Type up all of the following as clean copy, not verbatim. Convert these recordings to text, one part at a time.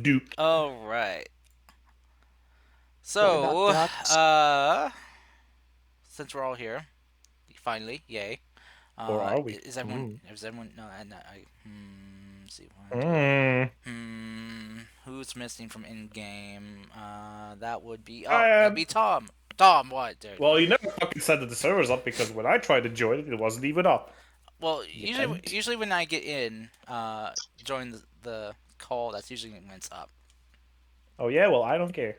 Duke. All right. What about So, ducks? since we're all here, finally, yay. Or are we? Is everyone? Mm. Is everyone? No, let's see. One, two. Mm. Who's missing from in game? That would be. I Oh, that'd am. be Tom. Tom, what? There. Well, you never fucking said that the server's up because when I tried to join it, it wasn't even up. Well, You usually, can't. usually when I get in, join the call, that's usually when it's up. Oh yeah, well I don't care.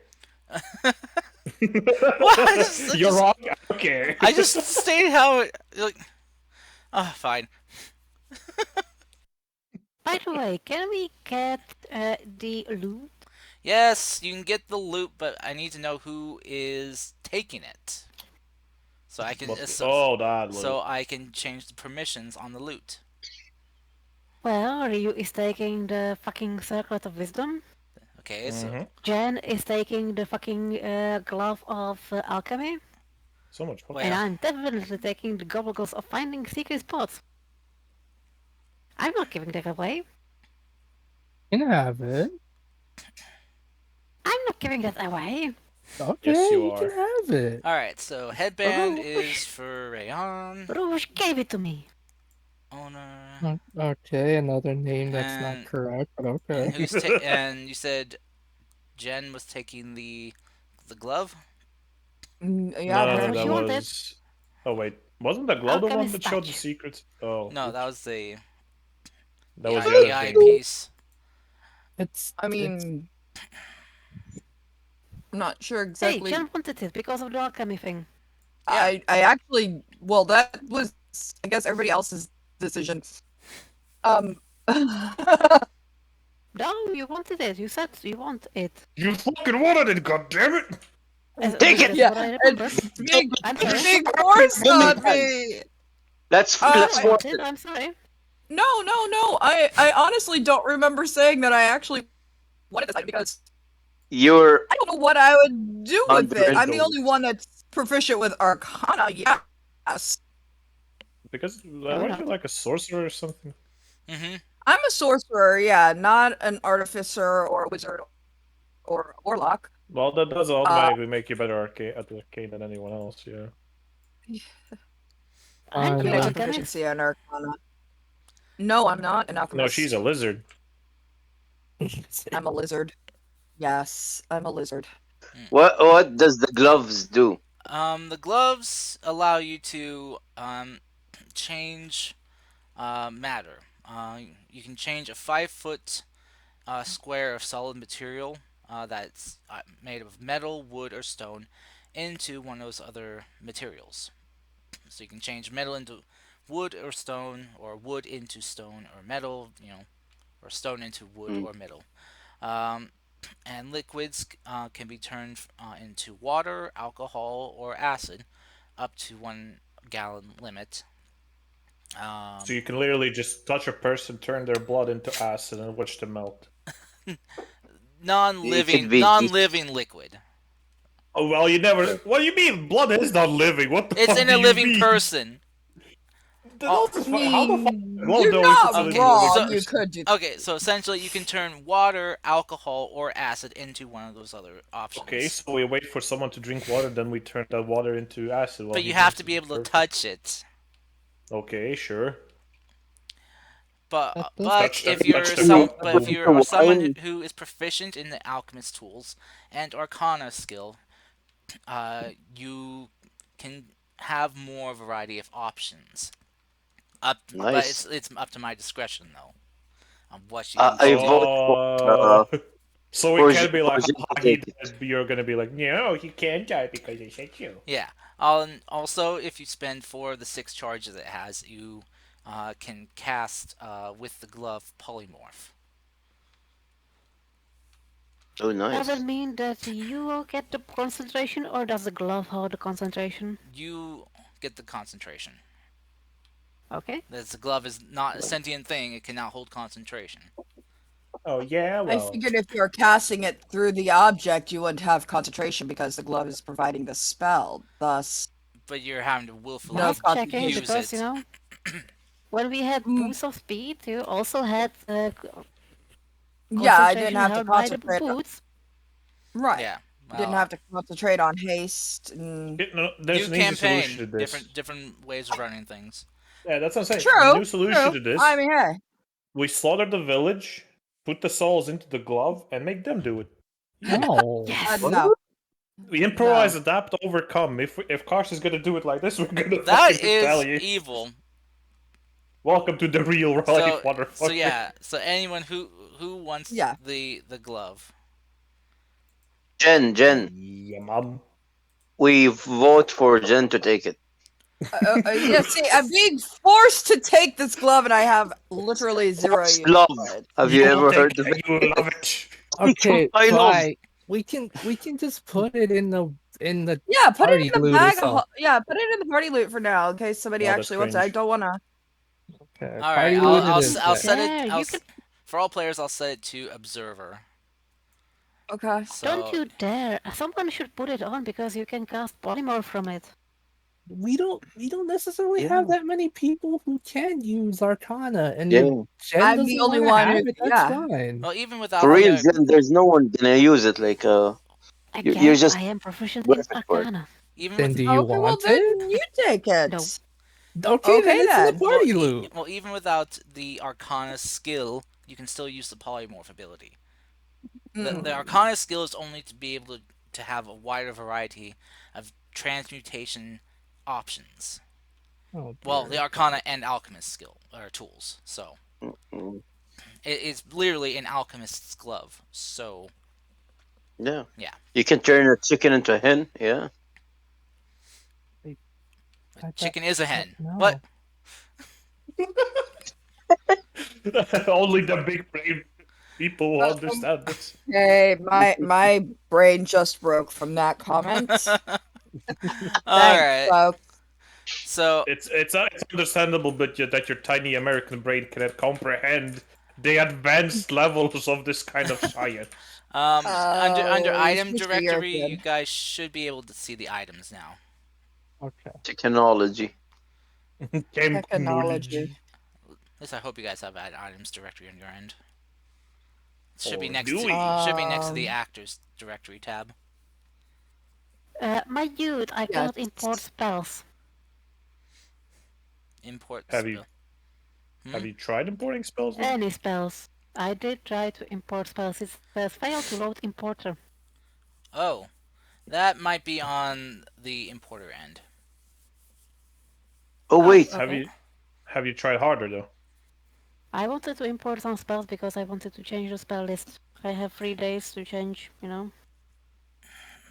What? I You're just, wrong. I don't care. I just stated how it, like. Fine. By the way, can we get the loot? Yes, you can get the loot, but I need to know who is taking it, so I can What oh, that loot. so I can change the permissions on the loot. Well, Ryu is taking the fucking Circlet of Wisdom. Okay, so Mm-hmm. Jen is taking the fucking Glove of Alchemy. So much fun. wait. And I'm definitely taking the Goggles of Finding Secret Spots. I'm not giving that away. You can have it. I'm not giving that away. Okay, Yes, you you can are. have it. All right, so headband Rouge. is for Rayon. Rouge gave it to me. Owner. Okay, another name that's not And correct, but and okay. who's and you said Jen was taking the glove. That's No, Yeah, no, what that she wanted. was. Oh wait, wasn't the glove the one Alchemist that showed the patch. secrets? Oh, No, that oops. was That was the the other eye thing. piece. It's I it's mean, I'm not sure Hey, exactly. Jen wanted it because of the alchemy thing. Yeah. I actually, well, that was, I guess, everybody else's decision. Um, No, you wanted it. You said you want it. You fucking wanted it, goddammit! Take That's it! yeah, what I remember. it's big, I'm sorry. big force Woman on me. Let's Uh, let's I force want it. it. I'm sorry. No, no, no. I honestly don't remember saying that I actually wanted this item because You're I don't know what I would do with it. I'm the under. only one that's proficient with Arcana. Yes, Because Oh weren't no. you like a sorcerer or something? Mhm. I'm a sorcerer. Yeah, not an artificer or a wizard or warlock. Well, that does Uh, automatically make you better at arcane than anyone else. Yeah. Aren't I you mean, I no. have alchemist? proficiency in Arcana. No, I'm not an No, she's alchemist. a lizard. I'm a lizard. Yes, I'm a lizard. What does the gloves do? The gloves allow you to change matter. You can change a 5 foot square of solid material that's made of metal, wood, or stone into one of those other materials. So you can change metal into wood or stone, or wood into stone or metal, or stone into wood Mm. or metal. Um, and liquids can be turned into water, alcohol, or acid, up to 1 gallon limit. So Um, you can literally just touch a person, turn their blood into acid, and watch them melt. It could non-living, be just non-living liquid. Oh well, you never. What do you mean? Blood is not living. What the It's fuck in do a you living mean? person. How Oh, the I fuck? mean, Well, you're no, if it's a not okay. living wrong. So You person. could do. okay, so essentially you can turn water, alcohol, or acid into one of those other Okay, options. so we wait for someone to drink water, then we turn that water into acid while But he you have drinks to it. be able to Perfect. touch it. Okay, sure. But That does but Touch the if touch you're the some cup. but if you're the someone wine. who is proficient in the alchemist tools and arcana skill, you can have more variety of options. But Nice. it's up to my discretion though on what you I can do. vote Oh. So it can't be For like, Jin to haha, he take it. died. You're gonna be like, no, he can't die because I said you. Yeah. Also, if you spend 4 of the 6 charges it has, you can cast with the glove polymorph. Oh, Does it nice. mean that you will get the concentration, or does the glove hold the concentration? You get the concentration. Okay. As the glove is not a sentient thing, it cannot hold concentration. Oh yeah, I well. figured if you're casting it through the object, you wouldn't have concentration because the glove is providing the spell. Thus, But you're having to willfully no Just checking use concentration. because it. when we had Mm, boost of speed, you also had Yeah, I didn't concentration have to held by the concentrate. boots. Right. Yeah. Didn't have to concentrate on haste and. There's New an easy solution to campaign, this. different ways of running things. Yeah, that's what I'm saying. The True. new solution to True. this: I mean, hey. we slaughter the village, put the souls into the glove, and make them do it. No. Yes. No. We improvise, adapt, overcome. If Karsh is gonna do it like this, we're gonna That fucking is retaliate. evil. Welcome to the real life, So motherfucker. yeah. So anyone who wants Yeah. the glove? Jen, Yeah, mom. we vote for Jen to take it. Yeah, see, I'm being forced to take this glove, and I have literally zero First use love. for it. Have you You'll ever take heard of it. it? You will love it. Okay, I love- fine. We can just put it in the Yeah, put it party in the loot or bag. something. Yeah, put it in the party loot for now, in case somebody Oh, that's actually wants it. I cringe. don't want to. Okay, All party right. loot I'll it is. I'll then. set There, it. you could- For all players, I'll set it to observer. Okay. So Don't you dare! Someone should put it on because you can cast polymorph from it. We don't necessarily Yeah. have that many people who can use Arcana, and Yeah. if Jen I'm the doesn't only wanna one have who- it, that's yeah. fine. well, even without For real, the Jen, there's no one gonna use it. Like, Again, you're just I am proficient in perfect for it. Arcana. even Then with do you Okay, well want then it? you take it. No. Okay, Okay, then it's in then. the party well, loot. well, even without the Arcana skill, you can still use the polymorph ability. The Arcana skill is only to be able to have a wider variety of transmutation options. Oh, Well, dear. the Arcana and Alchemist skill or tools. So Mm, it's literally an alchemist's glove. So yeah. yeah, You can turn a chicken into a hen. Yeah. a chicken is a hen. No. But Only the big brain people will understand this. Hey, my brain just broke from that comment. all Thanks, right. folks. So It's understandable, but that your tiny American brain cannot comprehend the advanced levels of this kind of science. under Oh, item you directory, good. you guys should be able to see the items now. Okay. Chickenology. Technology. At least I hope you guys have an items directory on your end. It should be Or next do to we? should be next to the actors directory tab. My dude, I Yes. cannot import spells. Import Have you- spell. Have you tried importing spells? then? Any spells. I did try to import spells. It says failed to load importer. Oh, that might be on the importer end. Oh wait, Okay. Have you tried harder though? I wanted to import some spells because I wanted to change the spell list. I have 3 days to change, you know.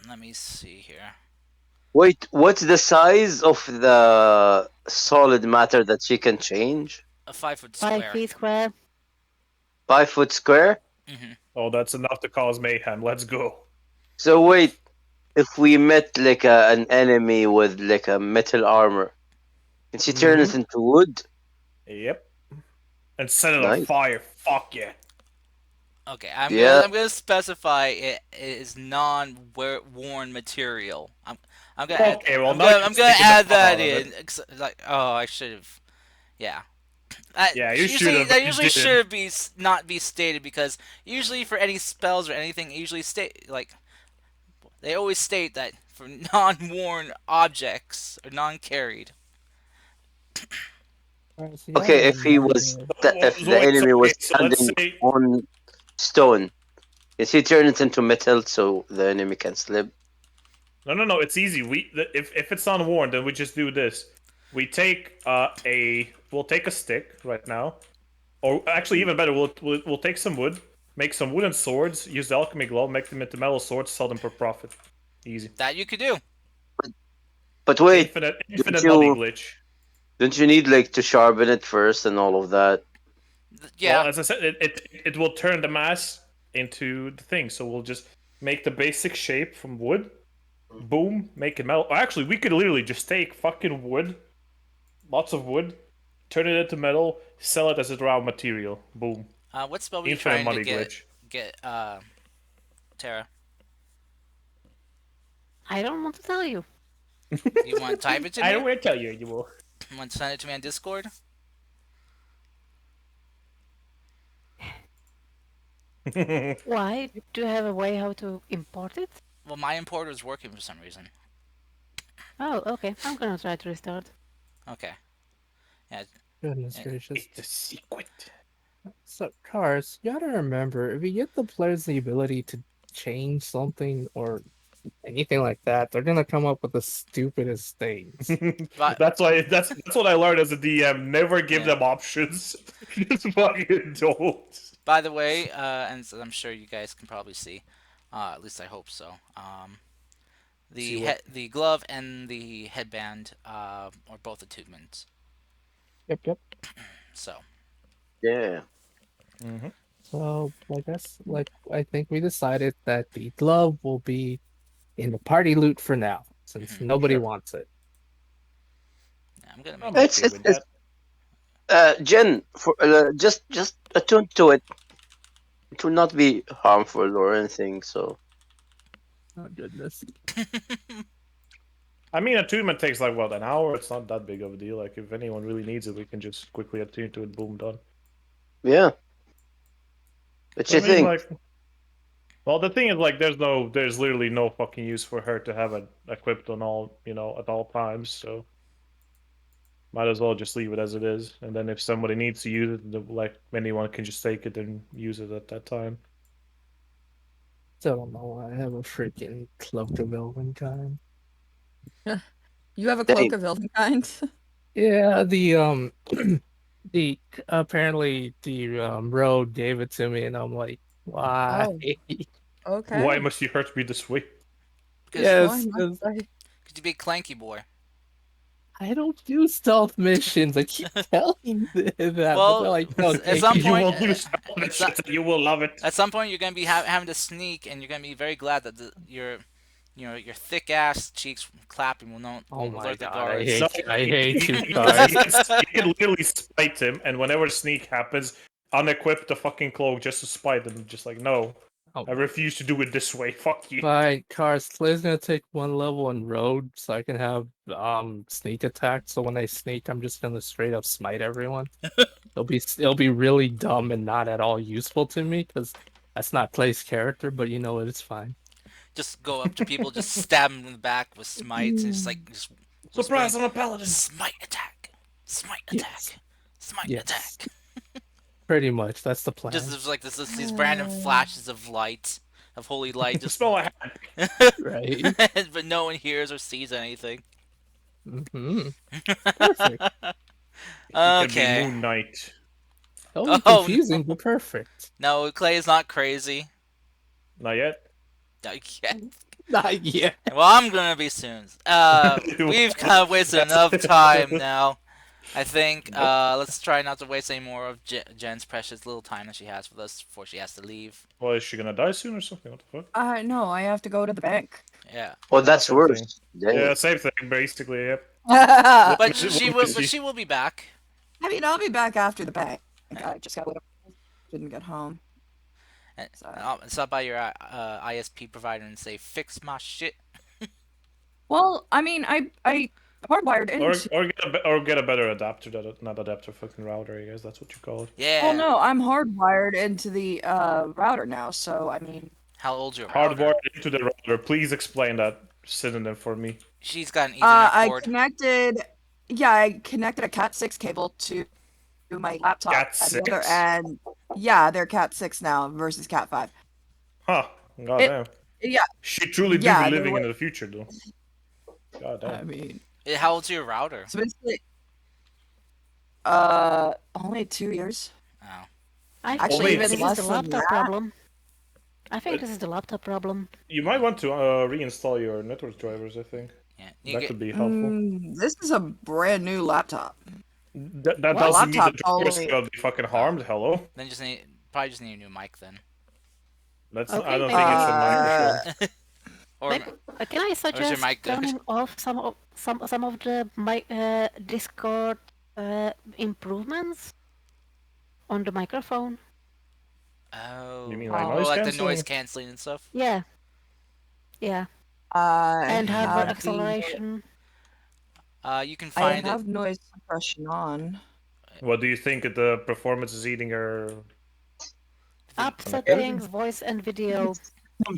Let me see here. wait. What's the size of the solid matter that she can change? A 5-foot 5 square. feet square. 5 foot square. Oh, that's enough to cause mayhem. Let's go. So wait, if we met like an enemy with like a metal armor, can she turn it into wood? Yep. And set it on Nice. fire. Fuck yeah. Okay, Yeah. I'm gonna specify it is non-worn material. I'm gonna Okay, well, now I'm you're gonna taking the add fun that out of it. in. Like, oh, I should have. Yeah. Yeah, you usually, should've, that but you usually didn't. should be not be stated because usually for any spells or anything, it usually state like they always state that for non-worn objects or non-carried. Alright, so Okay, yeah, if he was, if So the wait, enemy was so let's standing say on stone, can she turn it into metal so the enemy can slip? no. It's easy. If it's unworn, then we just do this. We take we'll take a stick right now, or actually even better, we'll take some wood, make some wooden swords, use the alchemy glove, make them into metal swords, sell them for profit. Easy. That you could do. But wait, Infinite you- money glitch. don't you need like to sharpen it first and all of that? Yeah. Well, as I said, it will turn the mass into the thing. So we'll just make the basic shape from wood. Boom, make it metal. Or actually, we could literally just take fucking wood, lots of wood, turn it into metal, sell it as a raw material. Boom. What spell were you Infinite trying money to glitch. get Tara? I don't want to tell you. You want to type it to me? I don't want to tell you anymore. You want to send it to me on Discord? Why? Do you have a way how to import it? Well, my importer is working for some reason. Oh, okay. I'm gonna try to restart. Okay. Yeah. Goodness Yeah. gracious. It's a secret. So, Cars, you gotta remember, if you give the players the ability to change something or anything like that, they're gonna come up with the stupidest things. But That's what I learned as a DM. Never give Yeah. them options. Just fucking don't. by the way, and so I'm sure you guys can probably see, at least I hope so. See what? The glove and the headband are both attunements. Yep. So Yeah. Mm-hmm. So, I think we decided that the glove will be in the party loot for now, since Mhm. nobody Sure. wants it. yeah, I'm gonna I'm make. It's okay with that. Jen, for just attune to it. It will not be harmful or anything. So Oh goodness. I mean, attunement takes like what, an hour? It's not that big of a deal. Like if anyone really needs it, we can just quickly attune to it. Boom, done. yeah. What So you I mean, think? like, well, the thing is, like, there's literally no fucking use for her to have it equipped on all, at all times. So might as well just leave it as it is. And then if somebody needs to use it, like anyone can just take it and use it at that time. Still don't know why I have a freaking cloak of Elvenkind. You have a Dang. cloak of Elvenkind? Yeah, the apparently the road gave it to me, and I'm like, why? Oh, okay. Why must you hurt me this way? Because Why Yes, not? 'cause you be clanky boy. I don't do stealth missions. I keep telling you that, but Well, they're like, no, at take some it. You point, will do stuff at, and so- shit, and you will love it. at some point, you're gonna be having to sneak, and you're gonna be very glad that your thick ass cheeks clapping Oh will my alert the god, I guards. No, hate you, you cars. can literally spite him, and whenever sneak happens, unequip the fucking cloak just to spite him. Just like, no, Oh I my refuse to do it this way. Fuck you. Fine, cars. Clay's gonna take one level in road so I can have sneak attack. So when I sneak, I'm just gonna straight up smite everyone. It'll be really dumb and not at all useful to me because that's not Clay's character. But you know what? It's fine. Just go up to people, just stab them in the back with smites, and just whispering, Surprise! I'm a paladin. smite attack, smite Yes, attack, smite yes, attack. pretty much. That's the Just plan. there's like these random flashes of light, of holy light, just Spell I had. Right? but no one hears or sees anything. Mm-hmm. Perfect. You can be Okay. Moon Knight. It'll be Oh confusing, but perfect. no, Clay is not crazy. Not yet. Not yet. Not yet. Well, I'm gonna be soon. We've kind of wasted enough time now. I think let's try not to waste any more of Jen's precious little time that she has with us before she has to leave. Well, is she gonna die soon or something? What the fuck? No, I have to go to the bank. Yeah, Oh, that's Same worse. thing. Dang. Yeah, same thing, basically. Yep. I but What she is will. she? But she will be back. mean, I'll be back after the bank. I just didn't get home. And Sorry. I'll stop by your ISP provider and say, "Fix my shit." Well, I mean, I hardwired into. Or get a better adapter, not adapter, fucking router. I guess that's what you call it. Yeah. Well, no, I'm hardwired into the router now. So I mean, How old's your router? Hardwired into the router. Please explain that synonym for me. She's got an Ethernet I cord. connected. Yeah, I connected a Cat6 cable to my laptop Cat at the other 6? end. Yeah, they're Cat6 now versus Cat5. Huh. Goddamn. Yeah, She truly do yeah, be they living were- in the future, though. Goddamn. I mean, How old's your router? so basically, only 2 years. Oh. I Actually, think even this is less the than laptop that. problem. I think this is the laptop problem. You might want to reinstall your network drivers, I think. Yeah. That could be helpful. This is a brand new laptop. That Well, doesn't mean the laptop's drivers only- gonna be fucking harmed. Hello? Then probably just need a new mic then. That's Okay, I don't maybe think it's a Uh, microphone. Or Maybe, can I suggest mic good? turning off some of the Discord improvements on the microphone? oh, You mean like Oh, noise like the canceling? noise canceling and stuff. Yeah. Yeah. I And hardware have the- acceleration. You can I find have it. noise suppression on. What do you think the performance is eating her App on the game. settings, voice and video.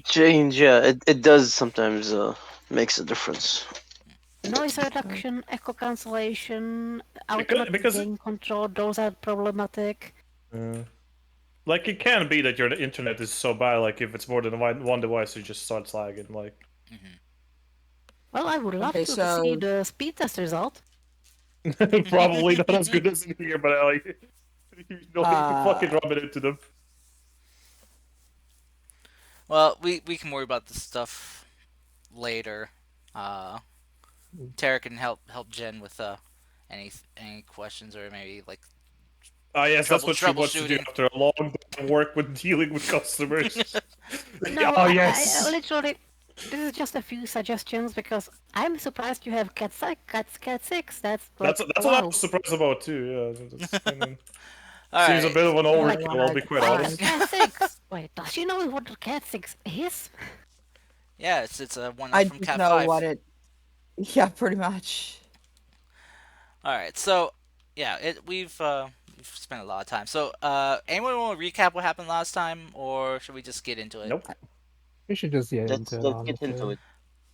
Change, yeah, it does sometimes makes a difference. Noise reduction, echo cancellation, automatic Because game control, those are problematic. like it can be that your internet is so bad, like if it's more than one device, it just starts lagging. Like Well, I would love Okay, to see so the speed test result. probably not as good as in here, but like you fucking rub it into them. Well, we can worry about this stuff later. Tara can help Jen with any questions or maybe like Ah, yes, that's what she wants to do troubleshooting. after a long day of work with dealing with customers. No, Oh I yes. literally. This is just a few suggestions because I'm surprised you have Cat 6. That's like, That's what I wow. was surprised about too. Yeah, that's kind of All seems a right. bit of an Like, overkill. I'll be quite why honest. the Cat 6? Wait, does she know what the Cat 6 is? Yeah, it's a one I up from just Cat know 5. what it. Yeah, pretty much. All right. So, yeah, we've spent a lot of time. So, anyone want to recap what happened last time, or should we just get into it? Nope. We should just get Let's into it, let's get into honestly.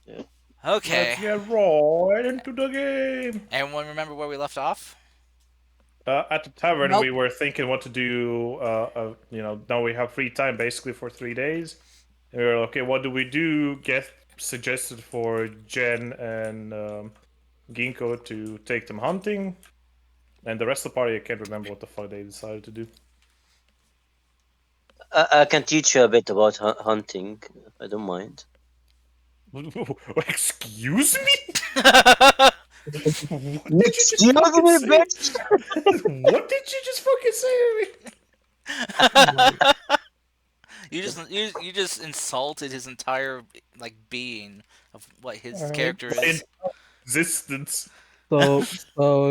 it. Yeah. Okay. Let's get right into the game. Anyone remember where we left off? At the tavern, Nope. we were thinking what to do. Now we have free time basically for 3 days. And we were okay. What do we do? Get suggested for Jen and Ginkgo to take them hunting, and the rest of the party I can't remember what the fuck they decided to do. I can teach you a bit about hunting. I don't mind. Excuse me? What did you just Excuse fucking me, say? bitch! What did you just fucking say to me? You just insulted his entire like being of what his Alright. character My is. existence. So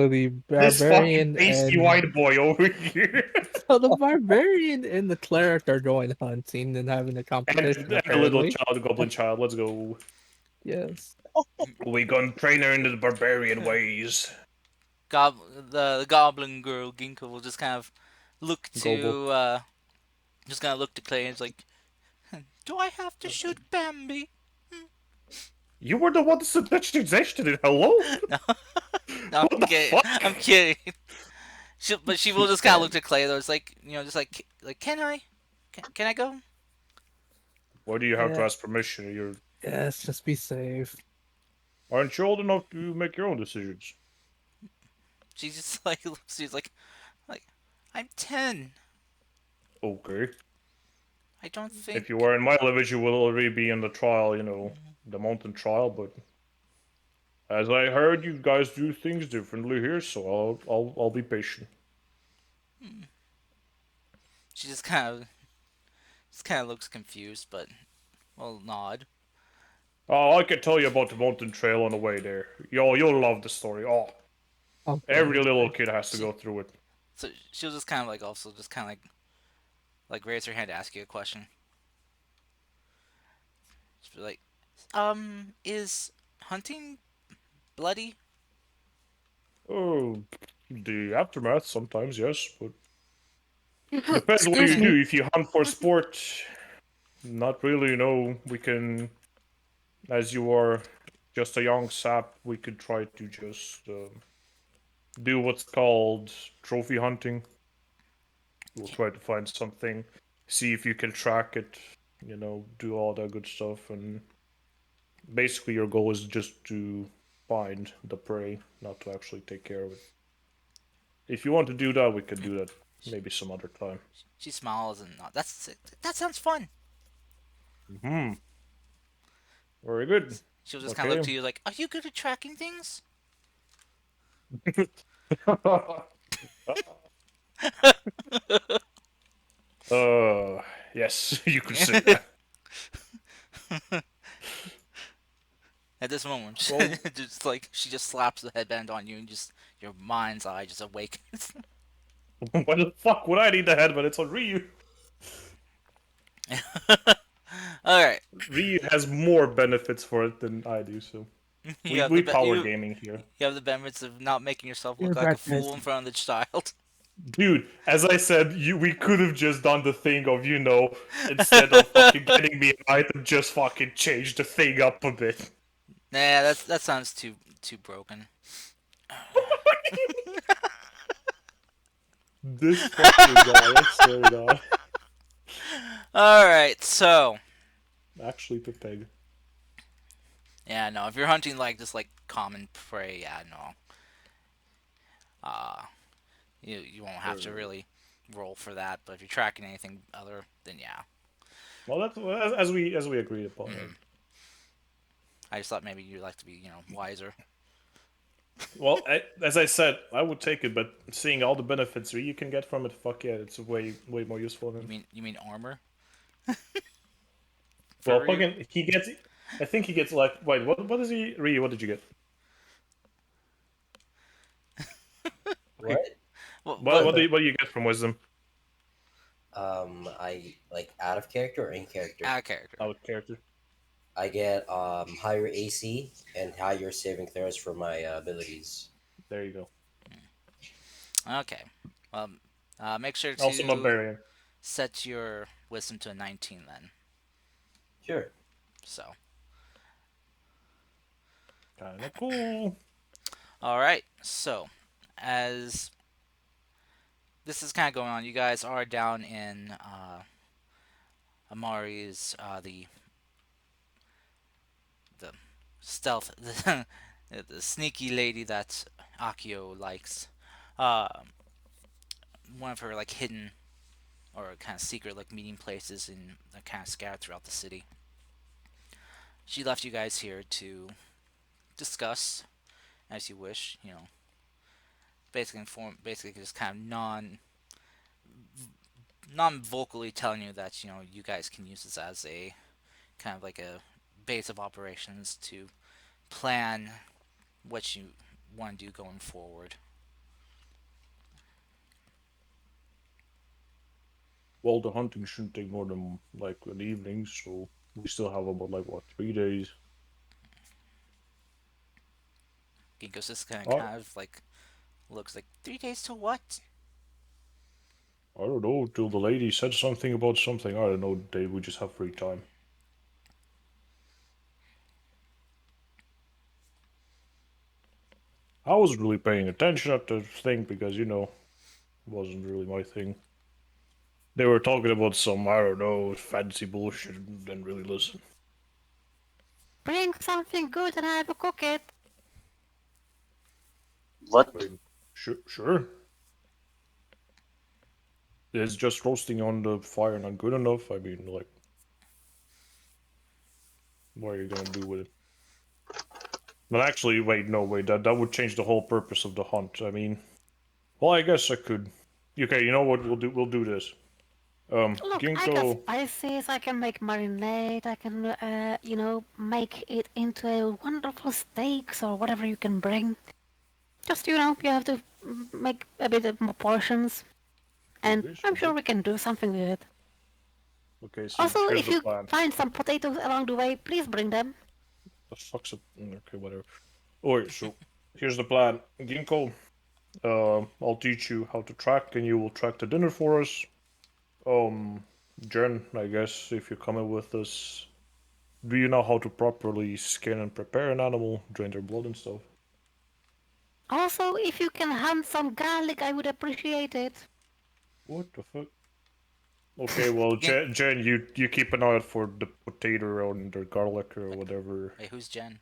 the This fucking barbarian pasty and white boy over here. so the barbarian and the cleric are going hunting and having a and, competition. and a little Apparently, child, goblin child. Let's go. yes. We gonna train her into the barbarian ways. The goblin girl Ginkgo will just kind of look Goble. to just kind of look to Clay and is like, "Do I have to shoot Bambi?" You were the one that suggested it. Hello? No, What I'm the kidding. fuck? I'm kidding. But she will just kind of look to Clay though. It's like just like can I, can I go? Why do you have to Yeah. ask permission? You Yes, just be safe. aren't you old enough to make your own decisions. She just like looks. She's like I'm 10. Okay. I don't think. If you were in my village, you will already be in the trial, the mountain trial, but as I heard, you guys do things differently here, so I'll be patient. She just kind of looks confused, but will nod. Oh, I can tell you about the mountain trail on the way there. You'll love the story. Oh, Okay. every little kid has to go through it. So she'll just kind of like also just kind of like raise her hand to ask you a question. Just be like, is hunting bloody? Oh, the aftermath sometimes, yes, but depends what Excuse you me. do. If you hunt for sport, not really. We can, as you are just a young sap, we could try to just do what's called trophy hunting. We'll try to find something, see if you can track it, do all that good stuff, and basically your goal is just to find the prey, not to actually take care of it. If you want to do that, we could do that maybe some other time. She smiles and nods. That sounds fun. Hmm. Very good. She'll just kind of Okay. look to you like, are you good at tracking things? Yes, you could say that. At this moment, Well- just like she just slaps the headband on you and just your mind's eye just awakens. Why the fuck would I need the headband? It's on Ryu. All right. Ryu has more benefits for it than I do, so we power gaming here. You have the benefits of not making yourself You're look like a back, guys. fool in front of the child. Dude, as I said, we could have just done the thing of, instead of fucking getting me an item, just fucking change the thing up a bit. Nah, that sounds too broken. This fucking guy, I swear to God. All right, so Actually, Pepeg. yeah, no, if you're hunting like just like common prey, yeah, no, uh, you won't have to really roll for that. But if you're tracking anything other, then yeah. Well, that's as we agreed upon. Right? Mhm. I just thought maybe you'd like to be, wiser. Well, as I said, I would take it, but seeing all the benefits you can get from it, fuck yeah, it's way more useful You than. mean armor? Well, For you? fucking, he gets. I think he gets like. Wait, what is he? Ryu, what did you get? What? What? What do you get from wisdom? I like out of character or in character. Out of character. Out of character. I get higher AC and higher saving throws for my abilities. There you go. Okay. Well, make sure Also, to barbarian. set your wisdom to a 19 then. Sure. So, Kinda cool. all right. So, as this is kind of going on, you guys are down in Amari's the stealth the sneaky lady that Akio likes. Uh, one of her like hidden or kind of secret like meeting places in kind of scattered throughout the city. She left you guys here to discuss as you wish. Basically just kind of non vocally telling you that you guys can use this as a kind of like a base of operations to plan what you want to do going forward. Well, the hunting shouldn't take more than like an evening, so we still have about 3 days. Ginkgo's just kind Oh, of like looks like 3 days to what? I don't know. Till the lady said something about something. I don't know. They would just have free time. I wasn't really paying attention at the thing because it wasn't really my thing. They were talking about some I don't know fancy bullshit and didn't really listen. Bring something good and I will cook it. What? I mean, sure. Is just roasting on the fire not good enough? I mean, like, what are you gonna do with it? But actually, wait, that would change the whole purpose of the hunt. I mean, well, I guess I could. Okay, you know what? We'll do this. Look, I got Ginkgo. spices, I can make marinade, I can, make it into a wonderful steaks or whatever you can bring. Just, you have to make a bit of more portions. And Okay, I'm sure. sure we can do something with it. Okay, so Also, here's if the you plan. find some potatoes along the way, please bring them. The fuck's it? Okay, whatever. Alright, so here's the plan. Ginkgo, I'll teach you how to track, and you will track the dinner for us. Jen, I guess if you're coming with us, do you know how to properly skin and prepare an animal, drain their blood and stuff? Also, if you can hunt some garlic, I would appreciate it. What the fuck? Okay, well, Gink- Jen, you keep an eye out for the potato and the garlic or whatever. Wait, who's Jen?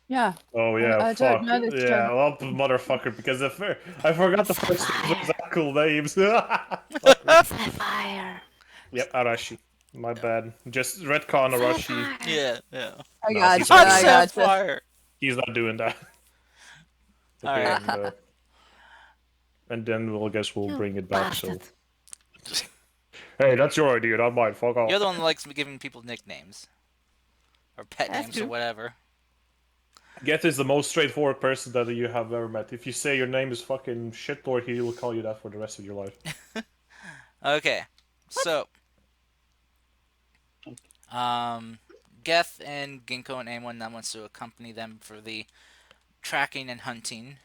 Yeah. Oh yeah, I don't fuck. know this Yeah, Jen. well, motherfucker, because I forgot the first Sapphire. exact cool names. Fucker. Sapphire. Yep, Arashi. My bad. Just retcon Arashi. Sapphire. Yeah. I No, got he's you. not Not I doing that. got you. Sapphire. He's not doing that. All Okay, right. and then we'll guess we'll You bring it back. bastard. So, hey, that's your idea, not mine. Fuck off. You're the one that likes giving people nicknames or pet That's names or true. whatever. Geth is the most straightforward person that you have ever met. If you say your name is fucking shitlord, he will call you that for the rest of your life. Okay. So, Geth and Ginkgo and anyone that wants to accompany them for the tracking and hunting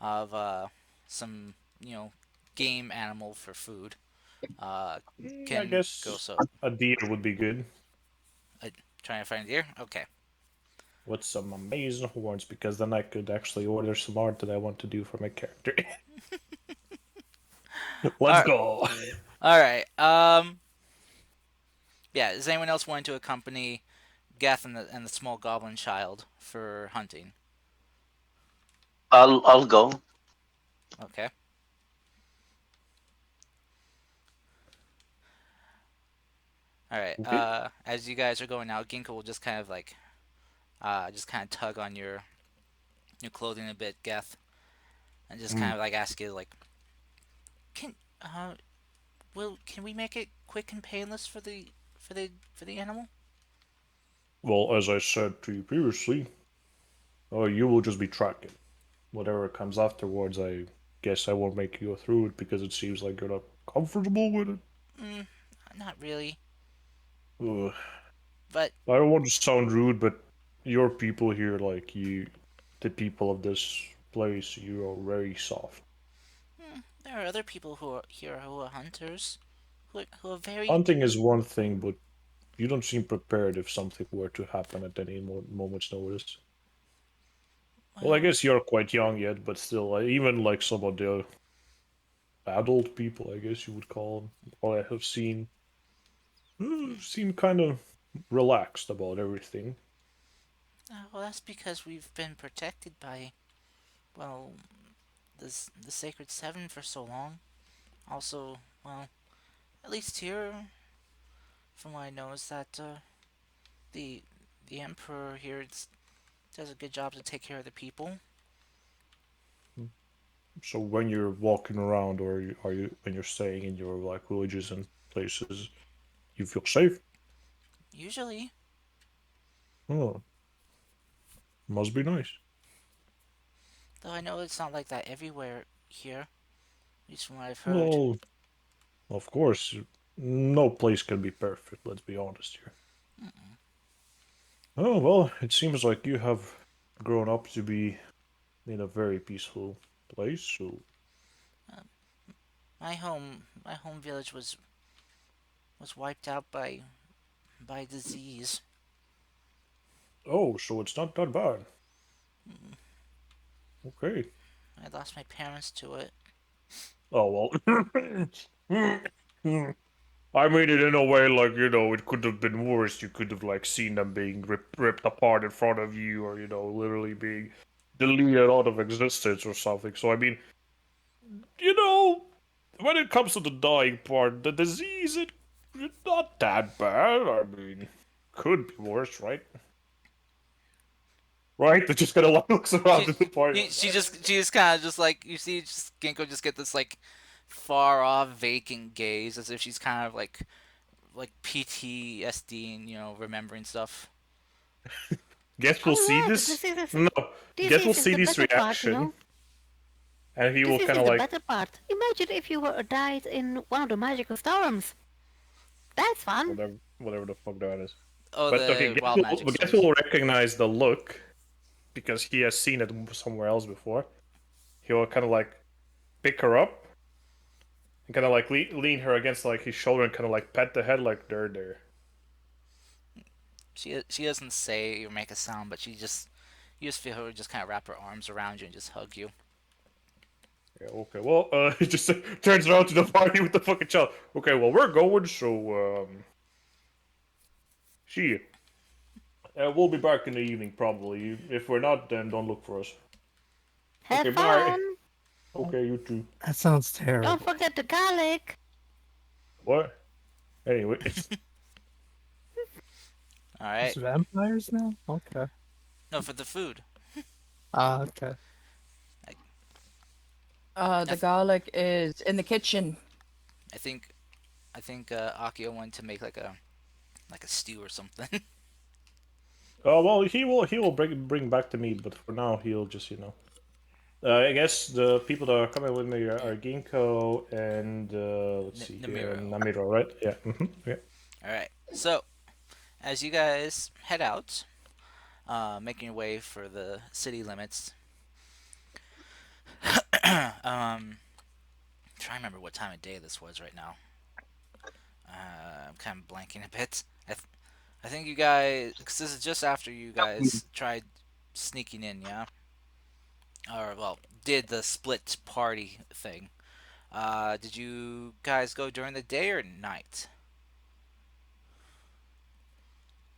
of some game animal for food, I can go. guess So, a deer would be good uh, trying to find a deer. Okay. with some amazing horns because then I could actually order some art that I want to do for my character. Let's All go. all right. Yeah. Is anyone else wanting to accompany Geth and the small goblin child for hunting? I'll go. Okay. All right. Okay. As you guys are going out, Ginkgo will just kind of like, just kind of tug on your clothing a bit, Geth, and just kind Mm. of like ask you like, can can we make it quick and painless for the animal? Well, as I said to you previously, you will just be tracking. Whatever comes afterwards, I guess I won't make you go through it because it seems like you're not comfortable with it. Mm, not really, Ugh. but I don't want to sound rude, but your people here, like you, the people of this place, you are very soft. there are other people who are here who are hunters, who are very Hunting is one thing, but you don't seem prepared if something were to happen at any moment's notice. Well, I well. guess you're quite young yet, but still, even like some of the adult people, I guess you would call them, all I have seen, seem kind of relaxed about everything. Well, that's because we've been protected by, well, the Sacred Seven for so long. Also, well, at least here, from what I know, is that the the Emperor here does a good job to take care of the people. So when you're walking around, or are you when you're staying in your like villages and places, you feel safe? Usually, Oh, must be nice. though I know it's not like that everywhere here, at least from what I've heard. Well, of course, no place can be perfect. Let's be honest here. Oh well, it seems like you have grown up to be in a very peaceful place. So, Uh, my home village was wiped out by disease. oh, so it's not that bad. Mm, Okay. I lost my parents to it. Oh well. I mean it in a way like, it could have been worse. You could have like seen them being ripped apart in front of you, or literally being deleted out of existence or something. So I mean, you know, when it comes to the dying part, the disease, it's not that bad. I mean, could be worse, right? Right? They just kind of like looks around She at the party. she just kind of just like you see just Ginkgo just get this like far off vacant gaze as if she's kind of like PTSD and remembering stuff. Guess we'll All see right, this. No, guess we'll this is see the this better part, you reaction, know. and he will This kind is of the like better part. Imagine if you were died in one of the magical storms. That's fun. whatever the fuck that is. Oh, But okay, the wild magic Guess storms. will recognize the look because he has seen it somewhere else before. He will kind of like pick her up and kind of like lean her against like his shoulder and kind of like pat the head like there. She doesn't say or make a sound, but you just feel her just kind of wrap her arms around you and just hug you. Yeah, okay. Well, he just turns around to the party with the fucking child. Okay, well we're going, so see you. We'll be back in the evening probably. If we're not, then don't look for us. Have Okay, bye. fun. Okay, you too. That sounds Don't terrible. forget the garlic. What? Anyway, All It's right. vampires now? Okay. No, for the food. Okay. I, I, The garlic is in the kitchen. I think Akio wanted to make like a stew or something. well, he will bring back the meat, but for now he'll just. I guess the people that are coming with me are Ginkgo and let's see here, Namiro. Namiro, right? Yeah. Yeah. All right. So as you guys head out, making your way for the city limits, um, trying to remember what time of day this was right now. I'm kind of blanking a bit. I think you guys, because this is just after you guys tried sneaking in, yeah? Or, well, did the split party thing. Did you guys go during the day or night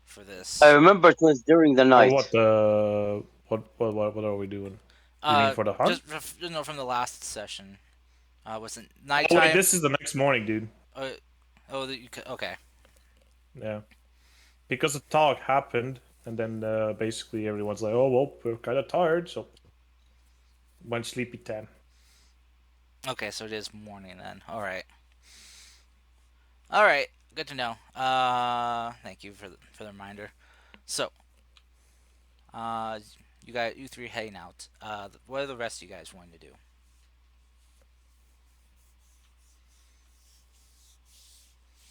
for I this? remember it was during the For night. what? What are we doing? You mean for the hunt? Just from the last session. Was it Oh wait, nighttime? this is the next morning, dude. Uh, okay. Yeah, because the talk happened, and then basically everyone's like, "Oh well, we're kind of tired, so one sleepy time." Okay, so it is morning then. All right. All right. Good to know. Thank you for the reminder. So, uh, you three heading out. What are the rest of you guys wanting to do?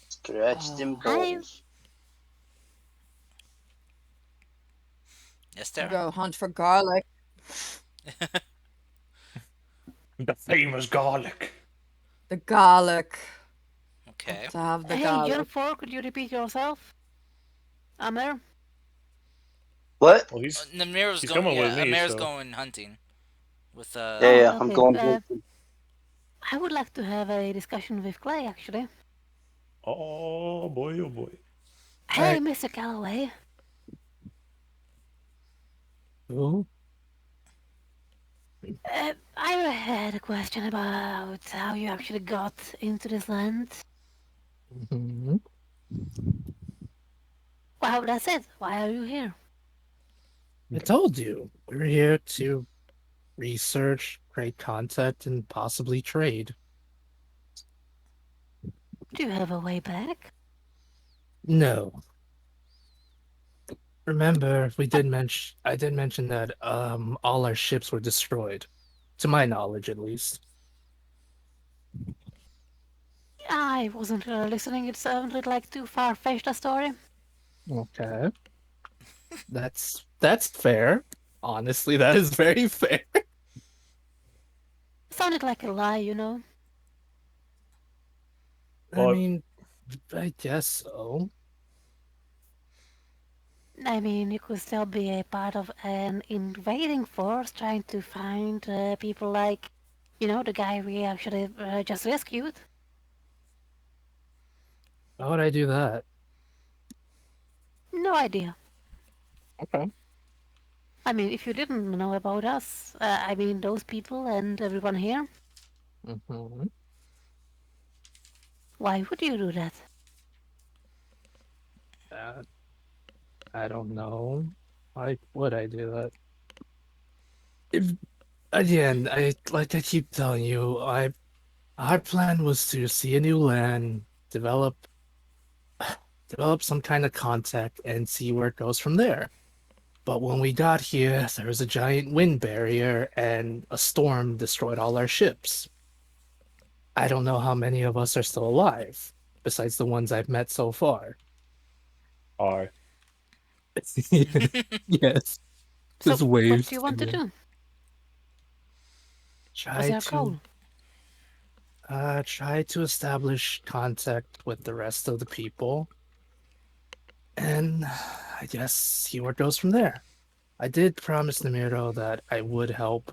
Scratch them I balls. Yes, there. Go hunt for garlic. The famous garlic. The garlic. Okay. To have the Hey, you're garlic. four. Could you repeat yourself? Amir? What? Well, Namir's he's going. coming with Yeah, me, Amir's so going hunting with Yeah, Oh, yeah, I'm okay. going hunting. I would like to have a discussion with Clay, actually. oh boy, oh boy. Hey, Mr. Calloway. Who? I had a question about how you actually got into this land. Mhm. Well, that's it. Why are you here? I told you we're here to research, create content, and possibly trade. Do you have a way back? No. Remember, we did mention I did mention that all our ships were destroyed. To my knowledge at least. I wasn't really listening. It sounded like too far-fetched a story. Okay. That's fair. Honestly, that is very fair. Sounded like a lie, you know. I But mean, I guess so. I mean, you could still be a part of an invading force trying to find people like, you know, the guy we actually just rescued. How would I do that? No idea. Okay. I mean, if you didn't know about us, I mean, those people and everyone here, Mm-hmm. why would you do that? That I don't know. Why would I do that? If, again, I keep telling you, our plan was to see a new land, develop some kind of contact, and see where it goes from there. But when we got here, there was a giant wind barrier, and a storm destroyed all our ships. I don't know how many of us are still alive, besides the ones I've met so far. I Yes, So, just what do waves you to want to me. do? What's Try your to goal? try to establish contact with the rest of the people, and I guess see where it goes from there. I did promise Namiro that I would help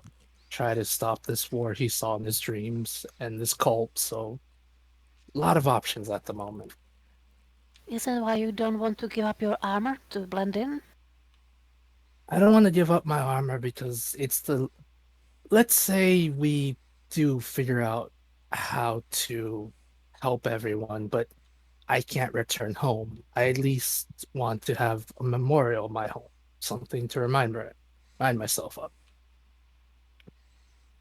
try to stop this war he saw in his dreams and this cult, so a lot of options at the moment. Is that why you don't want to give up your armor to blend in? I don't want to give up my armor because it's the let's say we do figure out how to help everyone, but I can't return home. I at least want to have a memorial of my home, something to remind myself of.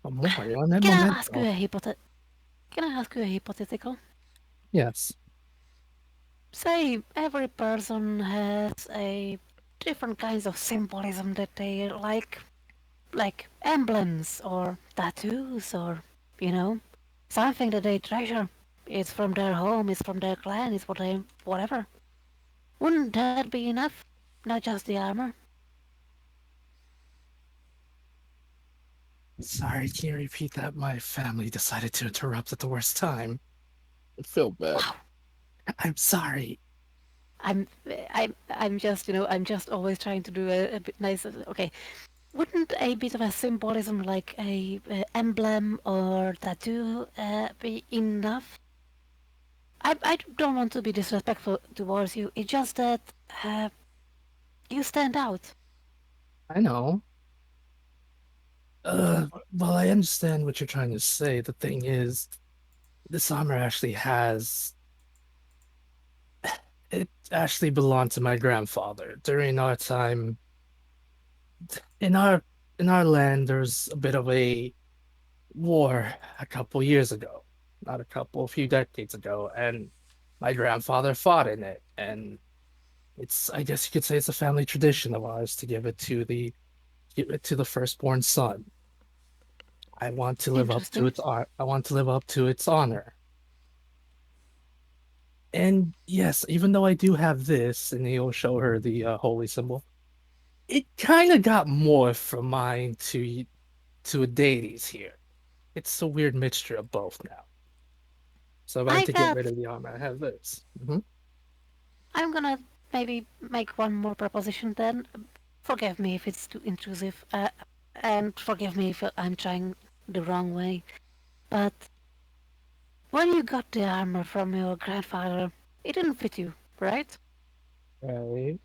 Memorial and a Can I ask you memento. a Can I ask you a hypothetical? Yes. Say every person has a different kinds of symbolism that they like emblems or tattoos or, you know, something that they treasure. It's from their home, it's from their clan, it's whatever. Wouldn't that be enough? Not just the armor. Sorry, can you repeat that? My family decided to interrupt at the worst time. I feel bad. Wow. I'm sorry. I'm just, I'm just always trying to do a bit nice. Okay, wouldn't a bit of a symbolism like a emblem or tattoo be enough? I don't want to be disrespectful towards you. It's just that you stand out. I know. Well, I understand what you're trying to say. The thing is, this armor actually has. It actually belonged to my grandfather. During our time, in our in our land, there's a bit of a war a couple years ago. Not a couple, a few decades ago, and my grandfather fought in it. And it's, I guess you could say it's a family tradition of ours to give it to the firstborn son. I want to live up to Interesting. I want to live up to its honor. And yes, even though I do have this, and he'll show her the holy symbol, it kind of got morphed from mine to a deity's here. It's a weird mixture of both now. So if I'm I to get got. rid of the armor, I have this. Mhm. I'm gonna maybe make one more proposition then. Forgive me if it's too intrusive, and forgive me if I'm trying the wrong way. But when you got the armor from your grandfather, it didn't fit you, right? Right.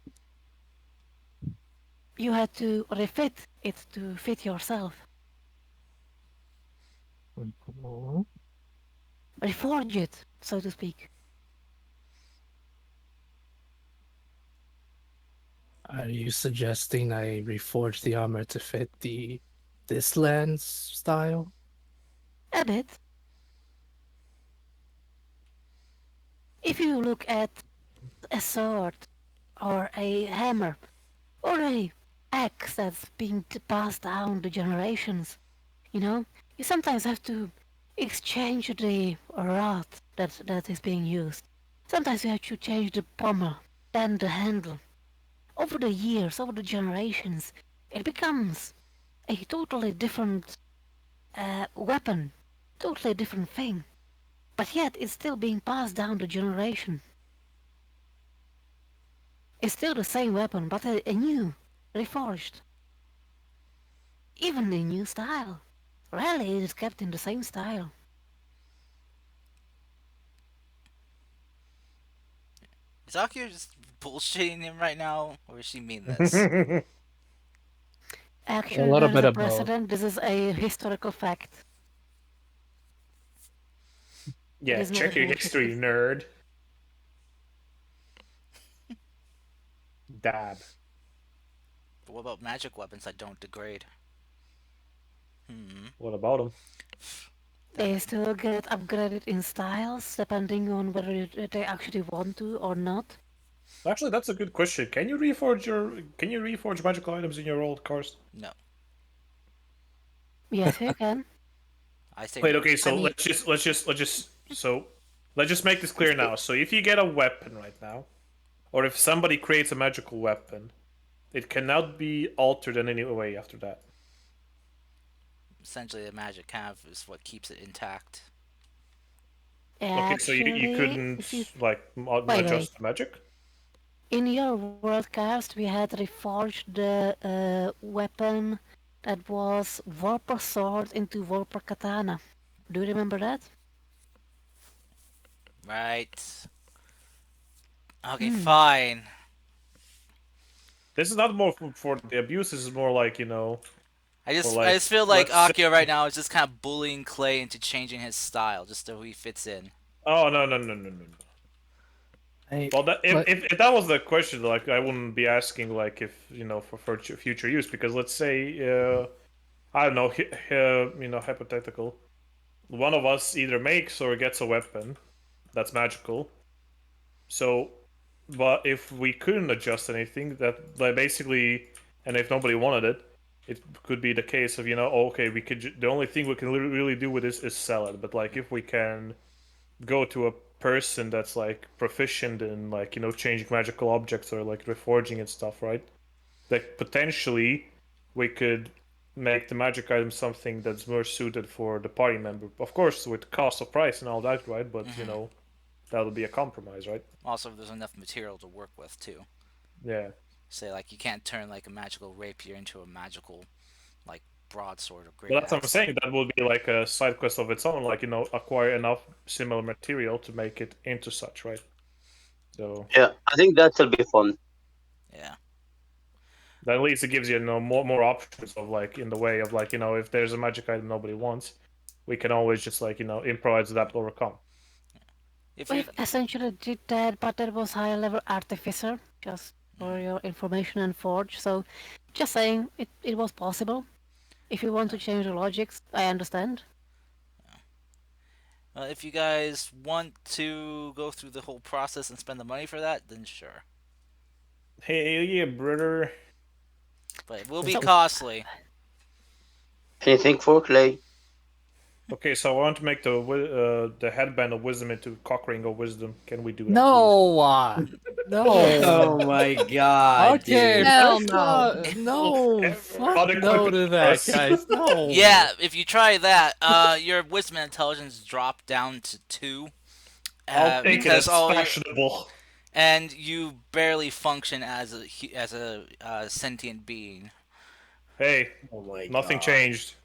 You had to refit it to fit yourself. Mhm. Reforge it, so to speak. Are you suggesting I reforge the armor to fit the this land's style? A bit. If you look at a sword, or a hammer, or a axe that's being passed down the generations, you sometimes have to exchange the rod that is being used. Sometimes you have to change the pommel, then the handle. Over the years, over the generations, it becomes a totally different weapon, totally different thing. But yet it's still being passed down the generation. It's still the same weapon, but a new, reforged. Even a new style. Rarely it is kept in the same style. Is Akio just bullshitting him right now, or does she mean this? A Actually, little there is bit a of both. precedent. This is a historical fact. It Yeah, is not a check your bullshit. history, nerd. Dab. But what about magic weapons that don't degrade? Hmm. What about them? They still get upgraded in styles depending on whether they actually want to or not. Actually, that's a good question. Can you reforge magical items in your old cars? No, Yes, you can. I say Wait, no. okay, I so mean, let's just make this clear now. So if you get a weapon right now, or if somebody creates a magical weapon, it cannot be altered in any way after that. Essentially, the magic kind of is what keeps it intact. Okay, so you actually, couldn't if you like wait. adjust the magic? In your worldcast, we had reforged the weapon that was Warper Sword into Warper Katana. Do you remember that? Right. Okay, Hmm. fine. This is not more for the abuse. This is more like I for just I like just feel like let's say. Akio right now is just kind of bullying Clay into changing his style just so he fits in. Oh no no no no no no. I Well, that but if that was the question, like I wouldn't be asking like if for future use because let's say I don't know hypothetical. One of us either makes or gets a weapon that's magical. So, but if we couldn't adjust anything, that like basically, and if nobody wanted it, it could be the case of okay, we could the only thing we can really do with this is sell it. But like if we can go to a person that's like proficient in like changing magical objects or like reforging and stuff, right? Like potentially we could make the magic item something that's more suited for the party member. Of course, with cost of price and all that, right? But you know, that'll be a compromise, right? Also, if there's enough material to work with too. Yeah. Say like you can't turn like a magical rapier into a magical like broadsword or great But that's what I'm axe. saying. That would be like a side quest of its own. Like acquire enough similar material to make it into such, right? So Yeah, I think that'll be fun. Yeah. that at least it gives you, more options of like in the way of like if there's a magic item nobody wants, we can always just like improvise, adapt, overcome. If you We've essentially did that, but that was higher level artificer, just for your information and forge. So, just saying, it was possible. If you want to change the logics, I understand. if you guys want to go through the whole process and spend the money for that, then sure. Hey, yeah, brother. But it will be So- costly. Anything for Clay? Okay, so I want to make the headband of wisdom into cock ring of wisdom. Can we do that? No, no. Oh my god, Okay, dude. Hell that's no. no. Ever Fuck unequipped no to that, us. guys. No. Yeah, if you try that, your wisdom and intelligence drop down to 2. I'll take it because as all your, fashionable. and you barely function as a sentient being. Hey, Oh my nothing god. changed.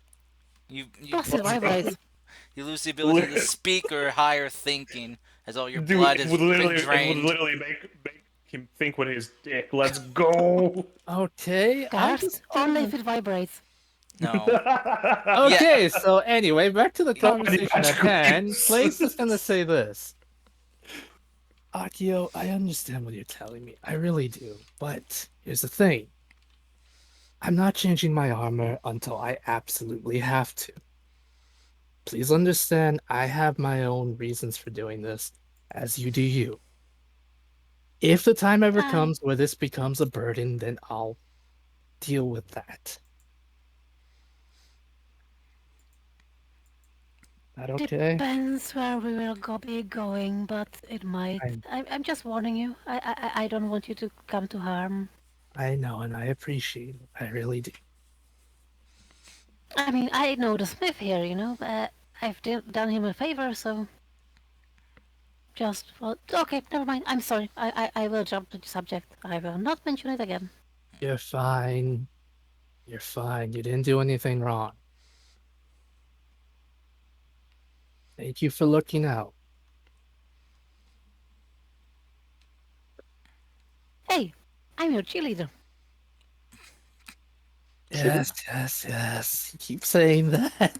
You Plus it vibrates. you lose the ability to speak or higher thinking as all your Dude, blood it has would been literally, drained. make him think with his dick. Let's go. Okay, I'm Garth, just only gonna... if it vibrates. No. Okay, so anyway, back to the So many conversation at magical hand. use. Clay's just gonna say this. Akio, I understand what you're telling me. I really do. But here's the thing. I'm not changing my armor until I absolutely have to. Please understand, I have my own reasons for doing this, as you do you. If the time ever I- comes where this becomes a burden, then I'll deal with that. That okay? Depends where we will be going, but it might. I'm just warning you. I don't want you to come to harm. I know, and I appreciate it. I really do. I mean, I know the smith here, I've done him a favor, so just well, okay. Never mind. I'm sorry. I will jump to the subject. I will not mention it again. You're fine. You're fine. You didn't do anything wrong. Thank you for looking out. Hey, I'm your cheerleader. Yes, yes, yes. You keep saying that.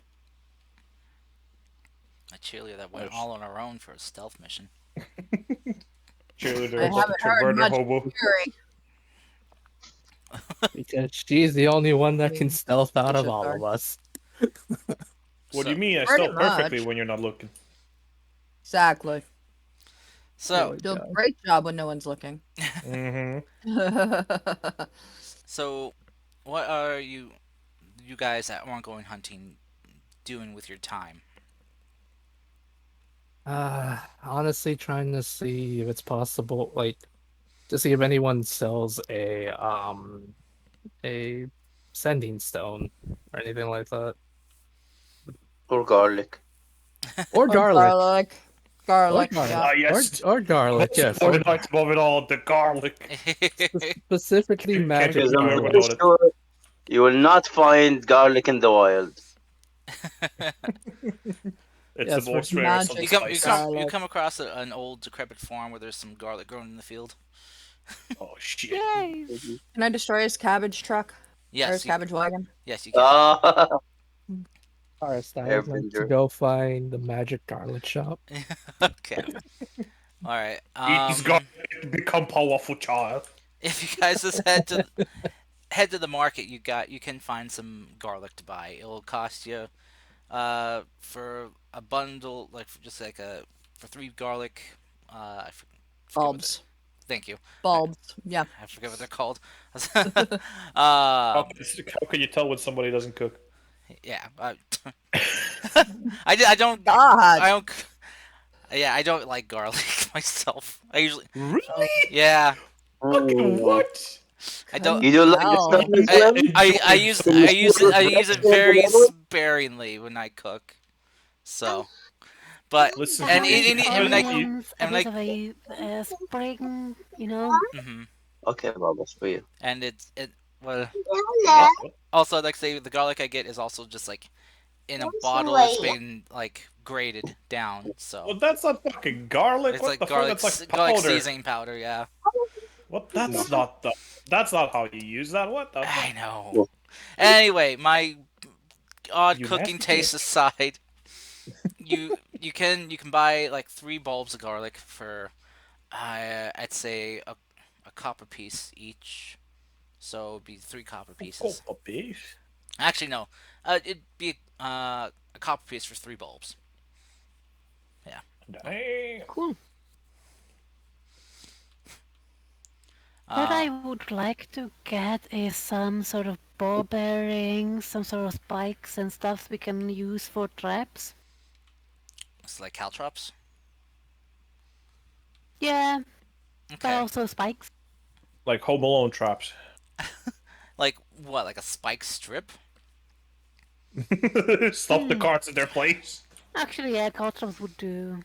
A cheerleader that went all on her own for a stealth mission. Cheerleader, I about haven't to heard convert her much hobo. fury. Because she's the only one that can Mm, stealth out of should all start. of us. What do you mean? I Pretty stealth perfectly much. when you're not looking. Exactly. So, Do a great job when no one's looking. Mm-hmm. so what are you guys that aren't going hunting doing with your time? Honestly, trying to see if it's possible, like, to see if anyone sells a sending stone or anything like that. Or garlic? Or Or garlic. garlic. Garlic, garlic. yeah. Ah, yes. Or garlic, yes. Above it all, the garlic. Specifically Can't magic get Because I'm anywhere garlic. pretty without it. sure you will not find garlic in the wild. It's Yes, the most for rare magic you spice. garlic. come across an old decrepit farm where there's some garlic growing in the field. Oh shit. Yay! Can I destroy his cabbage truck? Or Yes, his cabbage wagon? yes, you can. Ah, Forest, I would like to Airbender. go find the magic garlic shop. Okay. All right. He's got to become powerful, child. If you guys just head to the market, you can find some garlic to buy. It'll cost you for a bundle, like for 3 garlic. I forget Bulbs. thank you. Bulbs. Yeah. I forget what they're called. How um, can you tell when somebody doesn't cook? yeah. I don't. God. I don't. Yeah, I don't like garlic myself. I usually. Really? Yeah. Fucking Ooh. what? I don't. You don't like the Hell. stuff as well? I use it very sparingly when I cook. So, but Listen, The and house you and, and, have and to like eat. wants a and bit like of a spring, you know. hmm Okay, Baba, for you. and it well What? also like say the garlic I get is also just like in a bottle. It's been like grated down, so Well, that's not fucking garlic. it's What like the fuck? That's like garlic powder. seasoning powder. Yeah, What? That's not the. That's not how you use that. What the? I know. Anyway, my odd You cooking nasty taste bitch. aside, you can buy like 3 bulbs of garlic for I'd say a copper piece each. So it'd be 3 copper pieces. Oh, bitch. Actually, no. It'd be a copper piece for 3 bulbs. Yeah. Dang. Cool. What Uh, I would like to get is some sort of ball bearings, some sort of spikes and stuff we can use for traps. it's like caltrops. Yeah, but Okay. also spikes. Like Home Alone traps. Like what? Like a spike strip? Stop the carts in their place. Actually, yeah, caltrops would do.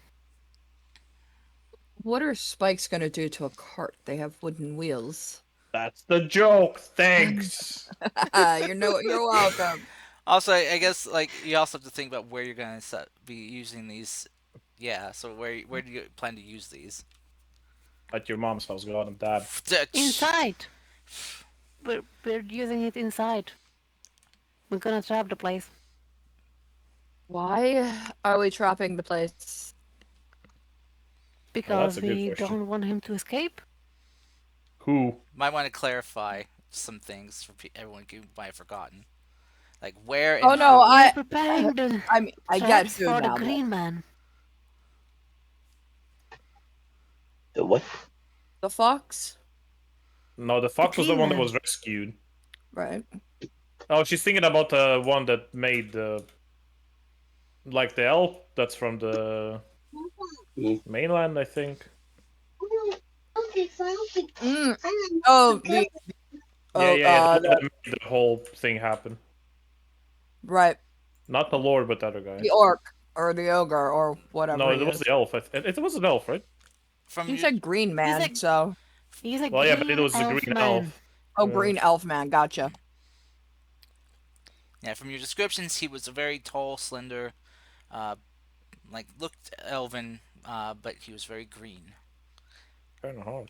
What are spikes gonna do to a cart? They have wooden wheels. That's the joke. Thanks. You're welcome. Also, I guess like you also have to think about where you're gonna be using these. Yeah. So where do you plan to use these? At your mom's house, God and Dad. Inside! We're using it inside. We're gonna trap the place. Why are we trapping the place? Because a good we question. don't want him to escape. Who? Might want to clarify some things for everyone who might have forgotten. Like where and Oh no, who. We're preparing the I get traps food for the now. green man. The what? The fox? No, the fox was the green one that man. was rescued. Right. Oh, she's thinking about the one that made the. Like the elf that's from the mainland, I think. Mm. Oh, Yeah, oh, yeah, that made the whole thing happen. right. Not the lord, but the other guy. The orc or the ogre or whatever. No, he it was is. the elf. It was an elf, right? From He your, said green man, like- so He's a Well, yeah, but green it was the elf green man. elf. green elf man. Gotcha. yeah, from your descriptions, he was a very tall, slender, like looked elven, but he was very green. Kind of hard.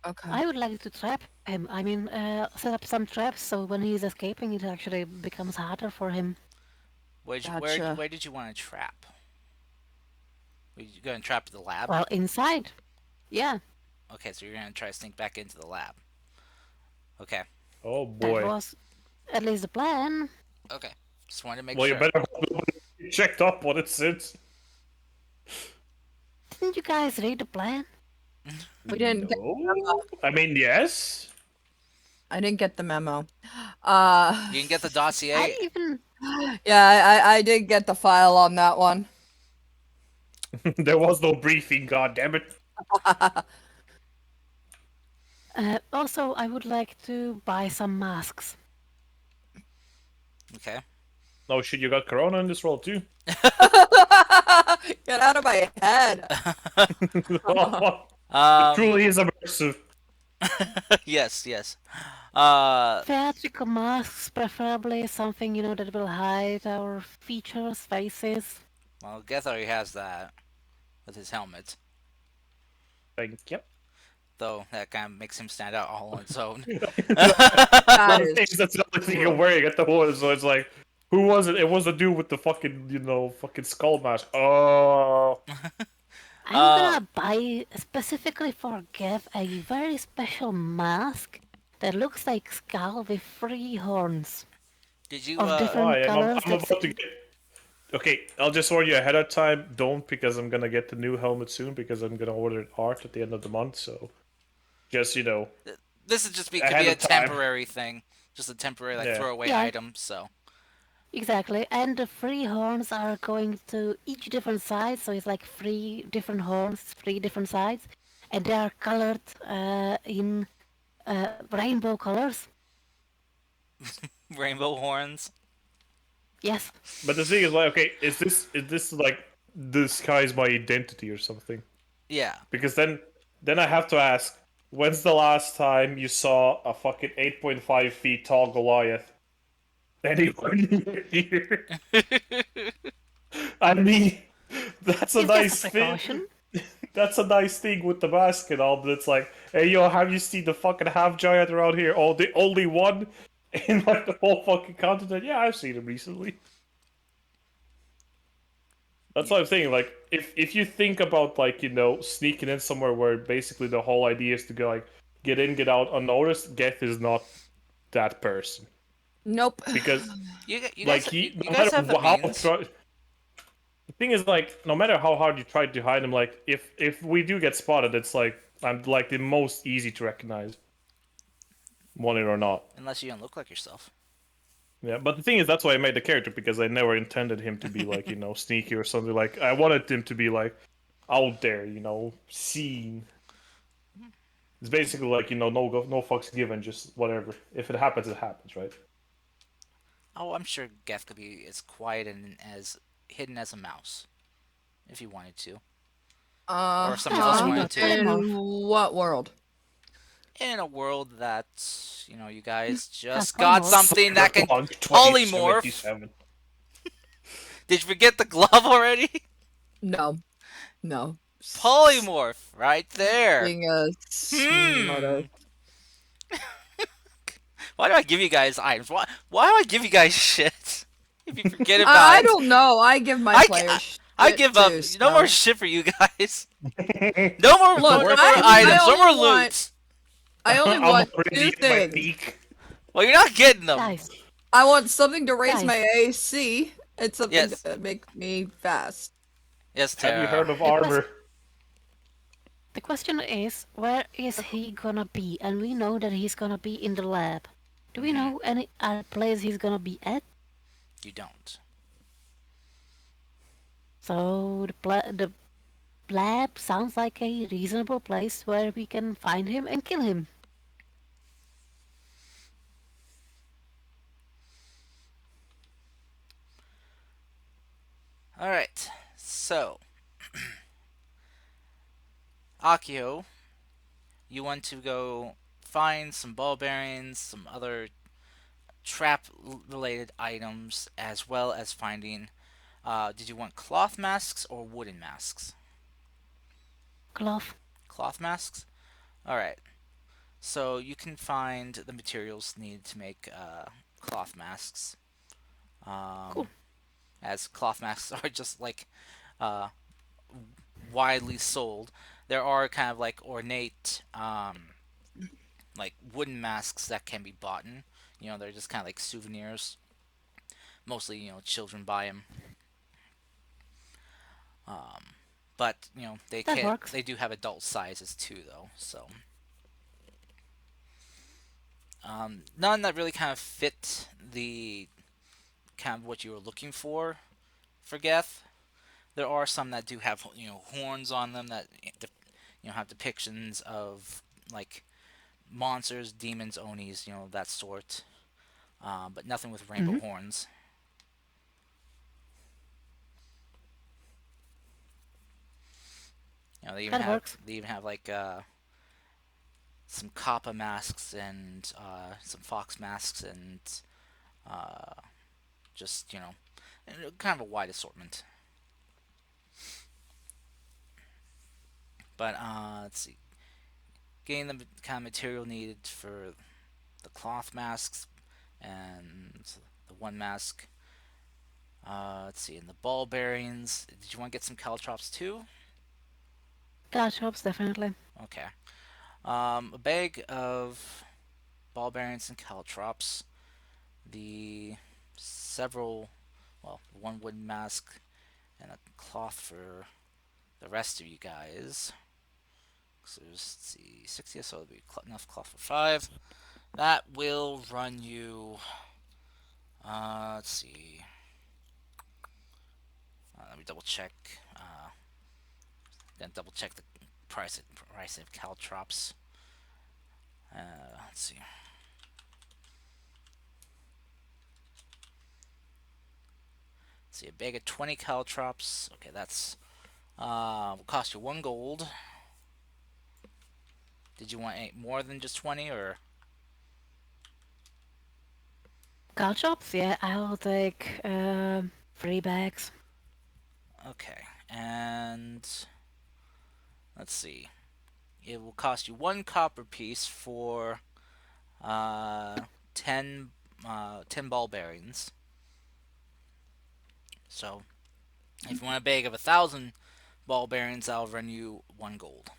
Okay. I would like to trap him. I mean, set up some traps so when he's escaping, it actually becomes harder for him. Gotcha. Where did you want to trap? Were you going to trap the lab? Well, inside. Yeah, Okay, so you're going to try to sneak back into the lab. Okay. Oh that boy. was at least the plan. Okay. Just wanted to make Well, sure. you better hope nobody checked up what it says. Didn't you guys read the plan? We didn't. No. I mean, yes. I didn't get the memo. You can get the I dossier. even Yeah, I did get the file on that one. There was no briefing. God damn it. also I would like to buy some masks. Okay. No shit, you got corona in this role too. Get out of my head. It truly is immersive. yes, yes. Theatrical masks, preferably something that will hide our features, faces. Well, Geth already has that with his helmet, Thank you. though that kind of makes him stand out all on its own. That Things is. that's the only thing you're wearing at the moment, so it's like, who was it? It was the dude with the fucking, fucking skull mask. Oh. I'm gonna buy specifically for Gev a very special mask that looks like Skull with 3 horns Did you? of different Why? colors. I'm about to get. Okay, I'll just warn you ahead of time. Don't, because I'm gonna get the new helmet soon, because I'm gonna order it art at the end of the month. So, just This is just could ahead be a of time. temporary thing, just a temporary like Yeah. throwaway Yeah. item. So Exactly, and the 3 horns are going to each different side, so it's like 3 different horns, 3 different sides, and they are colored in rainbow colors. Rainbow horns. Yes. But the thing is, like, okay, is this like disguise my identity or something? Yeah. Because then I have to ask, when's the last time you saw a fucking 8.5 feet tall Goliath? Anyone here? I mean, that's a It's just a nice thing. precaution. That's a nice thing with the mask and all, but it's like, hey yo, have you seen the fucking half giant around here? Oh, the only one in like the whole fucking continent? Yeah, I've seen him recently. That's what I'm saying. Like, if you think about like sneaking in somewhere where basically the whole idea is to go like get in, get out unnoticed, Geth is not that person Nope. because You like guys he you no guys matter have the how means. the thing is like no matter how hard you try to hide him, like if we do get spotted, it's like I'm like the most easy to recognize, want it or not. Unless you don't look like yourself. Yeah, but the thing is, that's why I made the character because I never intended him to be like sneaky or something. Like I wanted him to be like out there, seen. It's basically like no fucks given, just whatever. If it happens, it happens, right? Oh, I'm sure Geth could be as quiet and as hidden as a mouse if he wanted to, or if somebody That's else why we wanted got to. In polymorph. what world? In a world that you guys Has just got polymorph. something that can Cyberpunk polymorph. 2077. Did you forget the glove already? No. No. Polymorph right there. Being a Hmm. smarter. Why do I give you guys items? Why do I give you guys shit? If you forget I about it, don't know. I give my I, I, players I shit give up. too, No more so. shit for you guys. No more, Look, no more I items. No more only want loot. I only I'm want already two at my things. peak. Well, you're not getting them. Guys, I want something to raise guys, my AC and something Yes. to make me fast. Yes, Have you Tara. heard of the, quest- armor? the question is, where is he gonna be? And we know that he's gonna be in the lab. Do we know any other place he's gonna be at? You don't. So the lab sounds like a reasonable place where we can find him and kill him. All right. So, Akio, you want to go find some ball bearings, some other trap-related items, as well as finding. Did you want cloth masks or wooden masks? Glove. Cloth masks. All right. So you can find the materials needed to make cloth masks. Cool. As cloth masks are just like uh, widely sold. There are kind of like ornate, like wooden masks that can be bought in. They're just kind of like souvenirs. Mostly, children buy them. But they That can works. they do have adult sizes too, though. So none that really kind of fit the kind of what you were looking for Geth. There are some that do have horns on them that have depictions of like monsters, demons, onis, that sort. But nothing with rainbow horns. They even That have works. like some kappa masks and some fox masks and just kind of a wide assortment. But let's see, getting the kind of material needed for the cloth masks and the one mask. Let's see, and the ball bearings. Did you want to get some caltrops too? Caltrops, definitely. Okay. A bag of ball bearings and caltrops. The several, well, one wooden mask and a cloth for the rest of you guys. So let's see, 60, so it'll be enough cloth for 5. That will run you. Let's see. Let me double check. Then double check the price of caltrops. Let's see. Let's see, a bag of 20 caltrops. Okay, that's will cost you 1 gold. Did you want more than just 20, or? Caltrops? Yeah, I'll take 3 bags. Okay, and let's see. It will cost you 1 copper piece for uh, 10, 10 ball bearings. So, if you want a bag of 1,000 ball bearings, I'll run you 1 gold.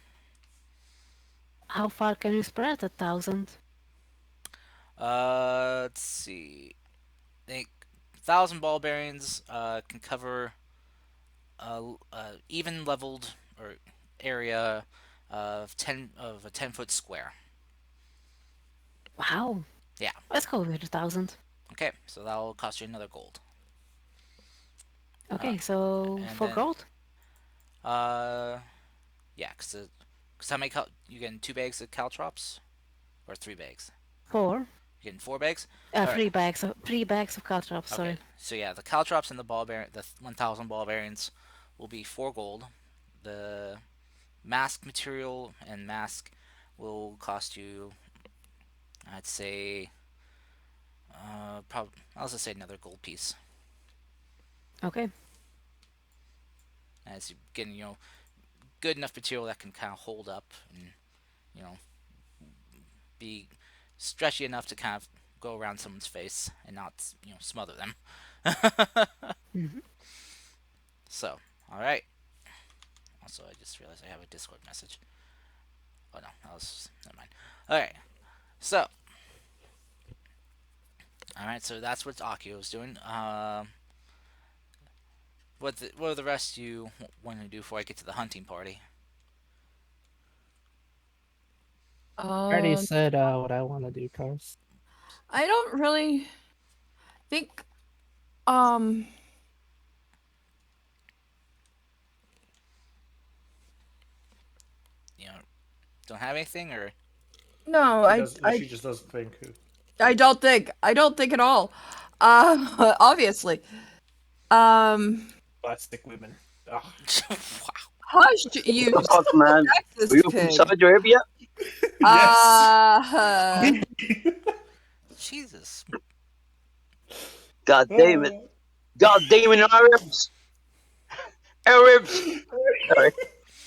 How far can you spread 1,000? Let's see. I think 1,000 ball bearings can cover even leveled or area of a 10-foot square. Wow. Yeah. Let's go with 1,000. Okay, so that'll cost you another gold. Okay, so and 4 then- gold? Yeah, cause how many you getting 2 bags of caltrops, or 3 bags? 4. You getting 4 bags? 3 bags of caltrops, sorry. Okay, so yeah, the caltrops and the 1,000 ball bearings will be 4 gold. The mask material and mask will cost you, I'd say, probably I'll just say another gold piece. Okay. As you're getting, good enough material that can kind of hold up and, you know, be stretchy enough to kind of go around someone's face and not, smother them. Mhm. So, all right. Also, I just realized I have a Discord message. Oh no, that was never mind. All right. So, all right. So that's what Akio's doing. What are the rest you want to do before I get to the hunting party? I already Um, said what I want to do, Cars. I don't really think. Um, You know, don't have anything, or no, She just doesn't think. I don't think. I don't think at all. Obviously. Plastic women. Ugh. wow. Hush, you Fuck, man. Are sexist you from pig. Saudi Arabia? Uh, Jesus. God damn it. God damn it, Arabs. Arabs. Sorry.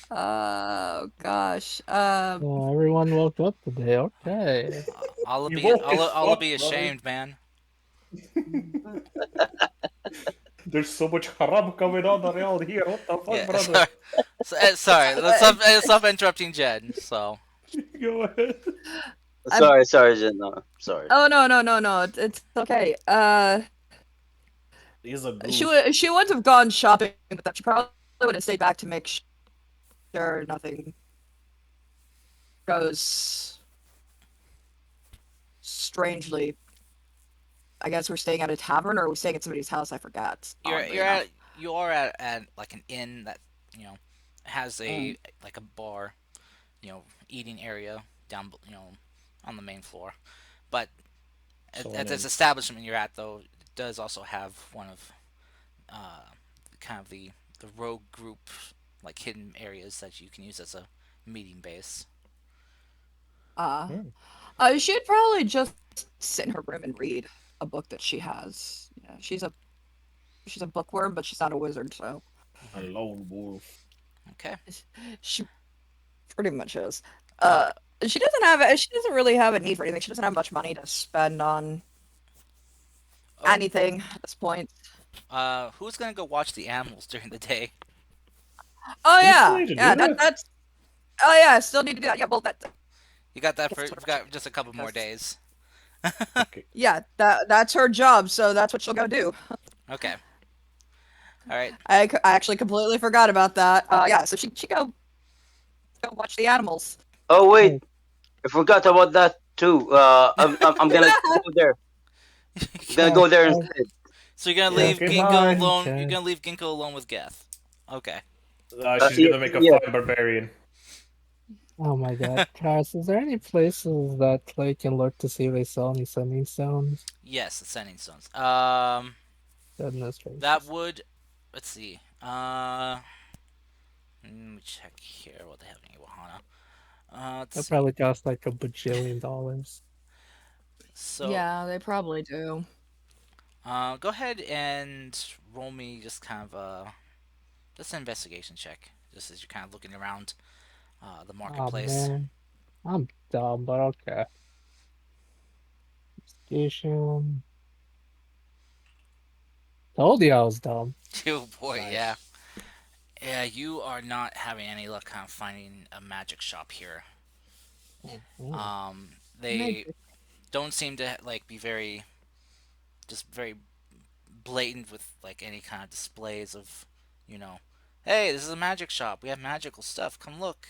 oh gosh. Oh, everyone woke up today. Okay. I'll You be woke I'll, as I'll fuck, be brother. ashamed, man. There's so much haram coming on around here. What the fuck, Yeah, brother? sorry. Let's stop interrupting Jen. So, Go ahead. Sorry, Jen. No, sorry. Oh no. It's okay. He's a She goof. would she wouldn't have gone shopping with that. She probably would have stayed back to make sure nothing goes strangely. I guess we're staying at a tavern, or are we staying at somebody's house? I forgot. Oddly enough. you are at like an inn that has a like a bar, eating area down on the main floor. But So, at this establishment you're at, though, it does also have one of kind of the rogue group, like, hidden areas that you can use as a meeting base. She'd probably just sit in her room and read a book that she has. Yeah, she's a bookworm, but she's not a wizard, so a lone wolf. Okay. she pretty much is. She doesn't really have a need for anything. She doesn't have much money to spend on anything at this point. Who's gonna go watch the animals during the day? Oh You still yeah, need to yeah. do that? That's. Oh yeah, I still need to do that. Yeah, well that. You got that you've got just a couple more days. Okay. Yeah, that's her job, so that's what she'll go do. Okay. All right. I actually completely forgot about that. Yeah, so she go watch the animals. Oh, wait. I forgot about that, too. I'm gonna go there. I'm gonna go there instead. So you're gonna leave Okay, Ginkgo bye. alone. Okay. You're gonna leave Ginkgo alone with Geth. Okay. She's Yeah, gonna make a yeah. fine barbarian. Oh my god. Travis, is there any places that Clay can look to see if they sell any sending stones? Yes, ascending stones. Goodness That gracious. would. Let's see. Let me check here what they have in Iwahana. Let's That see. probably costs like a bajillion dollars. So, Yeah, they probably do. go ahead and roll me just kind of just an investigation check, just as you're kind of looking around the Oh marketplace. man. I'm dumb, but okay. Station. Told you I was dumb. Oh boy, yeah. Nice. Yeah, you are not having any luck kind of finding a magic shop here. Mhm. They Magic. don't seem to like be very, just very blatant with like any kind of displays of, you know, hey, this is a magic shop. We have magical stuff. Come look.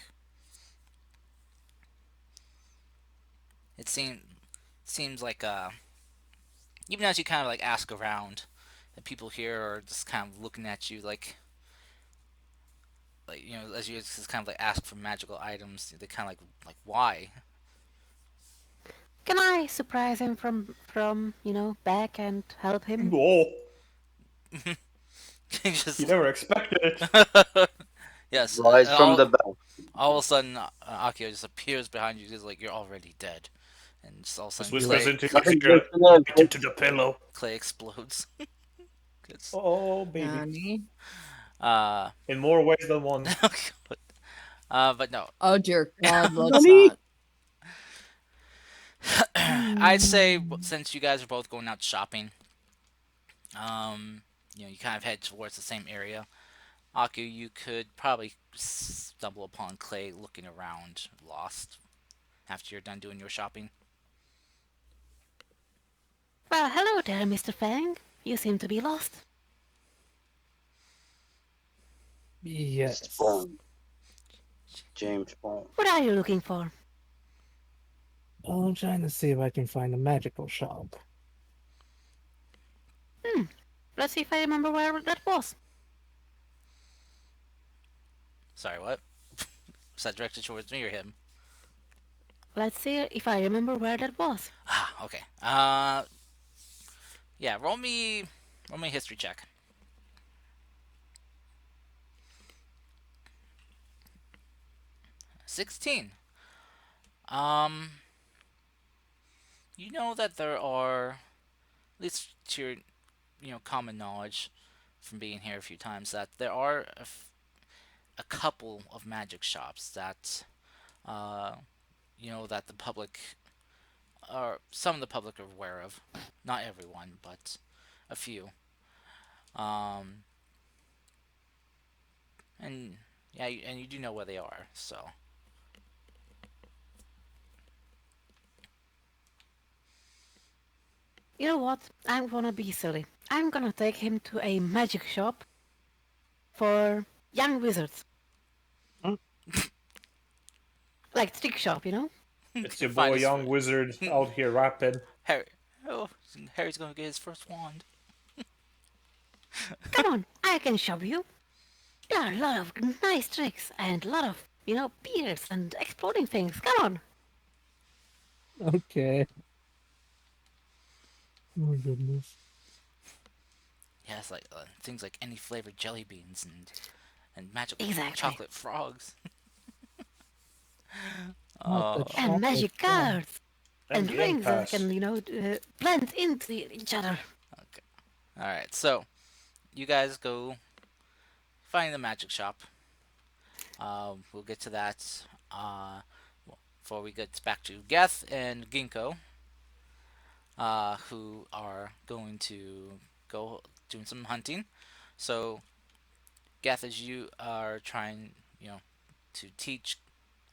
It seems like even as you kind of like ask around, the people here are just kind of looking at you like as you just kind of like ask for magical items. They kind of like why? Can I surprise him from back and help him? Oh, you Just never expected it. yes, Rise from the back. all of a sudden Akio just appears behind you, just like you're already dead, and just all of a Just sudden whispers into your Nothing ear, breaks the name. bite into the pillow. Clay explodes. It's Oh, baby. Nani? uh In more ways than one. but no, Oh dear God, let's Nani? not. I'd say Hmm. since you guys are both going out shopping, um, you kind of head towards the same area. Aku, you could probably stumble upon Clay looking around, lost, after you're done doing your shopping. Well, hello there, Mr. Fang. You seem to be lost. Yes. Spawn. James Bond. What are you looking for? Well, I'm trying to see if I can find a magical shop. Let's see if I remember where that was. Sorry, what? Was that directed towards me or him? Let's see if I remember where that was. Ah, okay. Yeah. Roll me a history check. 16. Um, you know that there are, at least to your, common knowledge from being here a few times, that there are a couple of magic shops that, uh, that the public, or some of the public are aware of. Not everyone, but a few. Um, and yeah, and you do know where they are, so. You know what? I'm gonna be silly. I'm gonna take him to a magic shop for young wizards. Hmm? Like trick shop, you know? It's your Find boy, his young wizard, out here rapping. Harry. Oh, Harry's gonna get his first wand. Come on, I can show you. There are a lot of nice tricks and a lot of, beards and exploding things. Come on. Okay. Oh goodness. Yeah, it's like things like any flavored jelly beans and magical Exactly. chocolate frogs. Not the And chocolate magic frog. cards. And And Game rings that Pass. can, blend into each other. Okay. All right. So you guys go find the magic shop. We'll get to that. Before we get back to Geth and Ginkgo, who are going to go doing some hunting. So Geth, as you are trying, to teach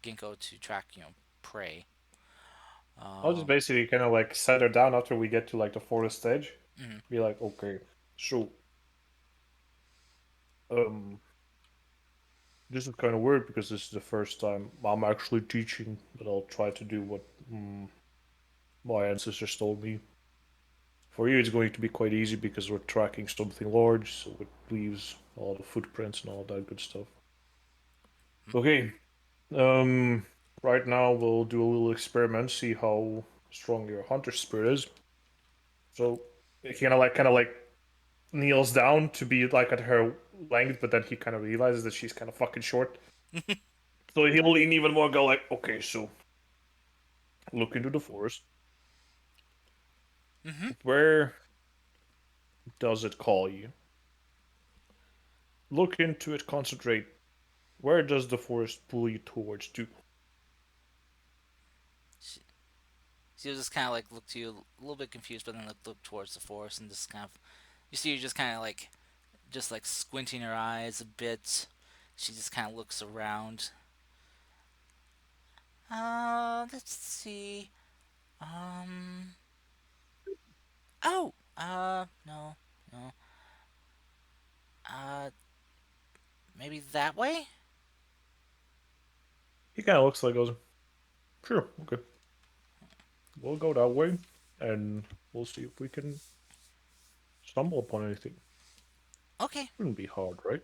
Ginkgo to track, prey. I'll just Um, basically kind of like set her down after we get to like the forest edge. mhm. Be like, okay, so um, this is kind of weird because this is the first time I'm actually teaching, but I'll try to do what my ancestors told me. For you, it's going to be quite easy because we're tracking something large, so it leaves all the footprints and all that good stuff. Okay, um, right now we'll do a little experiment, see how strong your hunter spirit is. So he kind of like kneels down to be like at her length, but then he kind of realizes that she's kind of fucking short. So he'll lean even more, go like, okay, so look into the forest. Mm-hmm. Where does it call you? Look into it, concentrate. Where does the forest pull you towards to? She'll just kind of like look to you a little bit confused, but then look towards the forest and just kind of you see her just kind of like just like squinting her eyes a bit. She just kind of looks around. Let's see. Um. Oh. No. No. Uh. Maybe that way. He kind of looks like goes, sure, okay. We'll go that way, and we'll see if we can stumble upon anything. Okay. Shouldn't be hard, right?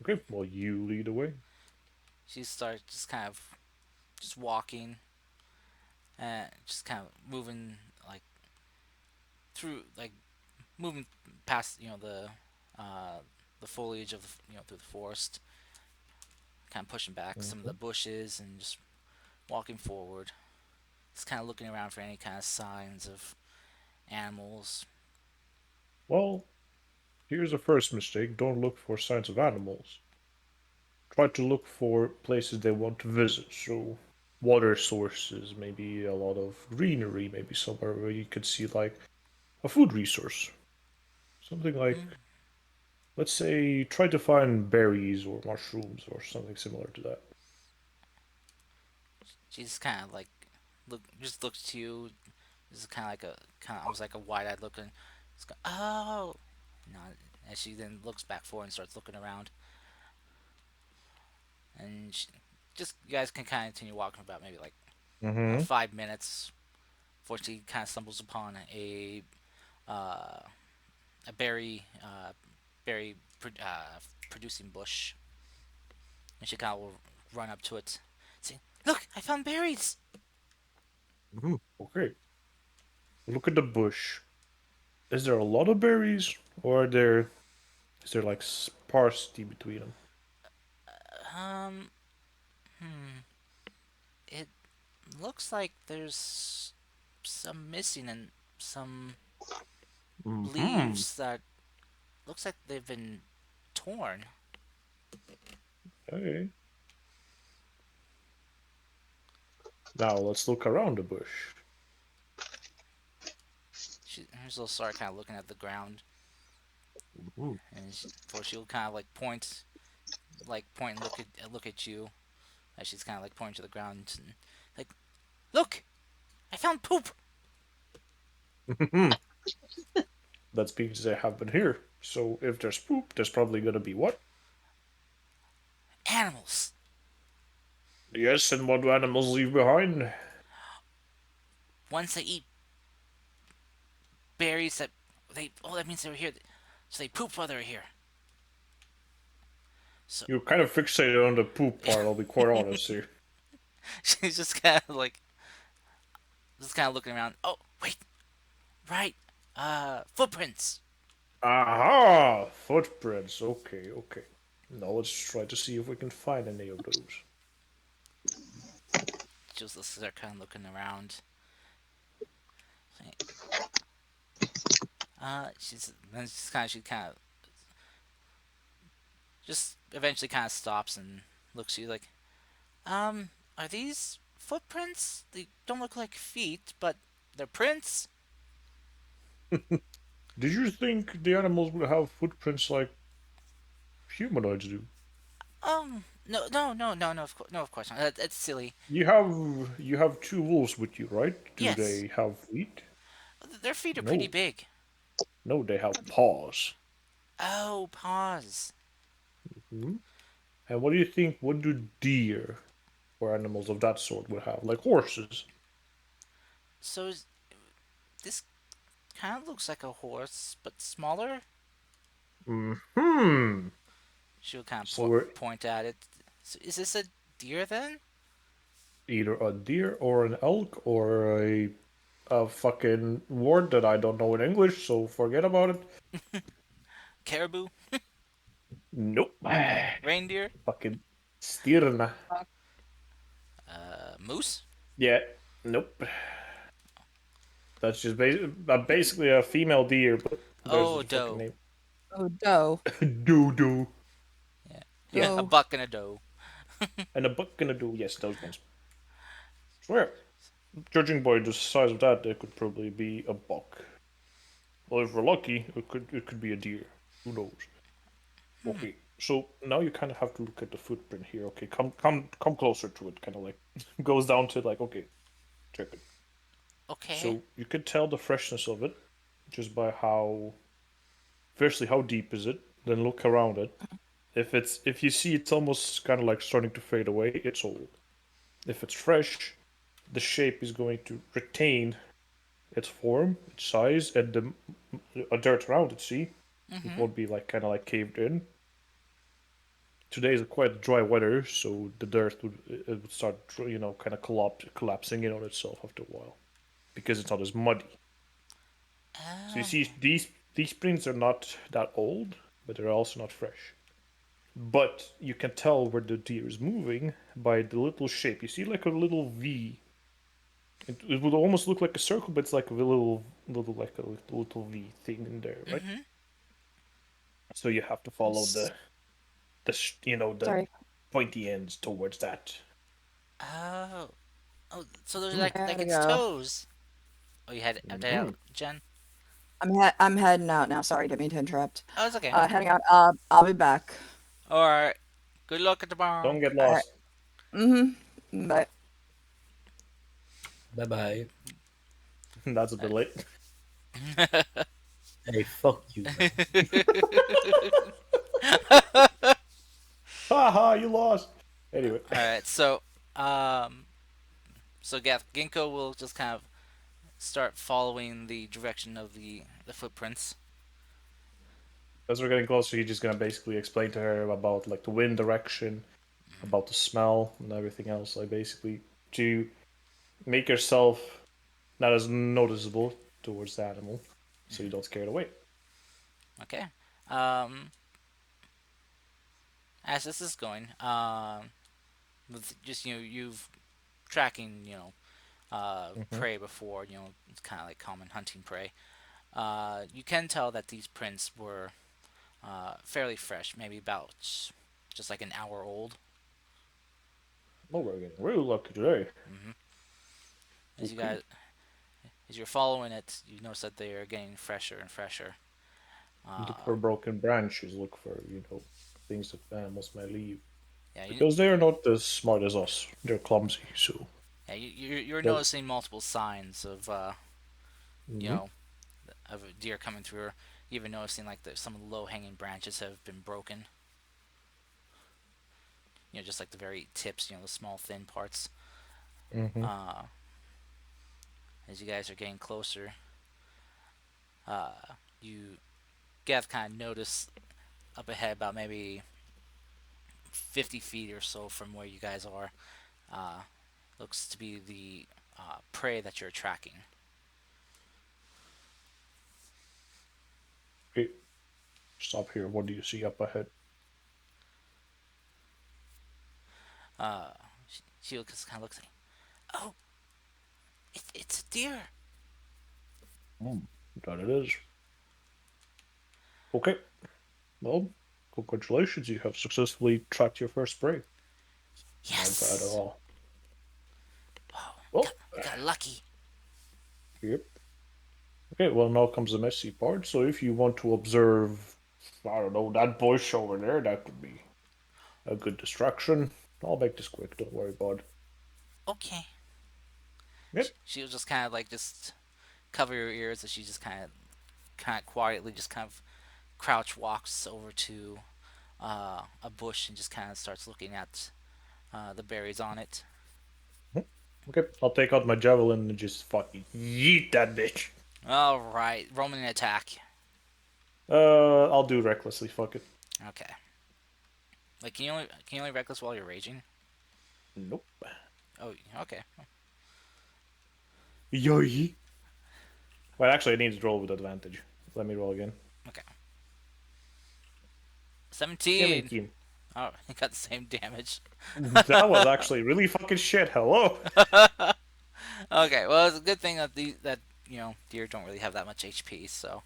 Okay, well, you lead the way. She starts just kind of just walking and just kind of moving like through like moving past uh the foliage of through the forest, kind of pushing back some of the Mhm. bushes and just walking forward. Just kind of looking around for any kind of signs of animals. Well, here's the first mistake. Don't look for signs of animals. Try to look for places they want to visit. So, water sources, maybe a lot of greenery, maybe somewhere where you could see like a food resource. Something like, Mm. let's say, try to find berries or mushrooms or something similar to that. She just kind of like just looks to you. This is kind of like a kind of almost like a wide-eyed look and just go, oh, no. And she then looks back forward and starts looking around. And just you guys can kind of continue walking about maybe like Mm-hmm. 5 minutes before she kind of stumbles upon uh, a berry producing bush, and she kind of will run up to it, saying, "Look, I found berries." Mm-hmm. Okay. Look at the bush. Is there a lot of berries, or is there like sparsity between them? Um, it looks like there's some missing and some Mm-hmm. leaves that looks like they've been torn. Okay. Now let's look around the bush. She'll start kind of looking at the ground, Mm-hmm. and for she'll kind of like point and look at you as she's kind of like pointing to the ground, and like, look, I found poop. That's because they have been here. So if there's poop, there's probably gonna be what? Animals. Yes, and what do animals leave behind? Once they eat berries that means they were here, so they pooped while they were here. So You're kind of fixated on the poop part, I'll be quite honest here. she's just kind of looking around. Oh wait, right, footprints. Aha! Footprints. Okay, okay. Now let's try to see if we can find any of those. Just start kind of looking around. She kind of just eventually kind of stops and looks at you like, are these footprints? They don't look like feet, but they're prints. Did you think the animals would have footprints like humanoids do? No, no, no, no, no, no, of course not. That's silly. You have two wolves with you, right? Do Yes, they have feet? their feet are pretty No. big. No, they have paws. Oh, paws. Hmm? And what do you think? What do deer or animals of that sort would have? Like horses? So this kind of looks like a horse, but smaller. Hmm. She'll kind of So we're point at it. So is this a deer then? either a deer or an elk or a fucking word that I don't know in English, so forget about it. Caribou, Nope. reindeer, Fucking stirna. moose. Yeah. Nope. That's just basically a female deer, but there's Oh, a fucking doe. name. Oh, doe. Doo. Yeah, Yeah. a Doe. buck and a doe. And a buck gonna do, yes, those ones. Swear. Judging by the size of that, it could probably be a buck. Well, if we're lucky, it could be a deer. Who knows? Okay, so now you kind of have to look at the footprint here. Okay, come closer to it. Kind of like goes down to like okay, check it. Okay. So you could tell the freshness of it just by how, firstly, how deep is it? Then look around it. If you see it's almost kind of like starting to fade away, it's old. If it's fresh, the shape is going to retain its form, its size, and the dirt around it. See, it Mm-hmm. won't be like kind of like caved in. Today is quite dry weather, so the dirt would start kind of collapsing in on itself after a while because it's not as muddy. So you Oh. see these prints are not that old, but they're also not fresh. But you can tell where the deer is moving by the little shape. You see like a little V. It would almost look like a circle, but it's like a little like a little V thing in there, right? Mm-hmm. So you have to follow the Sorry. pointy ends towards that. Oh. Oh. So there's Mm. like Gotta its go. toes. Oh, you had to Mm-hmm. out, Jen. I'm heading out now. Sorry, didn't mean to interrupt. Oh, it's okay. Heading out. I'll be back. All right. Good luck at the barn. Don't get All right. lost. Bye. Bye bye. That's a bit late. Hey, fuck you, man. Haha, you lost. Anyway, All right. Um, so Ginkgo will just kind of start following the direction of the footprints. as we're getting closer, you're just gonna basically explain to her about like the wind direction, about the smell, and everything else. Like basically to make yourself not as noticeable towards the animal, so you don't scare it away. Okay. Um, as this is going, with just you've tracking Mm-hmm. prey before. It's kind of like common hunting prey. You can tell that these prints were fairly fresh, maybe about just like an hour old. Oh, we're getting really lucky today. hmm As you Okay. guys, as you're following it, you notice that they are getting fresher and fresher. Look Uh, for broken branches. Look for things that animals may leave yeah, because they are not as smart as us. They're clumsy, so yeah, you're they're. noticing multiple signs of you Mm-hmm. know of a deer coming through. Or even noticing like some of the low hanging branches have been broken. Just like the very tips. The small thin parts. Mm-hmm. Uh, as you guys are getting closer, uh, you get kind of notice up ahead about maybe 50 feet or so from where you guys are. Uh, looks to be the prey that you're tracking. Okay, stop here. What do you see up ahead? Uh, she just kind of looks like, oh, it's a deer. Hmm. That it is. Okay. Well, congratulations. You have successfully tracked your first prey. Not bad at Yes. all. Wow, Well, we got lucky. yep. Okay, well, now comes the messy part. So if you want to observe, I don't know, that bush over there, that could be a good distraction. I'll make this quick. Don't worry about it. Okay. Yep. She'll just kind of like just cover your ears as she just kind of quietly just kind of crouch walks over to a bush and just kind of starts looking at the berries on it. Mhm. Okay, I'll take out my javelin and just fucking yeet that bitch. All right, Roman attack. I'll do recklessly. Fuck it. Okay. Like, can you only reckless while you're raging? Nope. Oh, okay. Yoy. Well, actually, I need to roll with advantage. Let me roll again. Okay. 17. 17. Oh, he got the same damage. That was actually really fucking shit. Hello. Okay, well, it's a good thing that deer don't really have that much HP, so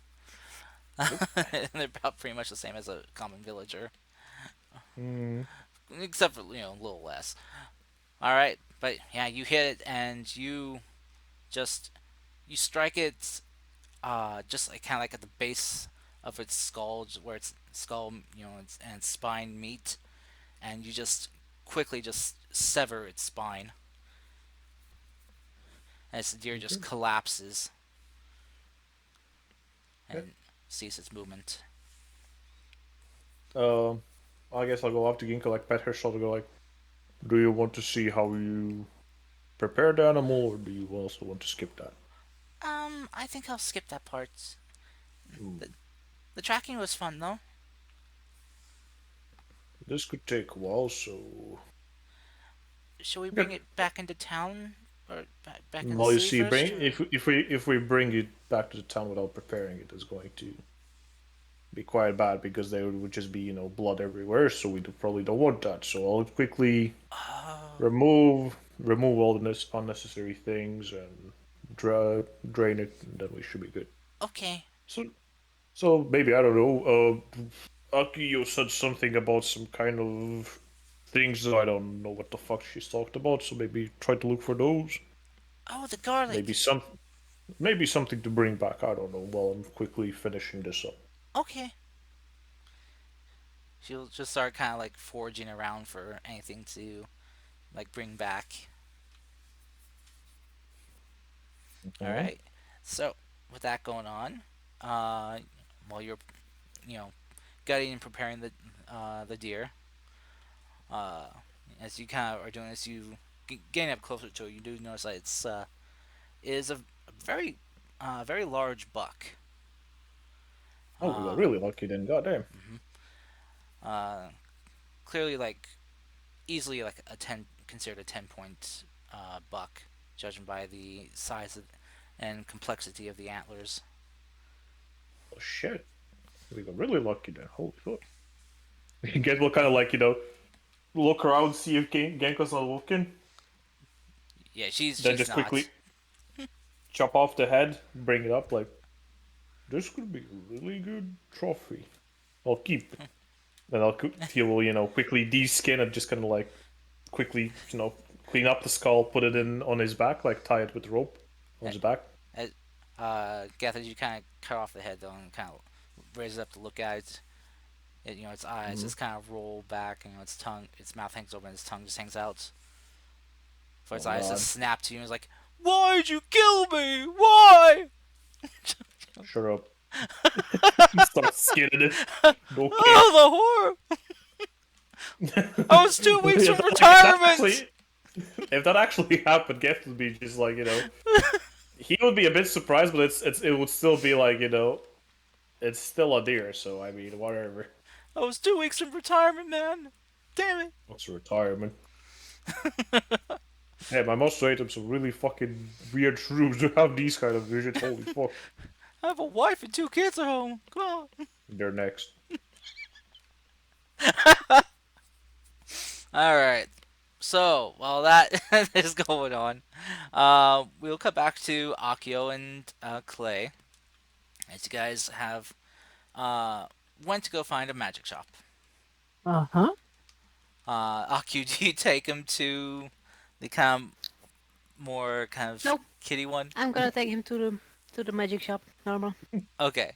they're about pretty much the same as a common villager, Hmm. except for a little less. All right, but yeah, you hit it and just you strike it, just like kind of like at the base of its skull, where its skull, and its spine meet, and you just quickly just sever its spine as the deer just Okay. collapses Yeah. and ceases movement. Um, I guess I'll go up to Ginkgo, like pet her shoulder, go like, "Do you want to see how you prepare the animal, or do you also want to skip that?" I think I'll skip that part. Hmm. The tracking was fun though. This could take a while, so Shall we bring okay. it back into town or back in the Well, you city see, first? bring Or? if we bring it back to the town without preparing it, it's going to be quite bad because there would just be blood everywhere. So we probably don't want that. So I'll quickly Oh, remove all the unnecessary things and drain it, and then we should be good. okay. So so maybe I don't know. Akio said something about some kind of things that I don't know what the fuck she's talked about. So maybe try to look for those. Oh, the Maybe garlic. some maybe something to bring back. I don't know. While I'm quickly finishing this up. Okay. She'll just start kind of like foraging around for anything to like bring back. All Mhm. right. So with that going on, uh, while you're you know gutting and preparing the deer, uh, as you kind of are doing this, you getting up closer to it. You do notice that it is a very very large buck. Oh, we got Uh, really lucky then. Goddamn. mhm. uh, Clearly like easily like a 10, considered a 10-point buck, judging by the size and complexity of the antlers. Oh shit. We got really lucky then. Holy fuck. Get will kind of like look around, see if Genko's not looking, Yeah, she's then she's just not. quickly chop off the head, bring it up. Like this could be a really good trophy. I'll keep it. Then he will quickly de-skin and just kind of like quickly clean up the skull, put it in on his back, like tie it with rope on Uh, his back. Gath, you kind of cut off the head though and kind of raise it up to look at it. Its eyes Mm-hmm. just kind of roll back, and its tongue, its mouth hangs open, its tongue just hangs out. For Oh its eyes just god. snap to you and it's like, "Why'd you kill me? Why?" Shut up. Start skinning it. Okay. Oh, the horror! I was 2 weeks if, from that, if that retirement. actually if that actually happened, Geth would be just like he would be a bit surprised, but it would still be like it's still a deer. So I mean, whatever. I was 2 weeks from retirement, man. Damn it. What's retirement? Damn, I must say them some really fucking weird shrooms to have these kind of visions. Holy fuck. I have a wife and 2 kids at home. Come on. They're next. All right. So while that is going on, we'll cut back to Akio and Clay, as you guys have uh, went to go find a magic shop. Uh huh. Akio, do you take him to the kind of more kind of Nope. kitty one? I'm gonna take him to the magic shop. Normal. Okay.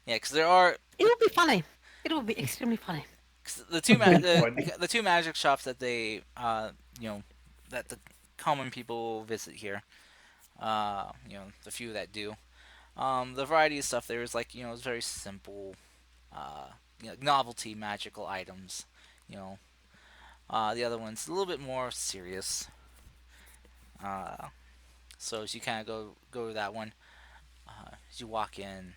Yeah, because there are It will be funny. It will be extremely funny. 'cause the two Funny. the two magic shops that they you know that the common people visit here. The few that do. The variety of stuff there is like it's very simple, novelty magical items. You know, the other one's a little bit more serious. Uh, so as you kind of go to that one, as you walk in,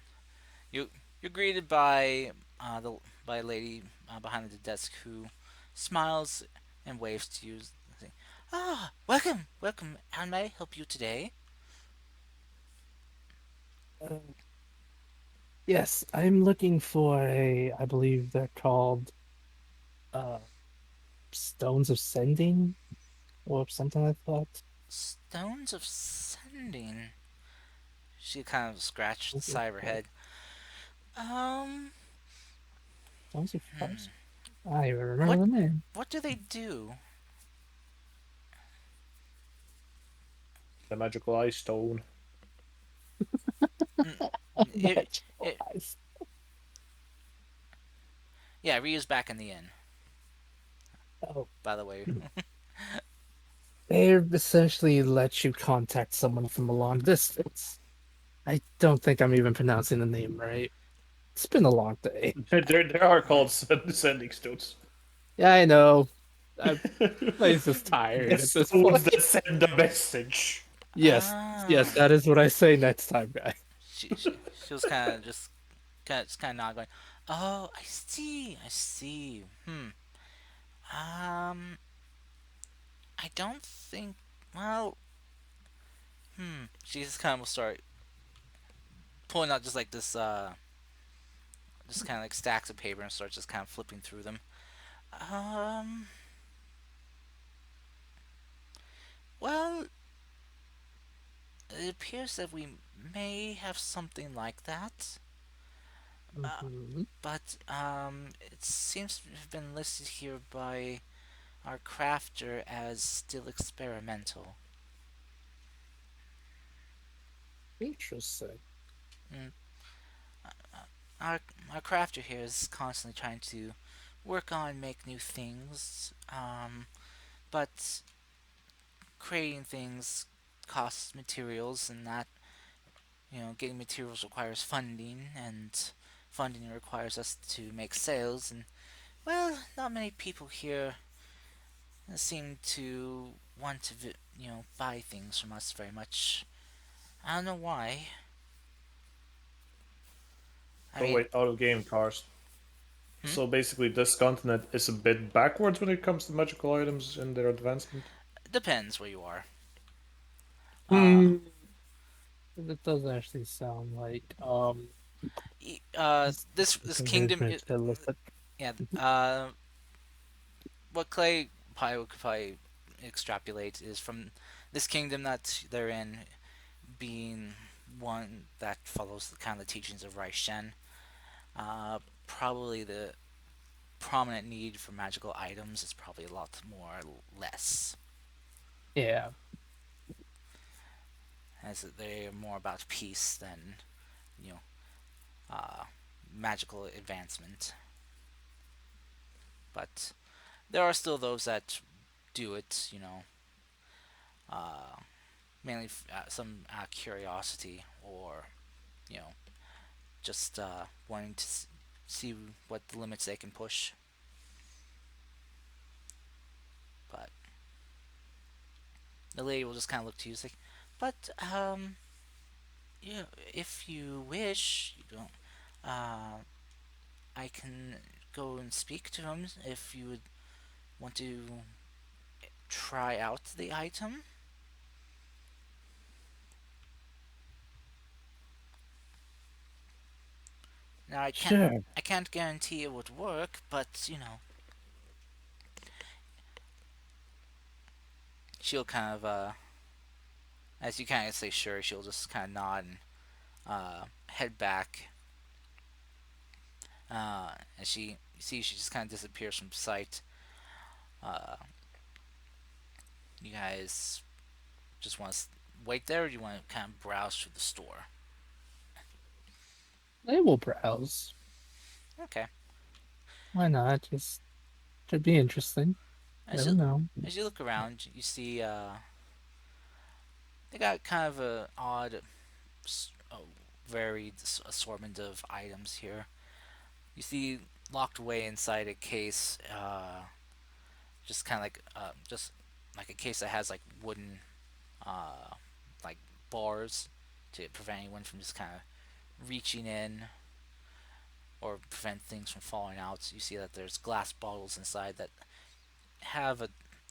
you you're greeted the by a lady behind the desk who smiles and waves to you. Ah, welcome, welcome. How may I help you today? Uh, yes, I'm looking for I believe they're called uh Stones of Sending or something like that. Stones of Sending. She kind of scratched the Stones of side of her what? head. Um, Stones of hmm. Frost? I even remember What the name. what do they do? The magical ice stone. Mm, It, Magical it, eyes. yeah, Ryu's back in the inn, Oh, by the way. they essentially let you contact someone from a long distance. I don't think I'm even pronouncing the name right. It's been a long day. There are Hmm. called sending stones. Yeah, I know. I'm just The tired at this stones point. that send a message. Yes, yes, Ah, that is what I say next time, guy. she was kind of not going. Oh, I see, I see. Um, I don't think. Well, she just kind of will start pulling out just like this, just kind of like stacks of paper and starts just kind of flipping through them. Um, well, it appears that we may have something like that. Hmm. But it seems to have been listed here by our crafter as still experimental. Interesting. Mm, Our our crafter here is constantly trying to work on make new things, but creating things costs materials, and that getting materials requires funding, and funding requires us to make sales, and well, not many people here seem to want to buy things from us very much. I don't know why. I Oh mean, wait, out of game cars. hmm? So basically, this continent is a bit backwards when it comes to magical items and their advancement. Depends where you are. Uh, Hmm. That does actually sound like this something very kingdom, materialistic. yeah. What Clay probably could probably extrapolate is from this kingdom that they're in being one that follows the kind of the teachings of Rai Shen. Probably the prominent need for magical items is probably a lot more less, Yeah. as they're more about peace than you know uh, magical advancement. But there are still those that do it, uh, mainly some curiosity or you know just wanting to see what the limits they can push. But the lady will just kind of look to you and say, "But yeah, if you wish, you don't. Uh, I can go and speak to him if you would want to try out the item. Now Sure. I can't guarantee it would work, but she'll kind of as you kind of say sure, she'll just kind of nod and head back. And she just kind of disappears from sight. Uh, you guys just want to wait there, or do you want to kind of browse through the store? I will browse. Okay. Why not? Just should be interesting. As Never you know. as you look around, you see they got kind of a odd, varied assortment of items here. You see locked away inside a case, just like a case that has like wooden uh, like bars to prevent anyone from just kind of reaching in or prevent things from falling out. So you see that there's glass bottles inside that have a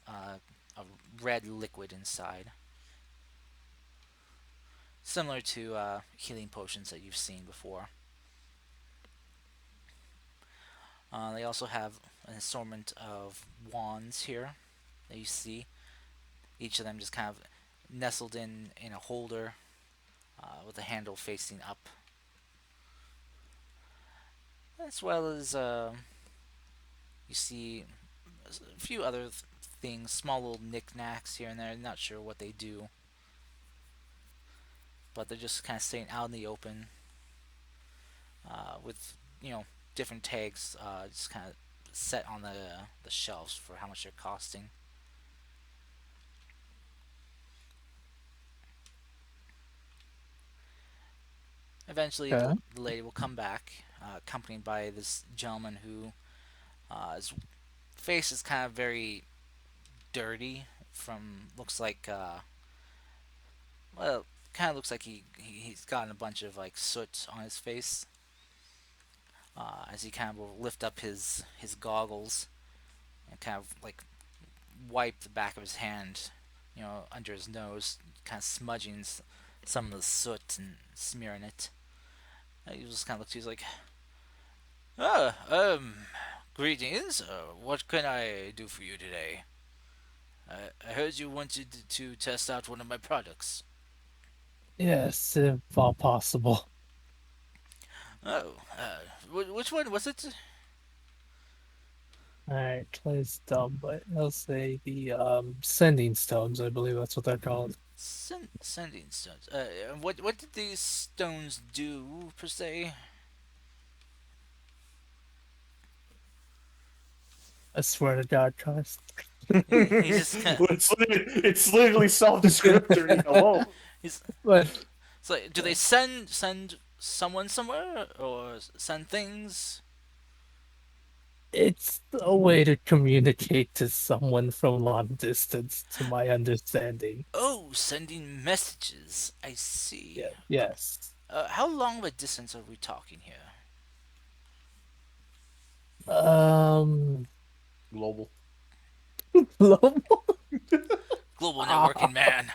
uh, a red liquid inside, similar to healing potions that you've seen before. They also have an assortment of wands here that you see. Each of them just kind of nestled in a holder with the handle facing up, as well as you see a few other things, small little knickknacks here and there. Not sure what they do, but they're just kind of staying out in the open with different tags just kind of set on the shelves for how much they're costing. Eventually, Okay. the lady will come back, accompanied by this gentleman who his face is kind of very dirty. From looks like well, kind of looks like he's gotten a bunch of like soot on his face. As he kind of will lift up his goggles and kind of like wipe the back of his hand, under his nose, kind of smudging some of the soot and smearing it. He just kind of looks. He's like, "Ah, greetings. What can I do for you today? I heard you wanted to test out one of my products." Yes, if all possible. Oh, which one was it? Alright, plays dumb, but I'll say the sending stones, I believe that's what they're called. Sending stones. What did these stones do per se? I swear to God, trust. He just kind of, It's literally self-descriptory. Hello. he's But so. Do they send someone somewhere or send things? it's a way to communicate to someone from long distance, to my understanding. Oh, sending messages. I see. Yeah, yes. How long of a distance are we talking here? Um, Global. global? Global networking, man.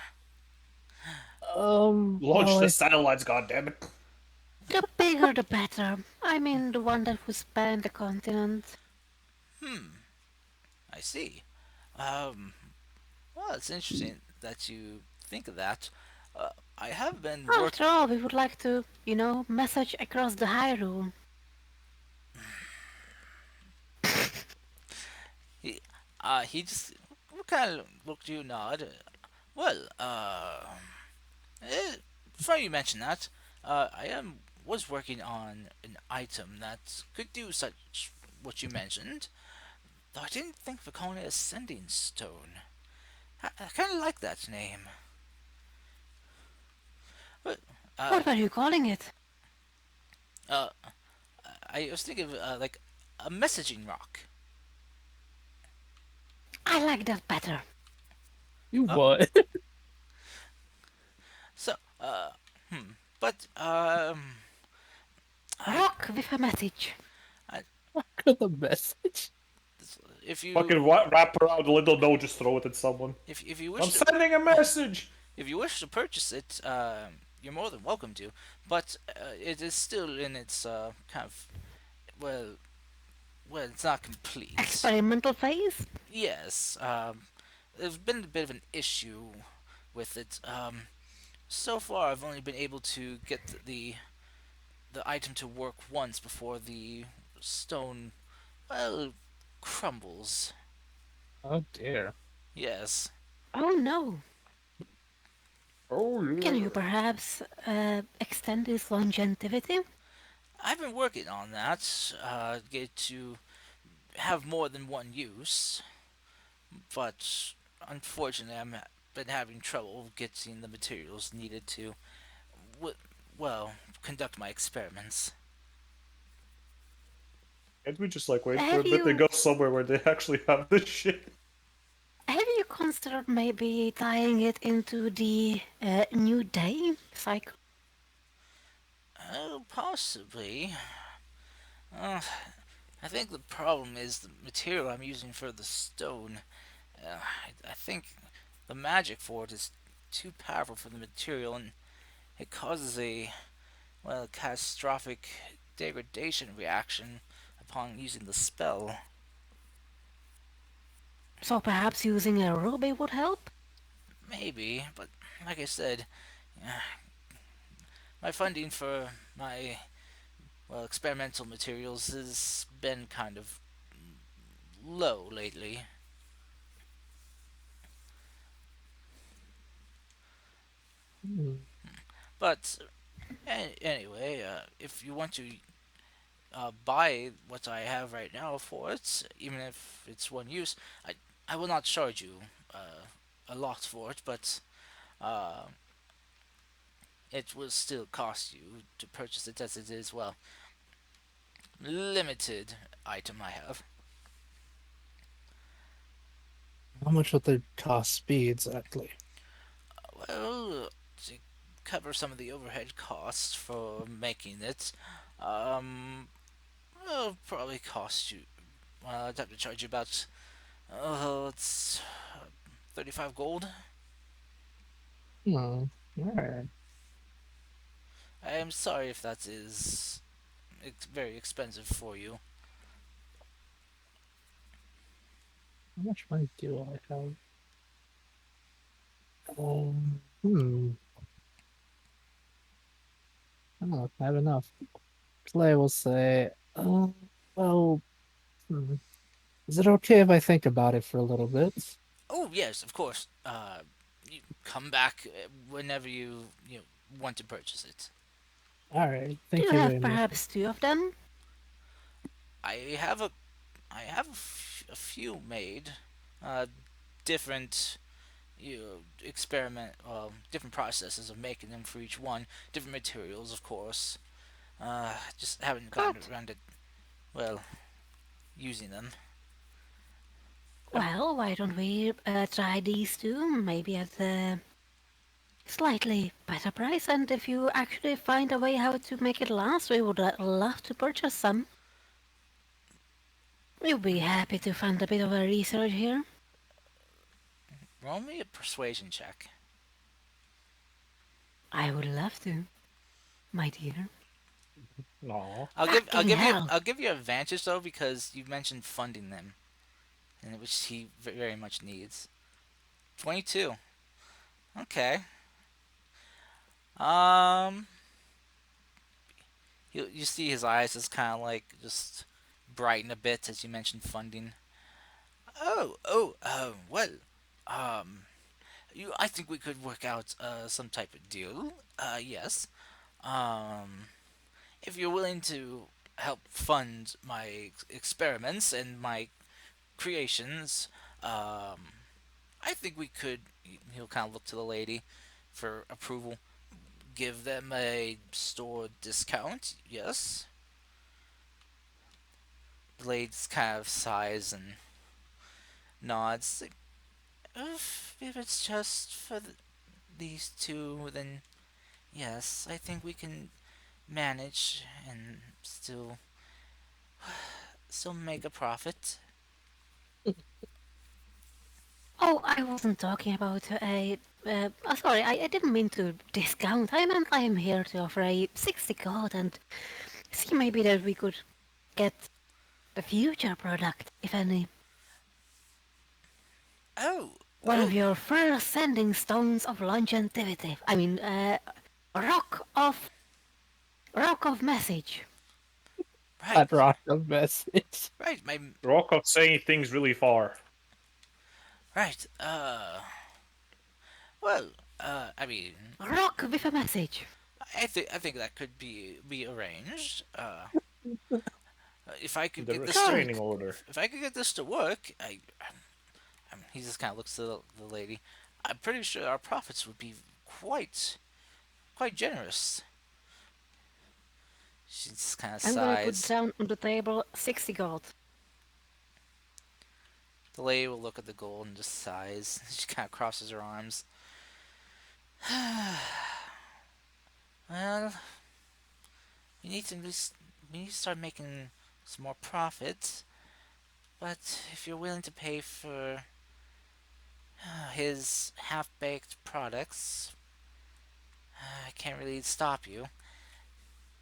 Launch Well, the satellites, goddammit. The bigger the better. I mean, the one that will span the continent. I see. Well, it's interesting that you think of that. I have been After all, we would like to, message across the Hyrule. he just kind of looked at you, nod. Well, before you mention that, I was working on an item that could do such what you mentioned. Though I didn't think of calling it a sending stone. I kind of like that name. But, What were you calling it? uh, I was thinking of like a messaging rock. I like that better. you what? So, but Rock with a message. The message? if you Fucking wrap around a little note, just throw it at someone. if you I'm wish to, sending a message. if you wish to purchase it, you're more than welcome to. But it is still in its kind of well, it's not complete. Experimental phase? Yes, there's been a bit of an issue with it. So far, I've only been able to get the item to work once before the stone, well, crumbles. Oh dear. Yes. Oh no. Oh yeah. Can you perhaps extend its longevity? I've been working on that, get it to have more than one use, but unfortunately, I've been having trouble getting the materials needed to, well, conduct my experiments. Can't we just like wait for a Have bit and you go somewhere where they actually have this shit? have you considered maybe tying it into the new day cycle? Oh, possibly. Uh, I think the problem is the material I'm using for the stone. I think the magic for it is too powerful for the material, and it causes a, well, catastrophic degradation reaction upon using the spell. So perhaps using a ruby would help? Maybe, but like I said, uh, my funding for my, well, experimental materials has been kind of low lately. Hmm. But anyway, if you want to buy what I have right now for it, even if it's one use, I will not charge you a lot for it, but uh, it will still cost you to purchase it as it is, well, limited item I have. How much would the cost be exactly? Well, to cover some of the overhead costs for making it, um, will probably cost you. Well, I'd have to charge you about, it's 35 gold. Hmm. Alright. I am sorry if that is very expensive for you. How much money do I have? Hmm. I don't know if I have enough. Play will say, well, hmm. Is it okay if I think about it for a little bit? Oh yes, of course. You come back whenever you want to purchase it. Alright, Do thank you you have very much. perhaps two of them? I have a a few made, uh, different experiment, different processes of making them for each one, different materials, of course. Just haven't gotten But, around to, well, using them. well, why don't we try these two? Maybe at a slightly better price, and if you actually find a way how to make it last, we would love to purchase some. We'll be happy to fund a bit of a research here. Roll me a persuasion check. I would love to, my dear. No. Fucking hell! I'll give you advantage though because you mentioned funding them, and which he very much needs. 22. Okay. Um, you see his eyes just kind of like just brighten a bit as you mentioned funding. Well, um, I think we could work out some type of deal. Yes. Um, if you're willing to help fund my experiments and my creations, I think we could. He'll kind of look to the lady for approval. Give them a store discount. Yes. The lady kind of sighs and nods. If it's just for these two, then yes, I think we can manage and still make a profit. Oh, I wasn't talking about a. Sorry, I didn't mean to discount. I meant I am here to offer a 60 gold and see maybe that we could get the future product, if any. Oh, One of your first sending stones of longevity. I mean, rock of message. right, That rock of message. right, my Rock of saying things really far. right. Well, I mean, Rock with a message. I think that could be arranged. If I could The get this to restraining order. if I could get this to work, he just kind of looks to the lady. I'm pretty sure our profits would be quite generous. She just kind of I'm gonna put sighs. down on the table 60 gold. The lady will look at the gold and just sighs. She kind of crosses her arms. Well, we need to we need to start making some more profits. But if you're willing to pay for his half-baked products. I can't really stop you.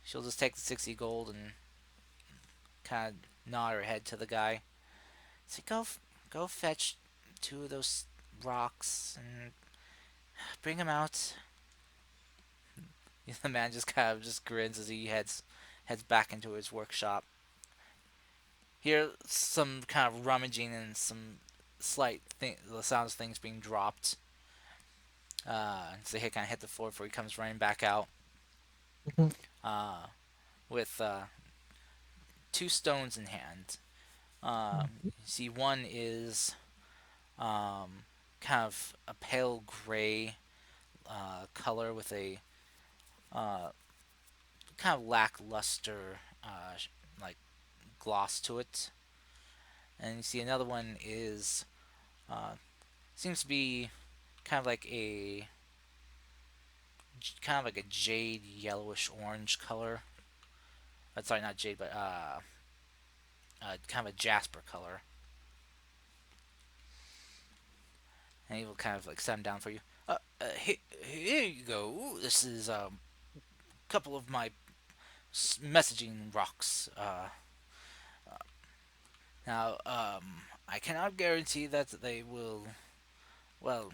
She'll just take the 60 gold and kind of nod her head to the guy. Say, go fetch two of those rocks and bring them out. The man just kind of just grins as he heads back into his workshop. Hear some kind of rummaging and some the sounds of things being dropped. So he kind of hit the floor before he comes running back out. Mhm. With two stones in hand. You see, one is kind of a pale gray color with a uh, kind of lackluster like gloss to it, and you see another one is uh, seems to be kind of like a jade yellowish orange color. Sorry, not jade, but kind of a jasper color. And he will kind of like set them down for you. Here you go. This is a couple of my messaging rocks. Now, I cannot guarantee that they will, well,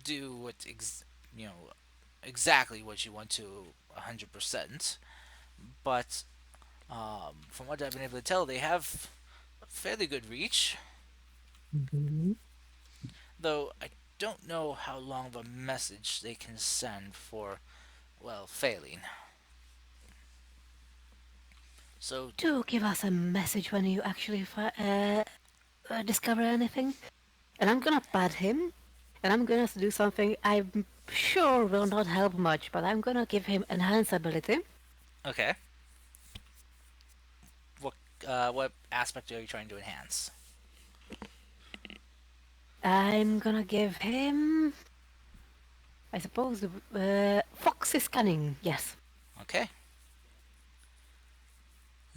do you know, exactly what you want to 100%. But from what I've been able to tell, they have fairly good reach. Mhm. Though I don't know how long of a message they can send for, well, failing. So, Do give us a message when you actually discover anything. And I'm gonna pat him, and I'm gonna do something I'm sure will not help much, but I'm gonna give him enhance ability. okay. What what aspect are you trying to enhance? I'm gonna give him, I suppose, fox is cunning, yes. Okay.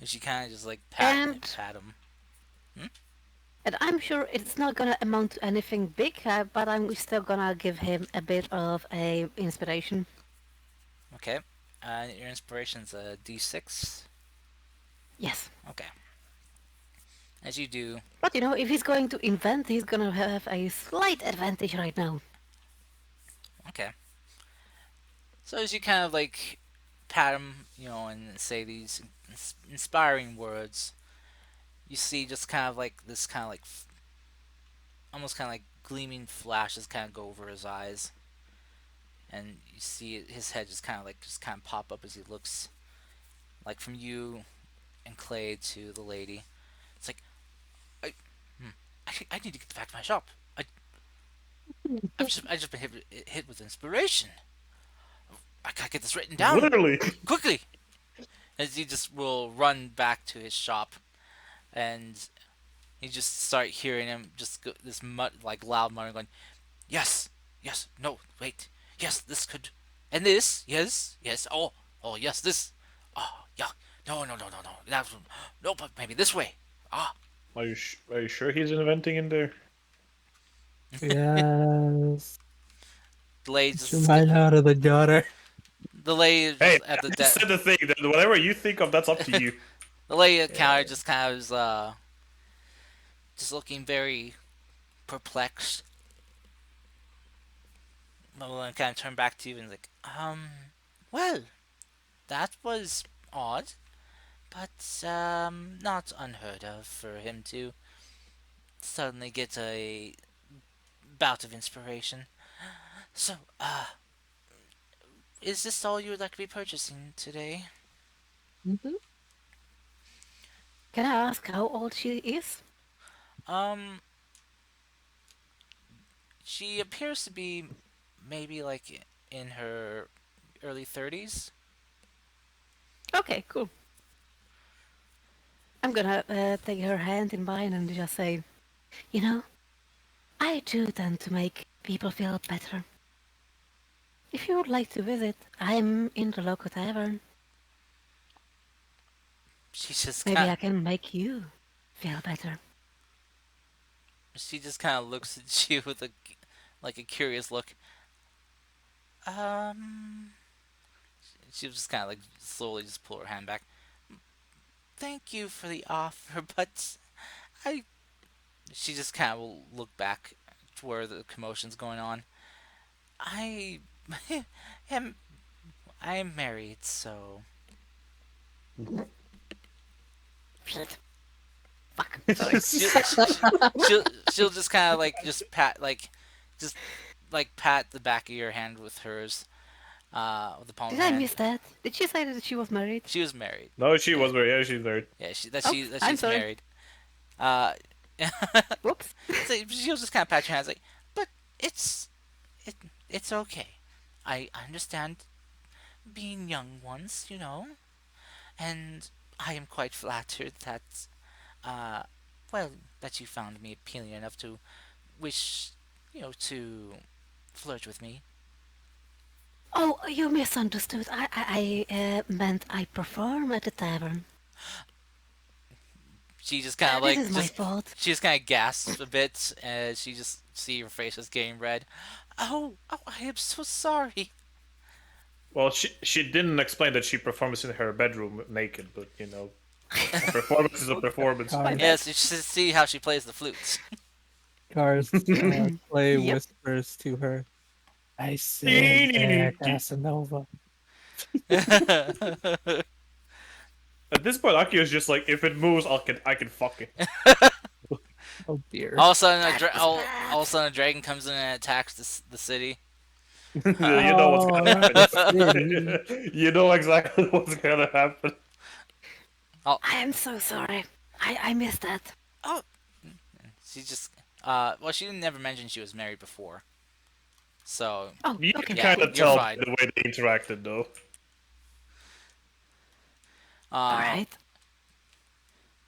And she kind of just like And pat him. Hmm? and I'm sure it's not gonna amount to anything big, but I'm still gonna give him a bit of a inspiration. Okay. Your inspiration's a D6. Yes. Okay. As you do. But you know, if he's going to invent, he's gonna have a slight advantage right now. Okay. So as you kind of like pat him, and say these inspiring words, you see just kind of like this kind of like almost kind of like gleaming flashes kind of go over his eyes, and you see his head just kind of pop up as he looks like from you and Clay to the lady. It's like I, hmm, I need to get back to my shop. I've just been hit with inspiration. I gotta get this written down Literally. quickly. As he just will run back to his shop, and you just start hearing him just go, this like loud muttering, going, "Yes, yes, no, wait, yes, this could, and this, yes, yes, oh, yes, this, oh, yeah, no, no, no, no, no, no, but maybe this way, ah." Are you sure he's inventing in there? Yes. Delay Get your just mind out of the gutter. delay Hey, just at I just said the thing. That whatever you think of, that's up to you. delay counter just kind of is just looking very perplexed. I'll kind of turn back to you and like, well, that was odd, but not unheard of for him to suddenly get a bout of inspiration. So, is this all you would like to be purchasing today? Mhm. Can I ask how old she is? Um, she appears to be maybe like in her early 30s. Okay, cool. I'm gonna take her hand in mine and just say, you know, I do tend to make people feel better. If you would like to visit, I'm in the local tavern. She just Maybe kind I can make you feel better. she just kind of looks at you with like a curious look. Um, she was just kind of like slowly just pull her hand back. Thank you for the offer, but I. She just kind of will look back to where the commotion's going on. I am I am married, so Shit. Fuck. Sorry. she'll just kind of like just like pat the back of your hand with hers, with the palm of Did her I hand. miss that? Did she say that she was married? She was married. No, she Yeah, was very. Yeah, she's very. yeah. Oh, I'm She's sorry. married. Uh, Whoops. so she'll just kind of pat your hands like, but it's it it's okay. I understand being young once, and I am quite flattered that uh well that you found me appealing enough to wish to flirt with me. Oh, you misunderstood. I meant I perform at the tavern. She just kind of This like is my fault. she just kind of gasps a bit as she just see her face is getting red. Oh, I am so sorry. Well, she didn't explain that she performs in her bedroom naked, but a performance is a performance. My Cars, bad. Yes, you should see how she plays the flutes. cars, Clay Yep. whispers to her, I said there, Casanova. At this point, Akio is just like, if it moves, I can fuck it. Oh dear. all of a sudden, That was bad. all of a sudden, a dragon comes in and attacks the city. You know what's Oh, gonna not happen. the city. You know exactly what's gonna happen. Oh, I am so sorry. I missed that. oh, she just well, she didn't never mention she was married before, so Oh, You okay. can yeah, kind of you're tell by fine. the way they interacted, though. All Uh, right.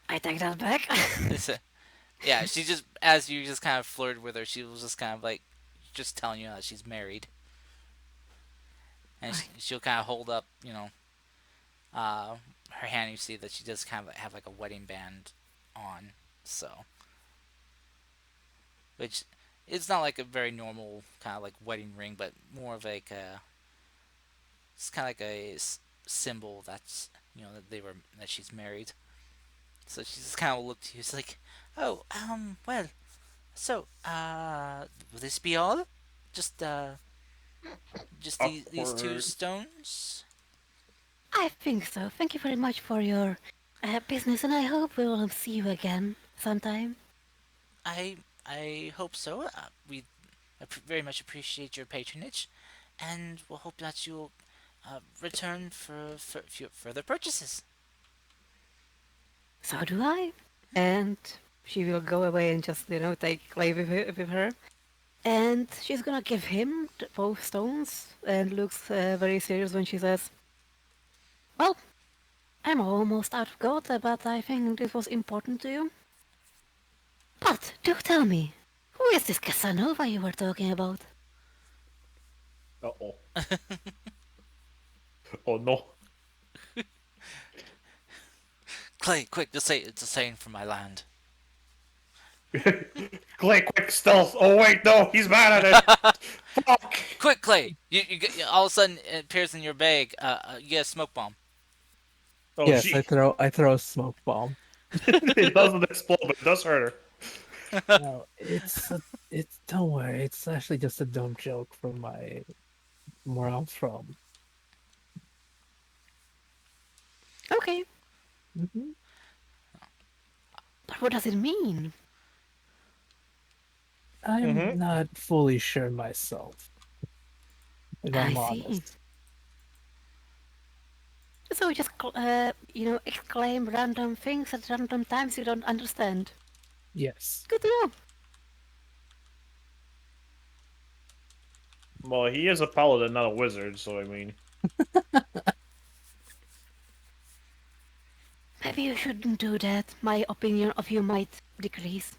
I take that back. yeah, she just as you just kind of flirted with her, she was just kind of like just telling you that she's married, and Right. she'll kind of hold up, her hand. You see that she does kind of have like a wedding band on, so which it's not like a very normal kind of like wedding ring, but more of like it's kind of like a symbol that's that she's married. So she just kind of looked at you. It's like, oh, well, so, will this be all? Just, just these two Awkward. stones? I think so. Thank you very much for your business, and I hope we will see you again sometime. I hope so. We very much appreciate your patronage, and we'll hope that you'll return for further purchases. So do I. And she will go away and just, take Clay with her. And she's gonna give him both stones and looks very serious when she says, well, I'm almost out of gold, but I think this was important to you. But do tell me, who is this Casanova you were talking about? Uh-oh. Oh, no. Clay, quick, just say it's a saying from my land. Clay, quick, stealth. Oh, wait, no, he's mad at it. Fuck. Quick, Clay! You get, all of a sudden it appears in your bag. You get a smoke bomb. Oh, Yes, she. I throw a smoke bomb. It doesn't explode, but it does hurt her. No, it's don't worry, it's actually just a dumb joke from where I'm from. Okay, Hmm. but what does it mean? I'm Mhm. not fully sure myself, if I I'm see. honest. So you just, exclaim random things at random times you don't understand. Yes. Good to know. Well, he is a paladin, not a wizard, so I mean. Maybe you shouldn't do that. My opinion of you might decrease.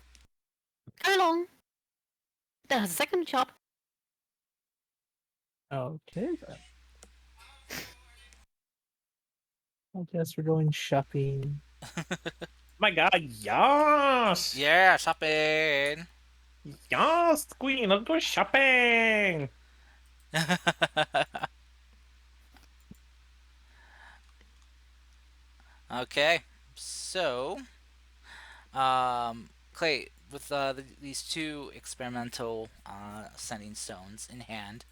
Come along. There's a second shop. Okay then. I guess we're going shopping. My god, yes! Yeah, shopping. Yes, Queen, let's go shopping. Okay, so Clay, with these two experimental sending stones in hand,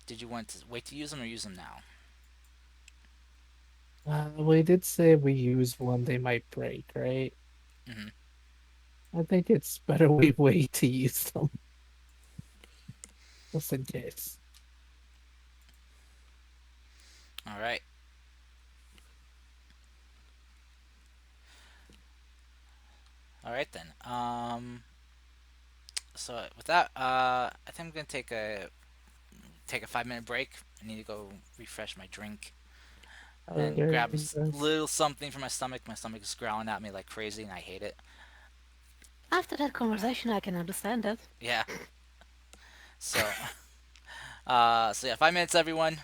did you want to wait to use them or use them now? We did say if we use one, they might break, right? Hmm. I think it's better we wait to use them, just in case. All right. All right then. So with that, I think I'm gonna take a 5 minute break. I need to go refresh my drink and grab Okay, a little something for my stomach. My stomach is growling at me like crazy, and I hate it. After that conversation, I can understand that. Yeah. So, so yeah, 5 minutes, everyone.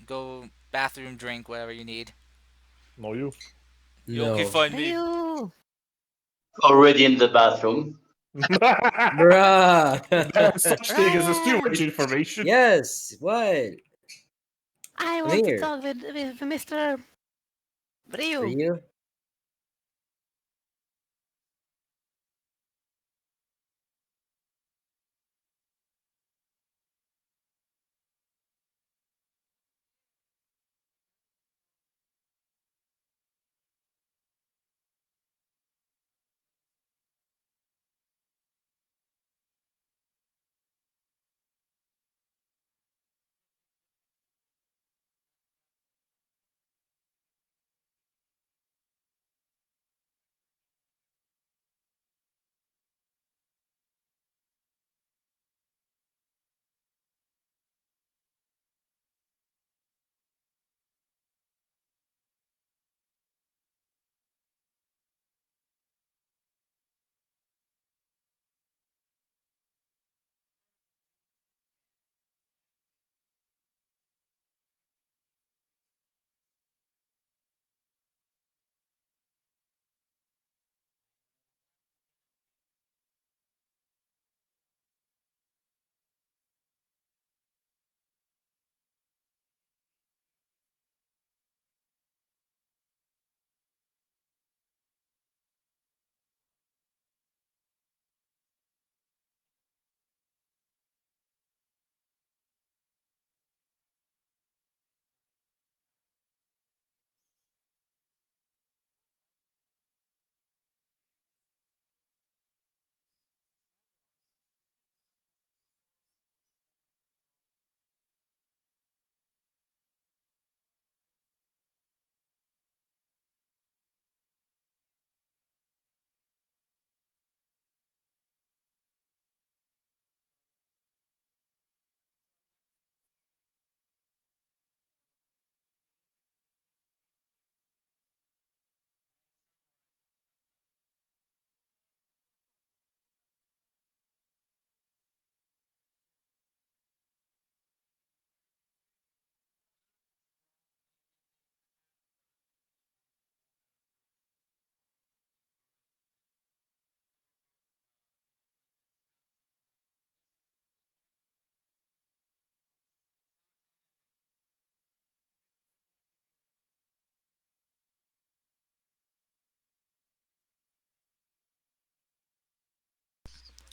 Go bathroom, drink, whatever you need. No, you. You'll okay, No. find me. Ryu! Already in the bathroom. There's Bruh. such thing as a Ryan! sewage information. Yes. What? I I'm want to here. talk with Mr. For Ryu. you?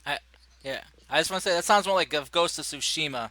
I yeah. I just want to say that sounds more like a Ghost of Tsushima.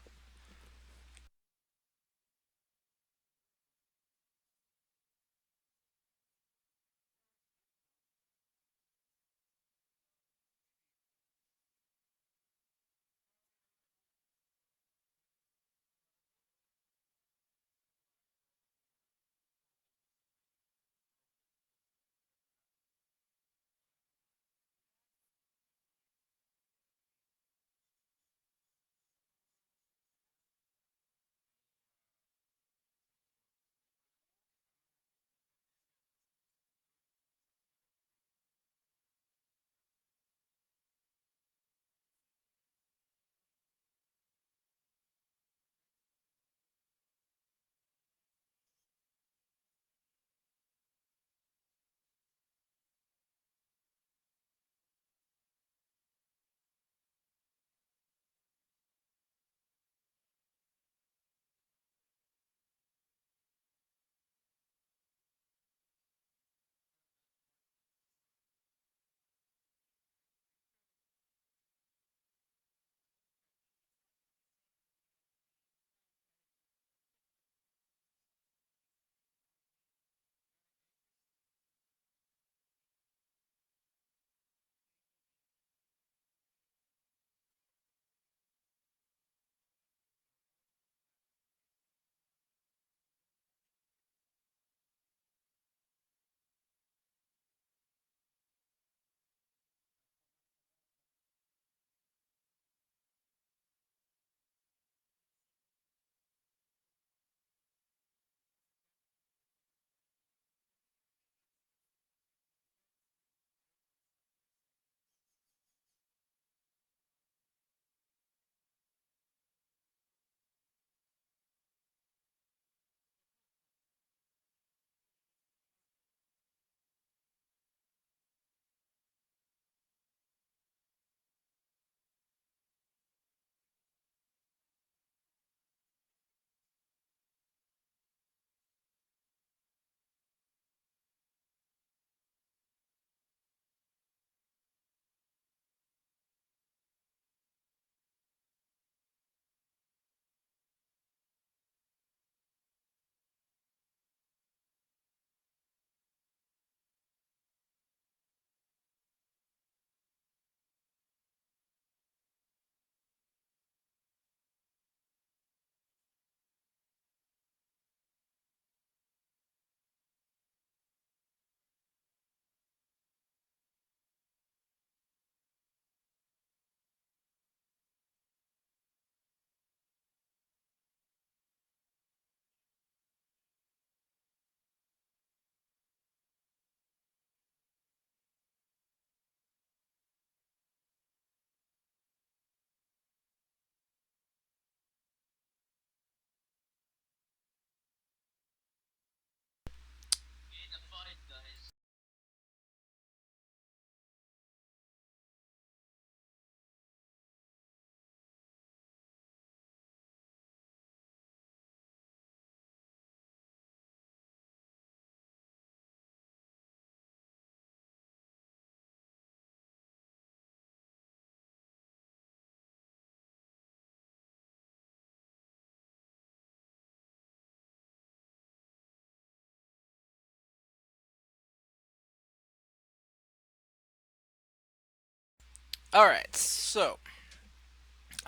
All right.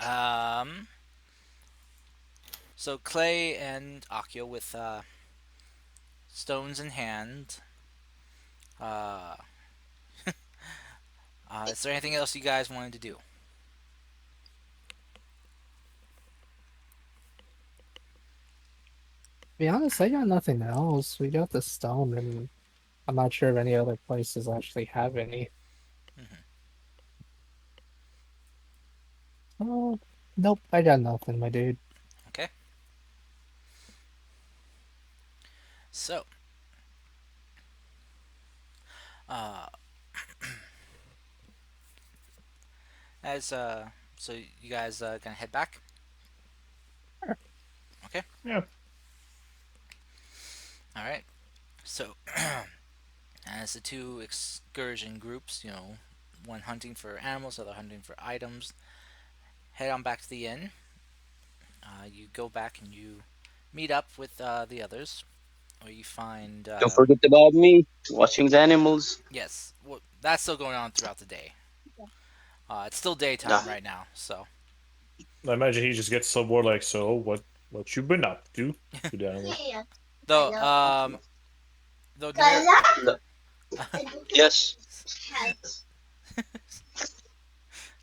Um, so Clay and Akio with stones in hand. Uh, is there anything else you guys wanted to do? To be honest, I got nothing else. We got the stone, and I'm not sure if any other places actually have any. Hmm. Oh, nope, I got nothing, my dude. Okay. So, uh, as so you guys gonna head back? Okay. Yeah. All right. So, as the two excursion groups, one hunting for animals, other hunting for items, head on back to the inn. You go back and you meet up with the others, or you find Don't forget about me. Watching the animals. yes, well, that's still going on throughout the day. It's still daytime Nah. right now, so I imagine he just gets so bored. Like, so what you been up to the animals? though though Namir No. Yes.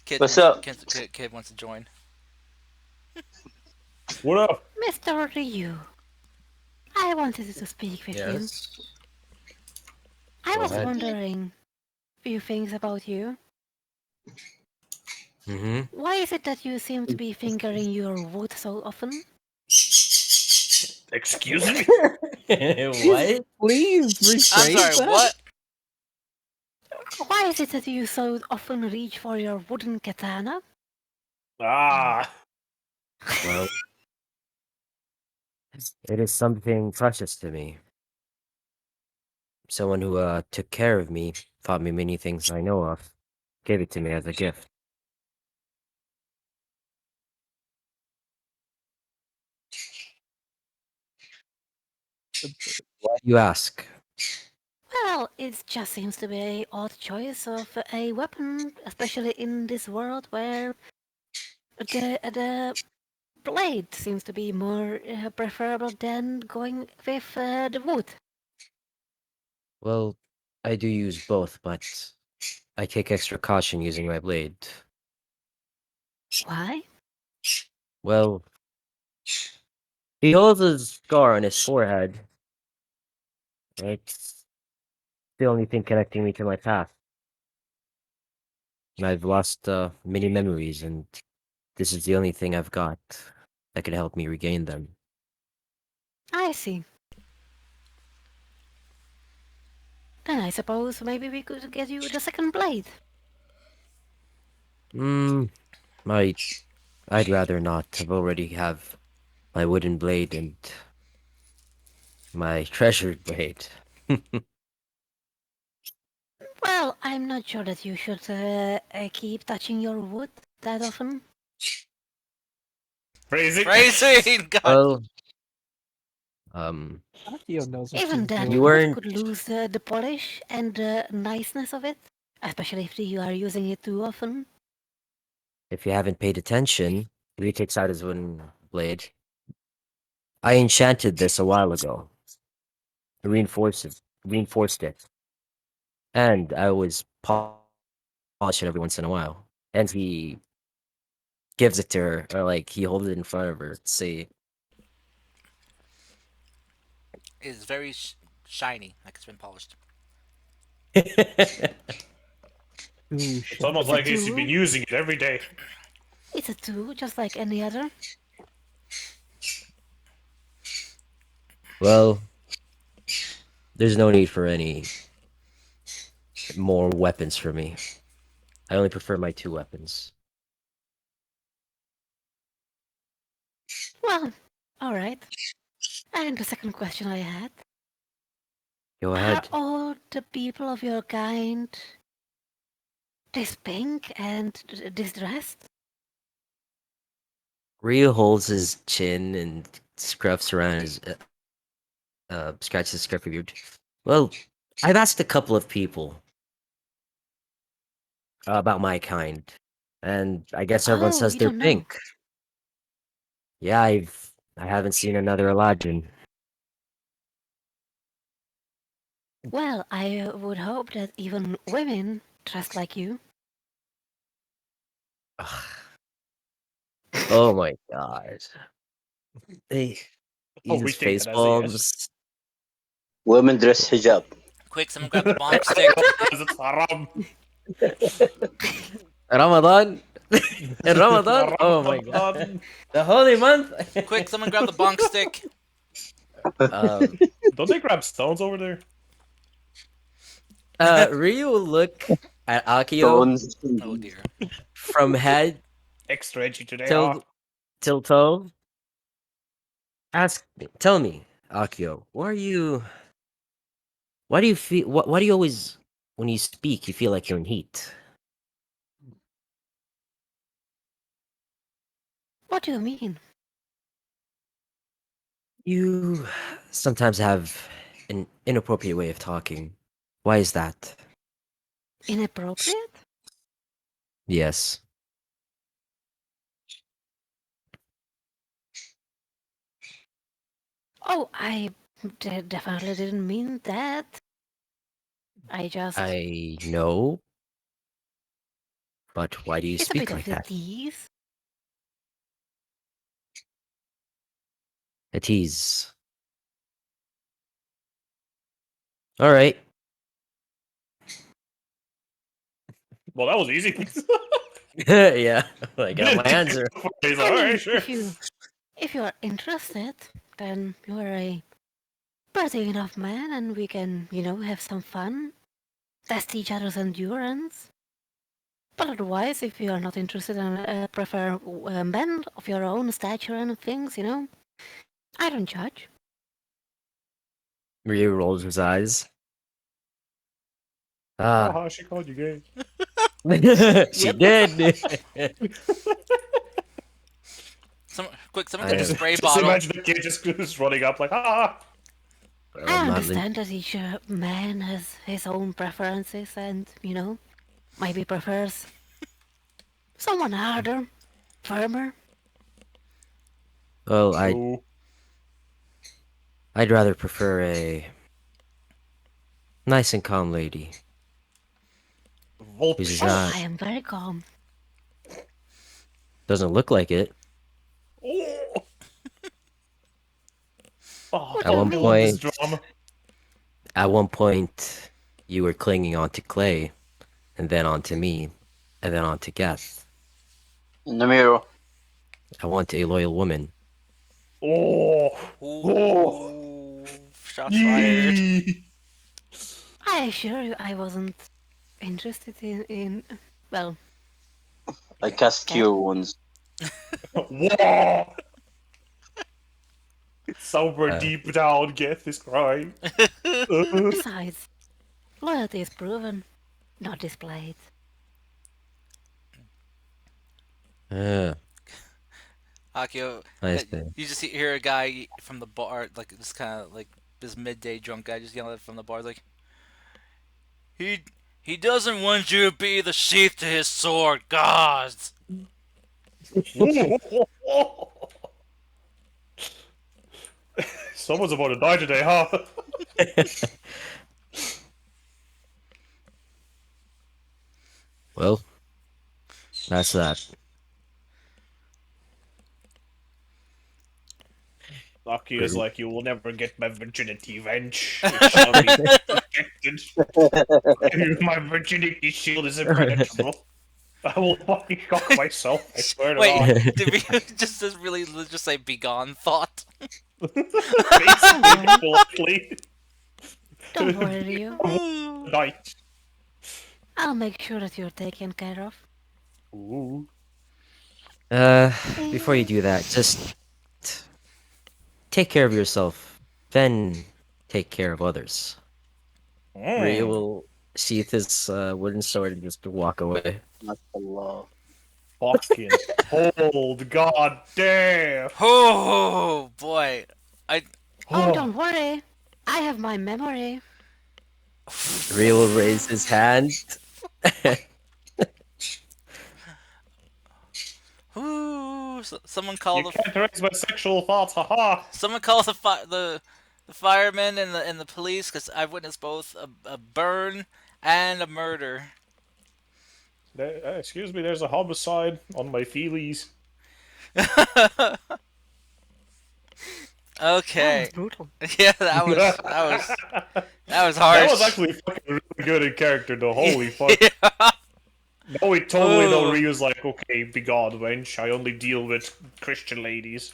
kid What's wants up? kid wants to join. What up? Mr. Ryu, I wanted to speak with you. Yes. I Go was ahead. wondering a few things about you. Mm-hmm. Why is it that you seem to be fingering your wood so often? Excuse me? What? Please I'm rephrase sorry, that. what? Why is it that you so often reach for your wooden katana? Ah, Well, it is something precious to me. Someone who took care of me, taught me many things I know of, gave it to me as a gift. Why do you ask? Well, it just seems to be a odd choice of a weapon, especially in this world where the blade seems to be more preferable than going with the wood. Well, I do use both, but I take extra caution using my blade. Why? Well, he holds a scar on his forehead. It's the only thing connecting me to my past. I've lost many memories, and this is the only thing I've got that can help me regain them. I see. Then I suppose maybe we could get you the second blade. Hmm, I, I'd rather not. I've already have my wooden blade and my treasured blade. Well, I'm not sure that you should keep touching your wood that often. crazy. Phrasing, God. Well, um, Akio knows what Even she's then, you the doing. wood weren't. could lose the polish and the niceness of it, especially if you are using it too often. If you haven't paid attention, he takes out his wooden blade. I enchanted this a while ago. Reinforced it, and I was polish it every once in a while. And he gives it to her, or like he holds it in front of her to see. Is very shiny, like it's been polished. Ooh, It's shit. almost It's a like he's been tool. using it every day. It's a tool, just like any other. Well, there's no need for any more weapons for me. I only prefer my two weapons. Well, alright. And the second question I had. Go Are ahead. all the people of your kind this pink and distressed? Ryu holds his chin and scruffs around his scratches his scruffy beard. Well, I've asked a couple of people. about my kind, and I guess everyone Oh, says you they're don't know. pink. Yeah, I haven't seen another Aladdin. Well, I would hope that even women dress like you. Ugh. Oh my god. They Oh, use we take face that as a yes. palms. Women dress hijab. Quick, someone grab the bonk stick. Because it's haram. Ramadan? In Ramadan? Oh my god. Ramadan. The holy month? Quick, someone grab the bonk stick. um, Don't they grab stones over there? Ryu will look at Akio Stones. Oh dear. from head Extra edgy today, huh? till toe. Tell me, Akio, why do you feel, why do you always, when you speak, you feel like you're in heat? What do you mean? You sometimes have an inappropriate way of talking. Why is that? Inappropriate? Yes. Oh, I definitely didn't mean that. I just. I know, but why do you It's a bit speak of like the that? tease. A tease. All right. Well, that was easy. Yeah, I got my answer. He's like, I mean, alright, sure. if you are interested, then you are a pretty enough man, and we can, have some fun, test each other's endurance. But otherwise, if you are not interested and prefer men of your own stature and things, I don't judge. Ryu rolls his eyes. Ah, Haha, she called you gay. she did. Someone I get the am. spray Just bottle. imagine the kid just running up like, ah. I I'm not understand that each man has his own preferences and, maybe prefers someone harder, firmer. Well, True. I'd rather prefer a nice and calm lady who's Oh, not I am very calm. doesn't look like it. Oh. Oh, What At do you one I love mean? this point, drama. you were clinging onto Clay, and then onto me, and then onto Geth. In the mirror. I want a loyal woman. Oh. Oh. Ooh, shots fired. Yee. I assure you I wasn't interested in well, I cast cat. cure wounds. Whoa. Somewhere Uh, deep down, Geth is crying. Besides, loyalty is proven, not displayed. uh, Akio, I see. you just hear a guy from the bar, like this kind of like this midday drunk guy, just yelling from the bar, like he he doesn't want you to be the sheath to his sword, gods. Someone's about to die today, huh? Well, that's that. Lucky is like, you will never get my virginity, Venge. It shall be protected. My virginity shield is impenetrable. I will fucking cock myself, I swear to Wait, God. did we just really just say begone thought? Basically, politely. Don't worry, you. Night. I'll make sure that you're taken care of. Ooh. Before you do that, just take care of yourself, then take care of others. Ryu Mm. will sheath his wooden sword and just walk away. MashaAllah. Fucking cold, god damn. Oh boy, I Oh, don't worry. I have my memory. Ryu will raise his hand. Someone call You can't raise my sexual thoughts, haha! someone call the firemen and the police, because I've witnessed both a burn and a murder. Excuse me, there's a homicide on my feelies. That was Okay. brutal. Yeah, that was That harsh. was actually fucking really good in character, though. Holy fuck. Yeah. No, we totally know Ooh. Ryu's like, okay, be God, wench. I only deal with Christian ladies.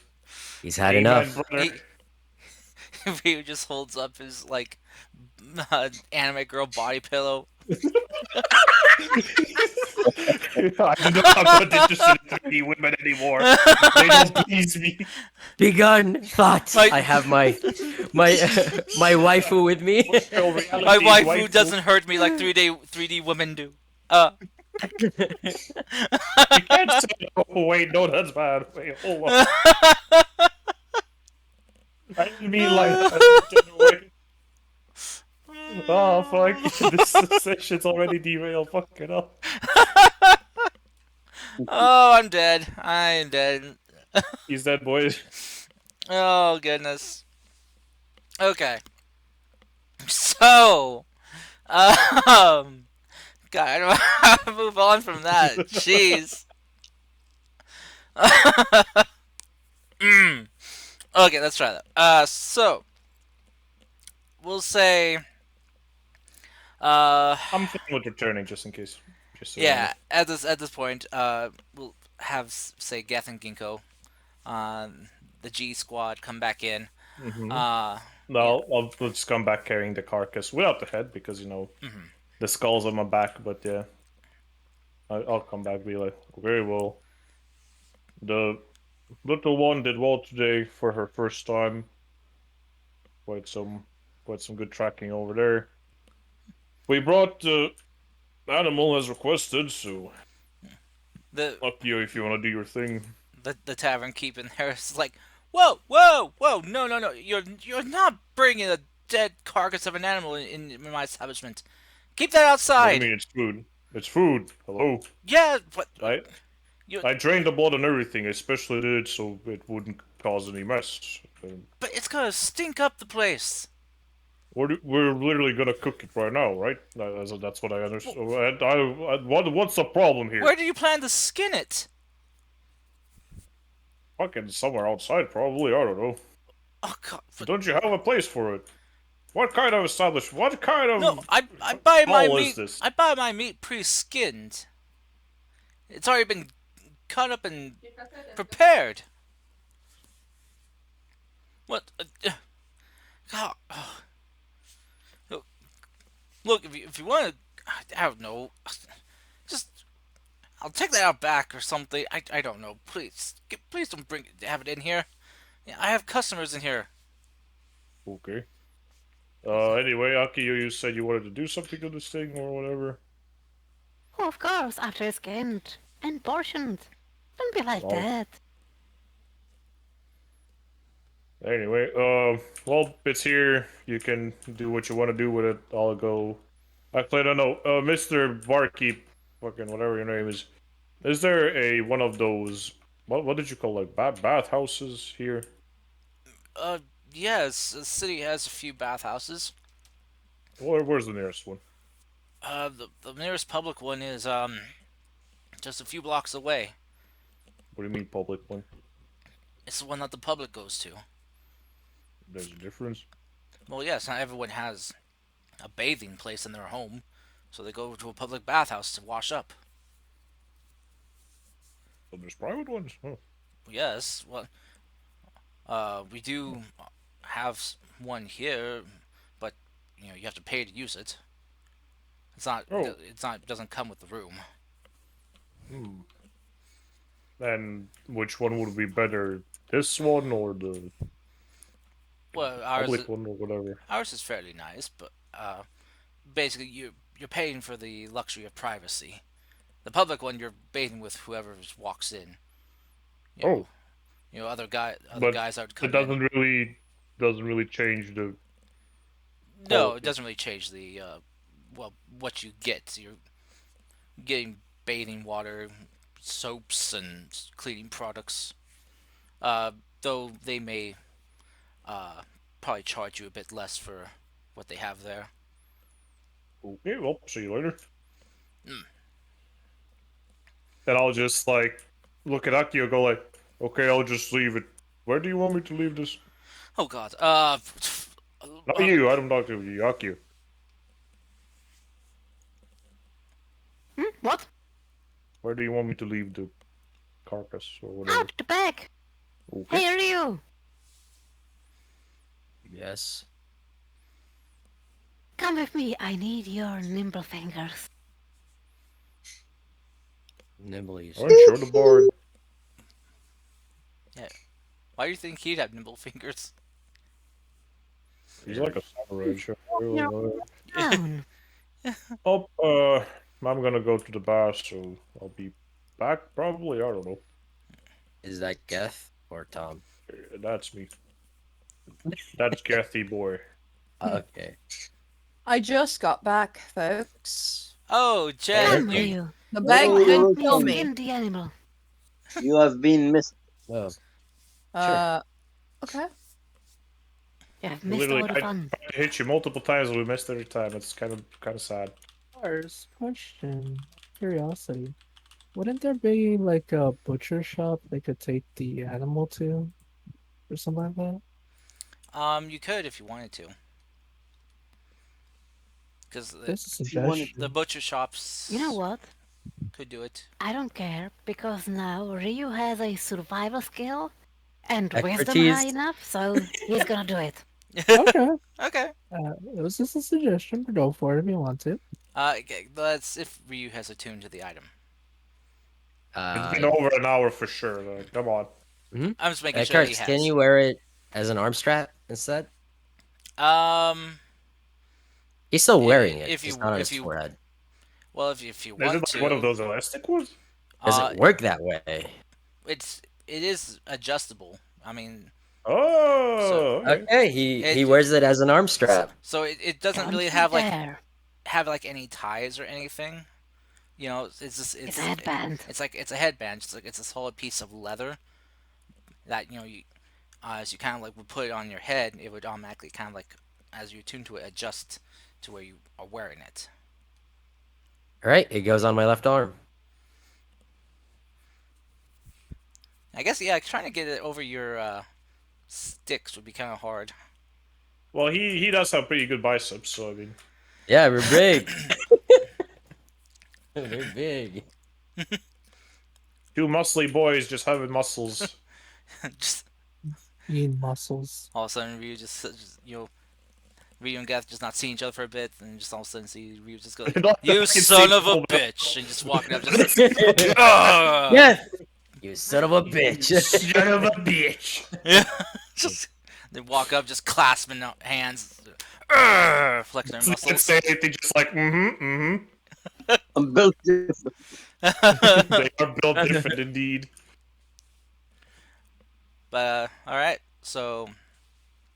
He's had Amen, enough. brother. Ryu just holds up his like anime girl body pillow. I'm not interested in 3D women anymore. They don't please me. Begun thought. My- I have my my waifu with me. Virtual My reality waifu doesn't hurt me like 3D women do. You can't say, oh, wait, no, that's bad. Wait, hold on. I didn't mean like that. Oh, fuck. This session's already derailed. Fuck it up. Oh, I'm dead. I'm dead. He's dead, boys. Oh goodness. Okay. So, God, I don't know how to move on from that. Jeez. Okay, let's try that. So we'll say, I'm thinking with returning just in case. Just so you yeah. At this point, we'll have say Geth and Ginkgo, the G Squad come back in. know. Mhm. Uh, No, I'll just come back carrying the carcass without the head because, the skull's on my back, but yeah. I'll come back and be like, okay, well, the little one did well today for her first time. Quite some good tracking over there. We brought the animal as requested, so the up to you if you want to do your thing. the tavern keep in there is like, whoa, whoa, whoa, no, no, no, you're not bringing a dead carcass of an animal in my establishment. Keep that What do outside. you mean it's food? It's food. Hello. Yeah, but I you, I drained the blood and everything. I especially did it so it wouldn't cause any mess. but it's gonna stink up the place. We're literally gonna cook it right now, right? That's what I understand. What's the problem here? Where do you plan to skin it? Fucking somewhere outside, probably. I don't know. Oh God, but Don't you have a place for it? What kind of establishment? What kind of no, I buy my hall is meat. this? I buy my meat pre-skinned. It's already been cut up and prepared. What? God. Look, if you want to, I don't know, just I'll take that out back or something. I don't know. Please, please don't have it in here. Yeah, I have customers in here. Okay. Anyway, Aki, you said you wanted to do something to this thing or whatever. Oh, of course, after it's skinned and portioned. Don't be like Oh. that. Anyway, well, it's here. You can do what you want to do with it. I'll go. Actually, I don't know. Mr. Barkeep, fucking whatever your name is there one of those? What did you call bath houses here? Yes, the city has a few bathhouses. Where's the nearest one? The nearest public one is just a few blocks away. What do you mean public one? It's the one that the public goes to. There's a difference. Well, yes, not everyone has a bathing place in their home, so they go to a public bathhouse to wash up. So there's private ones. Oh. Yes, well, we do have one here, but you have to pay to use it. It's not. Oh. It's not. It doesn't come with the room. And which one would be better? This one or the Well, public one or whatever? ours is fairly nice, but basically you're paying for the luxury of privacy. The public one, you're bathing with whoever walks in. Oh. Other But guys are it coming in. doesn't really change the. No, it doesn't really change the what you get. You're getting bathing water, soaps, and cleaning products. Uh, though they may uh, probably charge you a bit less for what they have there. Okay, well, see you later. Mm. And I'll just like look at Akio, go like, okay, I'll just leave it. Where do you want me to leave this? Oh God. Not you. I don't talk to you, Akio. What? Where do you want me to leave the carcass or whatever? Out the back! Okay. Hey, Ryu! Yes. Come with me. I need your nimble fingers. Nimblies. Alright, show the bard. Why do you think he'd have nimble fingers? He's like a samurai. Down. Oh, I'm gonna go to the bar, so I'll be back probably. I don't know. Is that Geth or Tom? That's me. That's Gethy boy. Okay. I just got back, folks. Oh, Jen, Come, Okay. you, Ryu. The bag Oh, didn't okay. kill me. Skin the animal. You have been missed. Oh, Okay. You have We missed literally all the tried fun. to hit you multiple times, and we missed every time. It's kind of sad. Lars, question. Curiosity. Wouldn't there be like a butcher shop they could take the animal to? Or something like that? you could if you wanted to, because Just a If you wanted the suggestion. butcher shops You know what? could do it. I don't care because now Ryu has a survival skill and wisdom high expertise. enough, so he's gonna do it. Okay. Okay. It was just a suggestion, but go for it if you want to. Okay, that's if Ryu has attuned to the item. It's been over an hour for sure. Like, come on. I'm just making sure that he Karts, can has. you wear it as an arm strap instead? Um, He's still wearing it, if just you not on if his you forehead. well if you Is want it to, like one of those elastic ones? Does uh, it work that way? it is adjustable. I mean, Oh, okay. Okay, he it wears it as an arm strap. so it doesn't Don't really you have dare. like any ties or anything. You know, it's just It's a headband. it's like it's a headband. It's like it's a solid piece of leather that you as you kind of like would put it on your head, it would automatically kind of like as you attune to it adjust to where you are wearing it. All right, it goes on my left arm. I guess yeah, trying to get it over your sticks would be kind of hard. Well, he does have pretty good biceps, so I mean, Yeah, we're big. We're big. two muscly boys just having muscles. Just Lean muscles. all of a sudden, Ryu Ryu and Geth just not seeing each other for a bit, and just all of a sudden see Ryu just go, Not "You that I can son see of a full bitch," and just walking up, just "Ugh!" Yeah. You son of a bitch. Son of a bitch. Yeah, just they walk up, just clasping hands, "Ugh!" Flexing their Can't muscles. say anything, just like I'm built different. They are built different indeed. But all right, so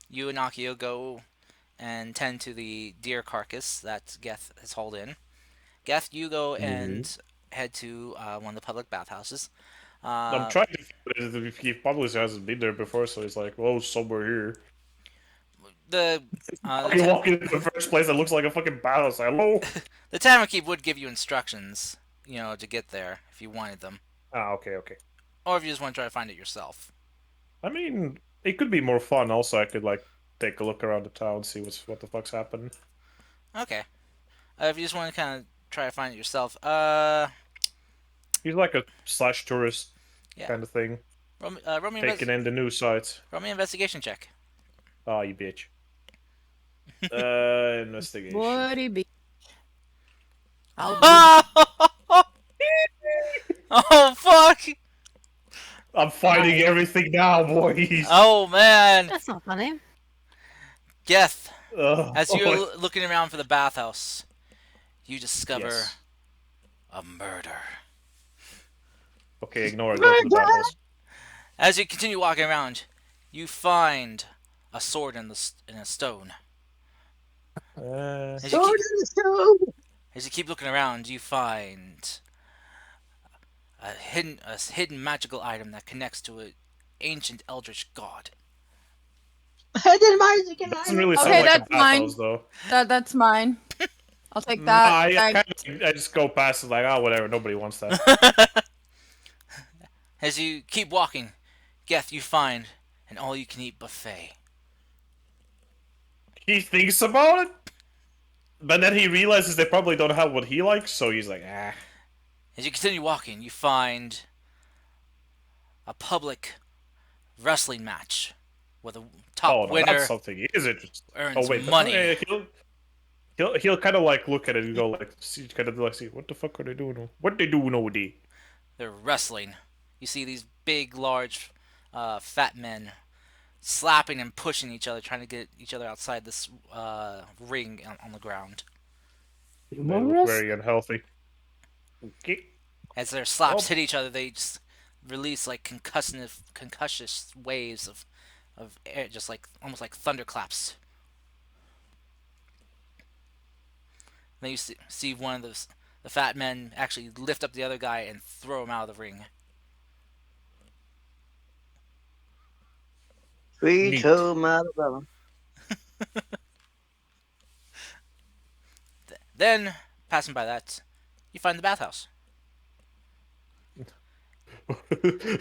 you and Akio go and tend to the deer carcass that Geth has hauled in. Geth, you go and head to one of the public bathhouses. I'm trying to figure it. He probably hasn't been there before, so he's like, "Well, somewhere here." The You walk into the first place that looks like a fucking bathhouse. Hello. the tavern keep would give you instructions, you know, to get there if you wanted them, Ah, okay, okay. or if you just want to try to find it yourself. I mean, it could be more fun. Also, I could like take a look around the town, see what the fuck's happening. Okay. If you just want to kind of try to find it yourself, He's like a slash tourist yeah. kind of thing, Roll me taking in the new sites. an investigation check. Ah, you bitch. Investigation. Woody be. Oh fuck! I'm finding everything now, boys. Oh man, That's not funny. Geth. Ugh. As you're looking around for the bathhouse, you discover Yes. a murder. Okay, ignore it. Go to the bathhouse. As you continue walking around, you find a sword in a stone. As you, Sword keep, in the stone. as you keep looking around, you find a hidden magical item that connects to it ancient eldritch god. Then mine's again. Doesn't really sound Okay, like a that's mine. bathhouse though. That's mine. I'll take Nah, that. I Thanks. kind of I just go past it like, oh, whatever. Nobody wants that. As you keep walking, Geth, you find an all-you-can-eat buffet. He thinks about it, but then he realizes they probably don't have what he likes, so he's like, ah. As you continue walking, you find a public wrestling match where the Oh top no, that's winner something he is interested. earns Oh wait, money. he'll kind of like look at it and go like, see, kind of like, see, what the fuck are they doing? What they doing over there? They're wrestling. You see these big, large, fat men slapping and pushing each other, trying to get each other outside this ring on the ground. They look very unhealthy. Okay. As their slaps Oh. hit each other, they just release like concussive waves of air, just like almost like thunderclaps. Then you see one of the fat men actually lift up the other guy and throw him out of the ring. Sweet Neat. home Alabama. Then, passing by that, you find the bathhouse.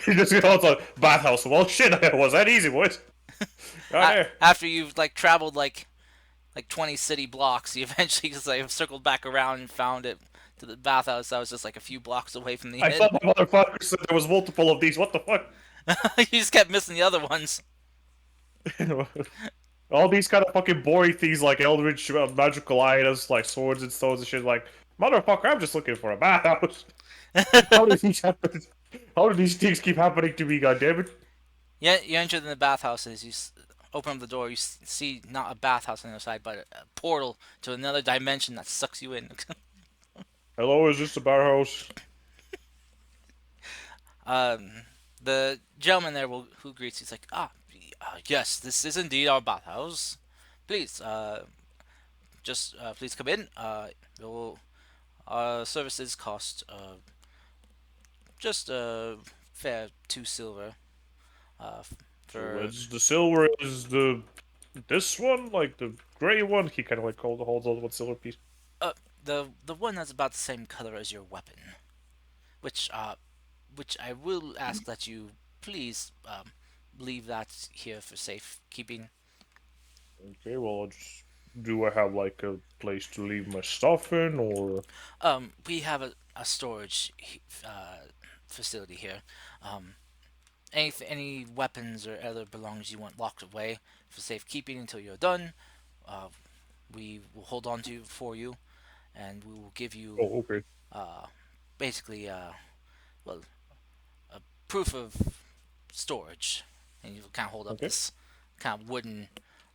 He just goes on bathhouse. Well, shit, was that easy, boys? Right there. After you've like traveled like 20 city blocks, you eventually just like circled back around and found it to the bathhouse that was just like a few blocks away from the I inn. thought the motherfucker said there was multiple of these. What the fuck? You just kept missing the other ones. All these kind of fucking boring things like eldritch magical items, like swords and stones and shit. Like, motherfucker, I'm just looking for a bathhouse. How do these happen? How do these things keep happening to me? Goddammit! Yeah, you enter in the bathhouse as you open up the door. You see not a bathhouse on the other side, but a portal to another dimension that sucks you in. Hello, is this the bathhouse? The gentleman there who greets you is like, yes, this is indeed our bathhouse. Please, just please come in. Our services cost just fair 2 silver. For The silver is this one, like the gray one. He kind of like holds on one silver piece. the one that's about the same color as your weapon, which I will ask that you please leave that here for safekeeping. Okay, well, do I have like a place to leave my stuff in, or We have a storage facility here. Any weapons or other belongings you want locked away for safekeeping until you're done, uh, we will hold on to for you, and we will give you oh, okay, basically well, a proof of storage, and you kind of hold up okay. this kind of wooden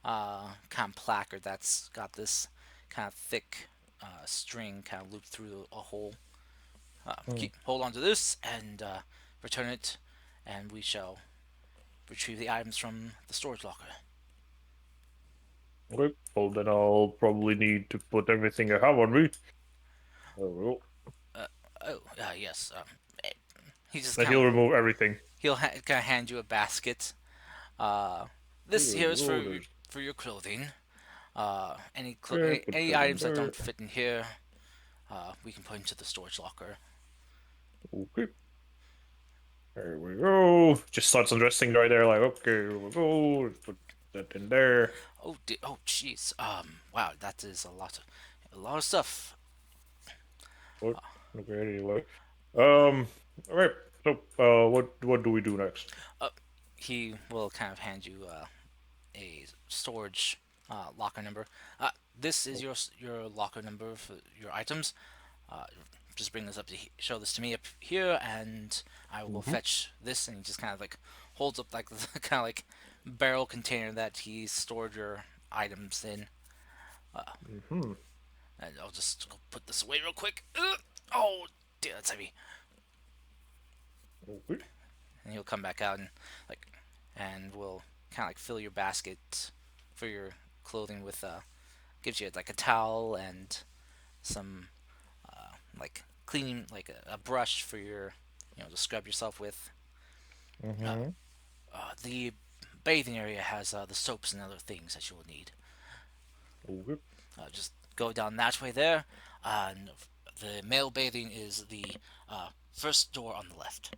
kind of placard that's got this kind of thick string kind of looped through a hole. Hold on to this and return it, and we shall retrieve the items from the storage locker. Okay, well then I'll probably need to put everything I have on me. There we go. Oh, yes. He just Then kind he'll of remove everything. kind of hand you a basket. This Here here we is go, there's- for your clothing. Yeah, put Any that in items that there. don't fit in here, we can put into the storage locker. Okay. There we go. Just starts undressing right there, like, okay, here we go. Put that in there. Oh, jeez. Wow, that is a lot of stuff. What? Okay, anyway. Alright. So, what do we do next? He will kind of hand you a storage locker number. This is your locker number for your items. Uh, just bring this up to show this to me up here, and I will fetch this. And he just kind of like holds up like the kind of like barrel container that he stored your items in. Hmm. And I'll just go put this away real quick. Oh, dear, that's heavy. Okay. And he'll come back out and like, and will kind of like fill your basket for your clothing with gives you like a towel and some like cleaning like a brush for your to scrub yourself with. Mm-hmm. The bathing area has the soaps and other things that you will need. Okay. Just go down that way there. And the male bathing is the first door on the left.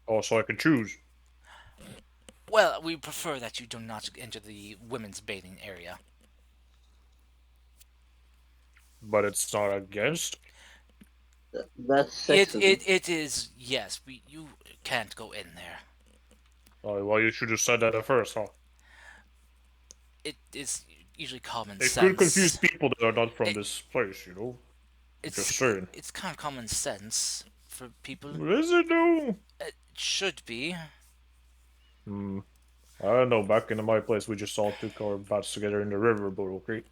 Oh, so I can choose, Well, we prefer that you do not enter the women's bathing area. but it's not against. That's It sexism. it, it is, yes. You can't go in there. Oh, well, you should have said that at first, huh? It is usually common It could confuse sense. people that are not from It, this place, you know? it's Just saying. it's kind of common sense for people. Is it though? It should be. Hmm. I don't know. Back in my place, we just all took our baths together in the river, but okay.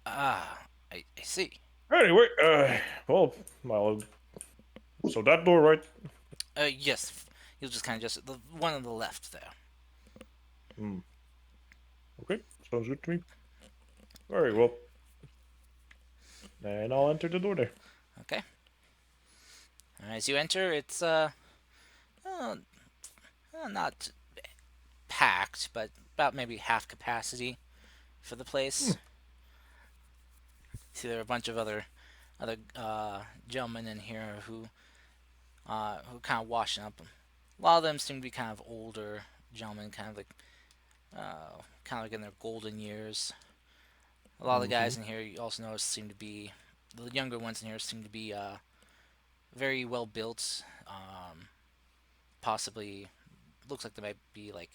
I see. Anyway, well, so that door, right? Yes. You'll just kind of just the one on the left there. Hmm. Okay, sounds good to me. Very well. And I'll enter the door there. Okay. As you enter, it's uh not packed, but about maybe half capacity for the place. See, there are a bunch of other gentlemen in here who kind of washing up. A lot of them seem to be kind of older gentlemen, kind of like in their golden years. A lot of the guys in here you also notice seem to be the younger ones in here seem to be very well built. Possibly looks like they might be like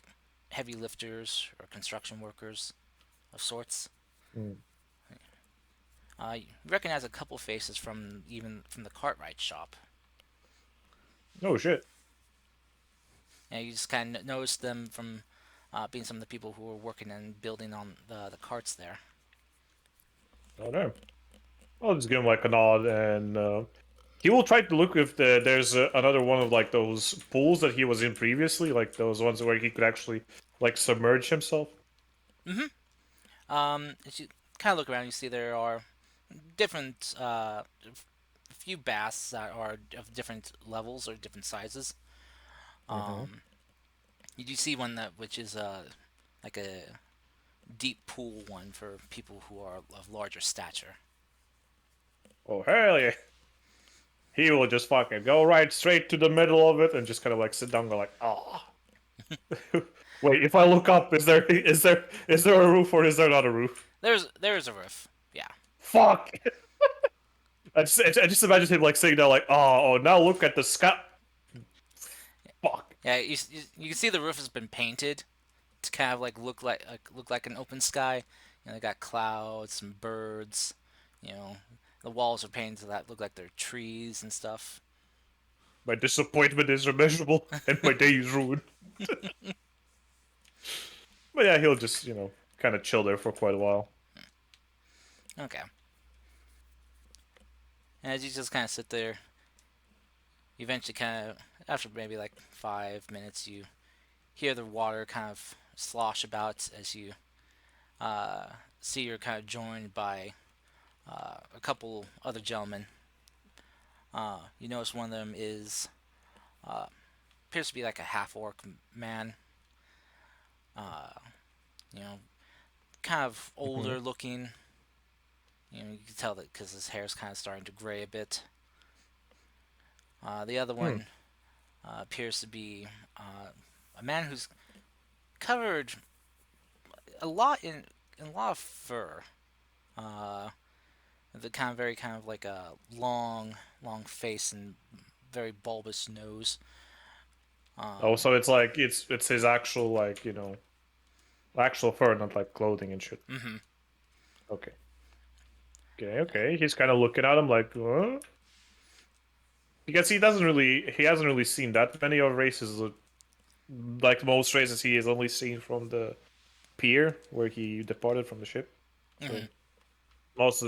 heavy lifters or construction workers of sorts. Hmm. You recognize a couple faces from even from the Cartwright shop. Oh shit. And you just kind of notice them from being some of the people who were working and building on the carts there. Oh damn. I'll just give him like a nod, and he will try to look if there's another one of like those pools that he was in previously, like those ones where he could actually like submerge himself. As you kind of look around, you see there are different, a few baths that are of different levels or different sizes. You do see one that which is like a deep pool one for people who are of larger stature. Oh hell yeah. He will just fucking go right straight to the middle of it and just kind of like sit down and go like, oh. Wait, if I look up, is there a roof or is there not a roof? There's a roof. Yeah. Fuck! I just imagine him like sitting there like, oh, now look at the sky. Fuck. Yeah. You can see the roof has been painted to kind of like look like an open sky. You know, they got clouds, some birds. You know, the walls are painted so that look like they're trees and stuff. My disappointment is immeasurable and my day is ruined. But yeah, he'll just, kind of chill there for quite a while. Okay. And as you just kind of sit there, you eventually kind of, after maybe like 5 minutes, you hear the water kind of slosh about as you see you're kind of joined by a couple other gentlemen. You notice one of them is appears to be like a half orc man. You know, kind of older looking. You know, you can tell that because his hair's kind of starting to gray a bit. The other one appears to be a man who's covered a lot in a lot of fur. The kind of very kind of like a long face and very bulbous nose. Oh, so it's like it's his actual like actual fur, not like clothing and shit. Mm-hmm. Okay. Okay. He's kind of looking at him like, huh? Because he hasn't really seen that many of races. Like most races, he has only seen from the pier where he departed from the ship. So Mm-hmm. most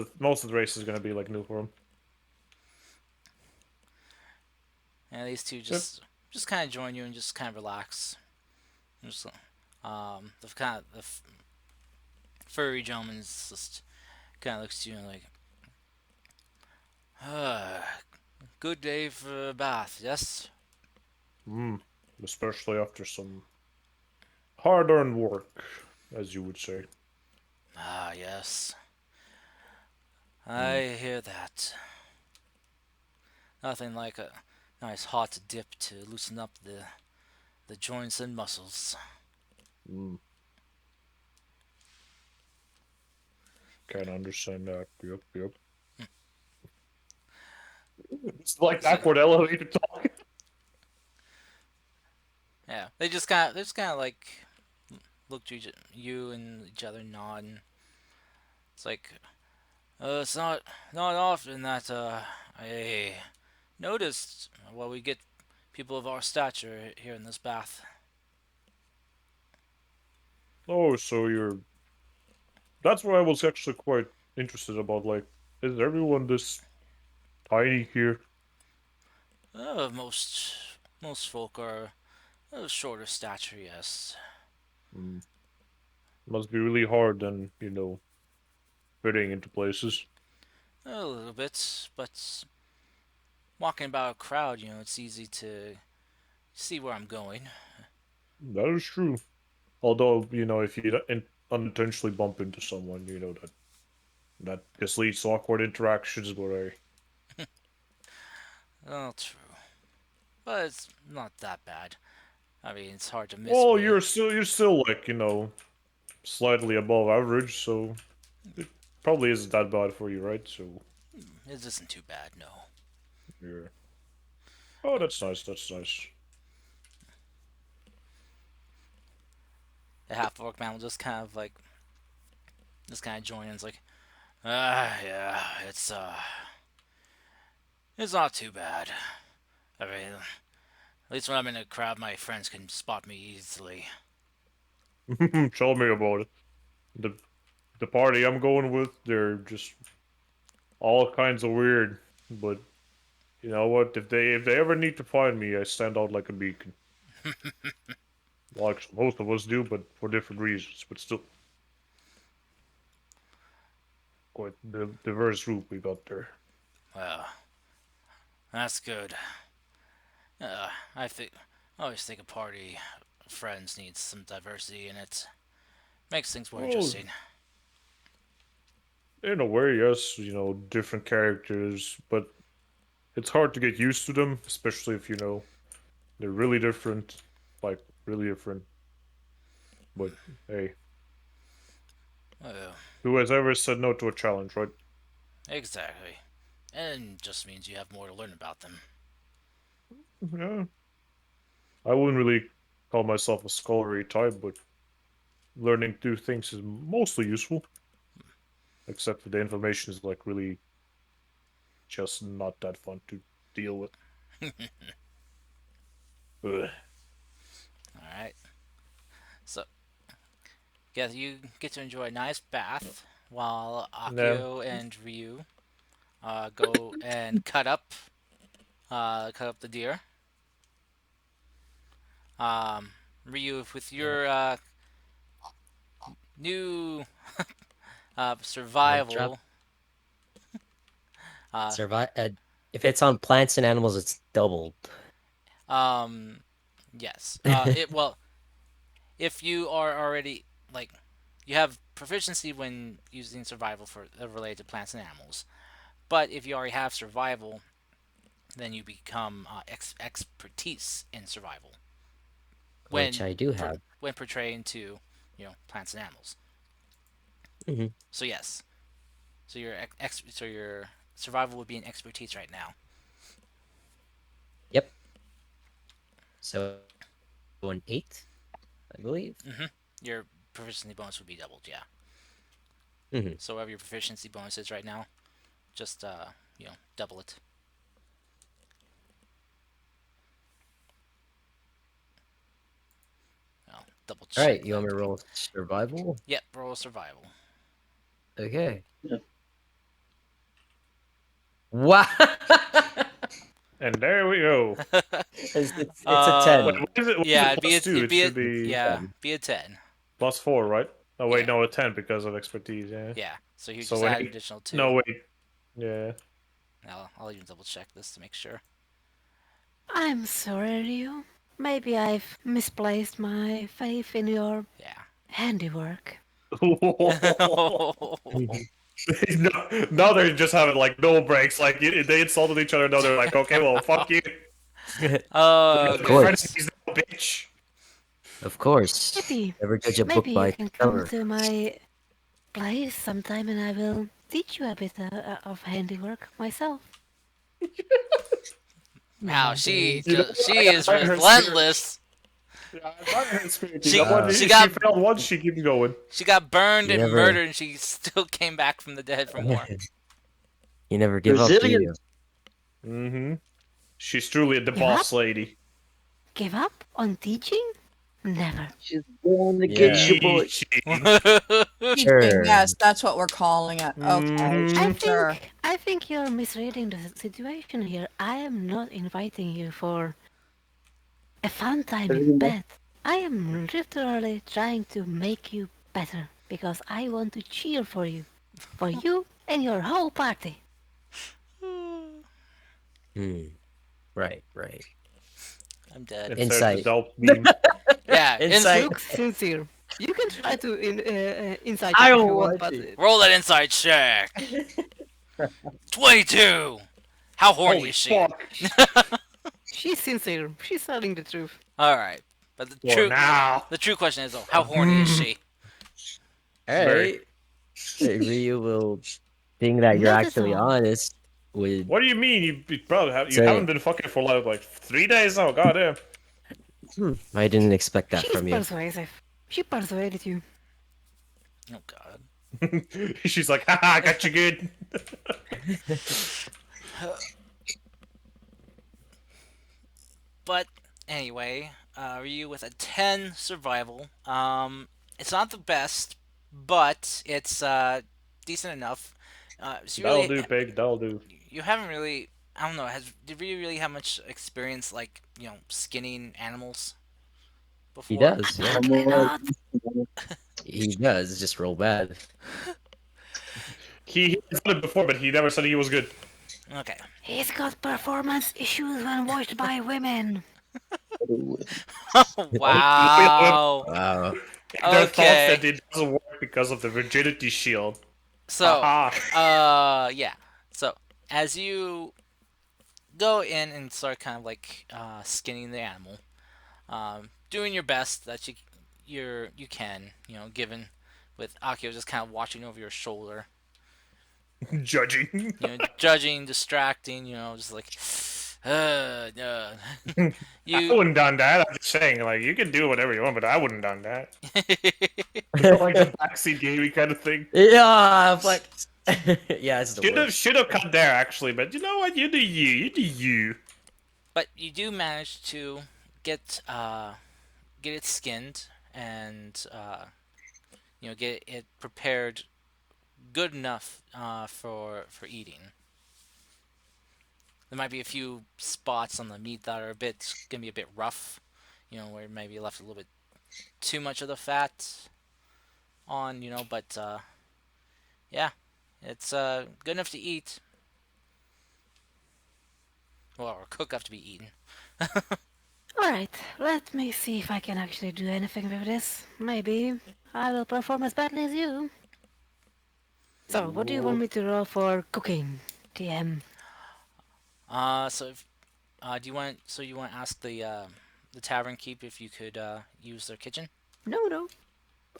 of the race is gonna be like new for him. And these two Yep. just kind of join you and just kind of relax. Just the kind of furry gentleman just kind of looks at you and like, good day for a bath, yes? Especially after some hard-earned work, as you would say. Ah, yes. Mm. I hear that. Nothing like a nice hot dip to loosen up the joints and muscles. Mm. Can't understand that. Yep, yep. It's like So, awkward elevator talk. yeah, they just kind of like look to you and each other, nod. And it's like, it's not often that I noticed. Well, we get people of our stature here in this bath. Oh, so you're. That's what I was actually quite interested about. Like, is everyone this tiny here? Most folk are of shorter stature, yes. Mm. Must be really hard then, fitting into places. A little bit, but walking about a crowd, it's easy to see where I'm going. That is true. Although, if you unintentionally bump into someone, that just leads to awkward interactions, but Oh, true. But it's not that bad. I mean, it's hard to miss well, when you're still like, slightly above average, so it probably isn't that bad for you, right? So, it isn't too bad, no. yeah. Oh, that's nice, that's nice. The half orc man will just kind of join in. It's like, yeah, it's not too bad. I mean, at least when I'm in a crowd, my friends can spot me easily. Tell me about it. The the party I'm going with, they're just all kinds of weird, but you know what? If they ever need to find me, I stand out like a beacon. Like most of us do, but for different reasons. But still, quite the diverse group we got there. Well, that's good. I think I always think a party of friends needs some diversity in it. Makes things more Well, interesting. in a way, yes, different characters, but it's hard to get used to them, especially if they're really different, like really different. But hey, Oh, who has ever said no to a challenge, right? exactly. And just means you have more to learn about them. Yeah, I wouldn't really call myself a scholarly type, but learning new things is mostly useful, except for the information is like really just not that fun to deal with. Ugh. Alright. So, yeah, you get to enjoy a nice bath while Nah, Akio and Ryu go and cut up the deer. Um, Ryu, with your new Drop survival, uh, survive. If it's on plants and animals, it's doubled. um, yes. Well, if you are already like you have proficiency when using survival for related to plants and animals, but if you already have survival, then you become expertise in survival Which I do have. when portraying to plants and animals. Hmm. So yes, so your survival would be an expertise right now. Yep. So an 8, I believe. Your proficiency bonus would be doubled. Yeah. Hmm. So whatever your proficiency bonus is right now, just double it. I'll double All right, check you want me that. to roll survival? Yep, roll survival. Okay. Wow. and there we go. It's a Wait, 10. what is it? What is Yeah, it plus two? It should be be a 10. +4, right? Oh wait, Yeah, no, a 10 because of expertise. Yeah. yeah. So you just So an add an 8. additional two. No wait. Yeah. I'll even double check this to make sure. I'm sorry, Ryu. maybe I've misplaced my faith in your Yeah. handiwork. Now they're just having like no breaks. Like they insulted each other. Now they're like, okay, well, fuck you. Oh Of goodness. course. Frenemies now, bitch. Of course. Maybe, Never judge a book maybe you by its can come cover. to my place sometime and I will teach you a bit of handiwork myself. Wow, she You know just what? I she is admire her spirit. relentless. Yeah, I admire her spirit. You She know what? she If she got failed once, she keeps going. she got burned You and never murdered, and she still came back from the dead for more. you never give up, do you? Resilience. Mm-hmm. She's truly the Give up? boss lady. Give up on teaching? Never. She's gonna get Yeah. you, boy. Teaching, Sure. yes, that's what we're calling it. Okay, I Mm-hmm. sure. think you're misreading the situation here. I am not inviting you for a fun time in bed. I am literally trying to make you better because I want to cheer for you and your whole party. Hmm. Right, right. I'm dead. Insert Insight. adult meme. Yeah, Insight. Looks sincere. You can try to inside I check if don't you want, want but to. roll that inside check. 22. How horny Holy is she? fuck. she's sincere. She's telling the truth. All right, but For now. the true question is though, how horny is she? Very. Alright. Ryu will think that you're Not at actually all. honest with What do you mean? You say, haven't been fucking for like 3 days now. Goddamn. I didn't expect that She's from you. persuasive. She persuaded you. Oh God. She's like, haha, I got you good. But anyway, Ryu with a 10 survival. It's not the best, but it's decent enough. So you That'll really, do, pig. That'll do. you haven't really. I don't know. Did Ryu really have much experience, like skinning animals He before? does, yeah. Apparently not. He does, just roll bad. He's done it before, but he never said he was good. Okay. He's got performance issues when watched by women. Wow. Wow. Their thoughts that Okay. it doesn't work because of the virginity shield. So, Haha. yeah. So as you go in and start kind of like skinning the animal, doing your best that you can, given with Akio just kind of watching over your shoulder, Judging. judging, distracting, just like, I you. wouldn't done that. I'm just saying, like, you can do whatever you want, but I wouldn't done that. Like the backseat gaming kind of thing. Yeah, but yeah, it's the worst. Should have cut there actually, but you know what? You do you. You do you. But you do manage to get get it skinned and get it prepared good enough for eating. There might be a few spots on the meat that are gonna be a bit rough, where maybe you left a little bit too much of the fat on, but yeah, it's good enough to eat. Well, or cook up to be eaten. Alright, let me see if I can actually do anything with this. Maybe I will perform as badly as you. So, what do you want me to roll for cooking, TM? So if, do you want? So you want to ask the tavern keep if you could use their kitchen? No.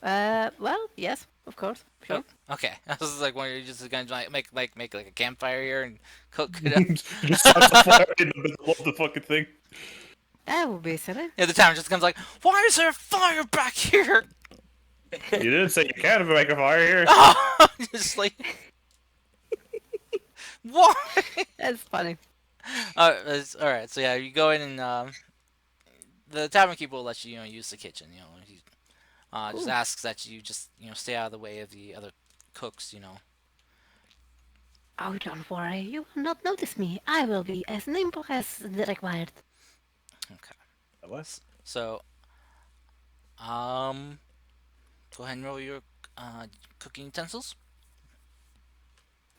Well, yes, of course, sure. Oh, okay. I was like, when you're just gonna make like a campfire here and cook it up. Just starts a fire in the middle of the fucking thing. That would be silly. Yeah, the tavern just comes like, why is there a fire back here? You didn't say you can make a fire here. Oh, just like, why? That's funny. All right. So yeah, you go in and the tavern keeper will let you use the kitchen. He just Cool. asks that you just stay out of the way of the other cooks. Oh, don't worry, you will not notice me. I will be as nimble as required. Okay. What? So go ahead and roll your cooking utensils.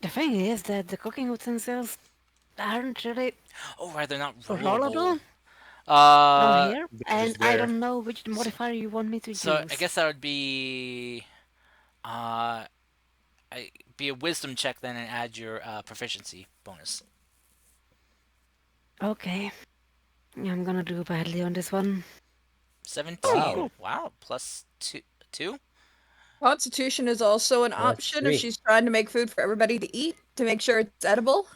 The thing is that the cooking utensils aren't really Oh right, they're not rollable. rollable. Down Uh, here, They're and just I there. don't know which modifier you want me to so I use. guess that would uh, be a wisdom check then, and add your proficiency bonus. Okay, I'm gonna do badly on this one. Oh, 17. cool. Wow. Wow, plus two. Constitution is also an That's option if 3. she's trying to make food for everybody to eat to make sure it's edible.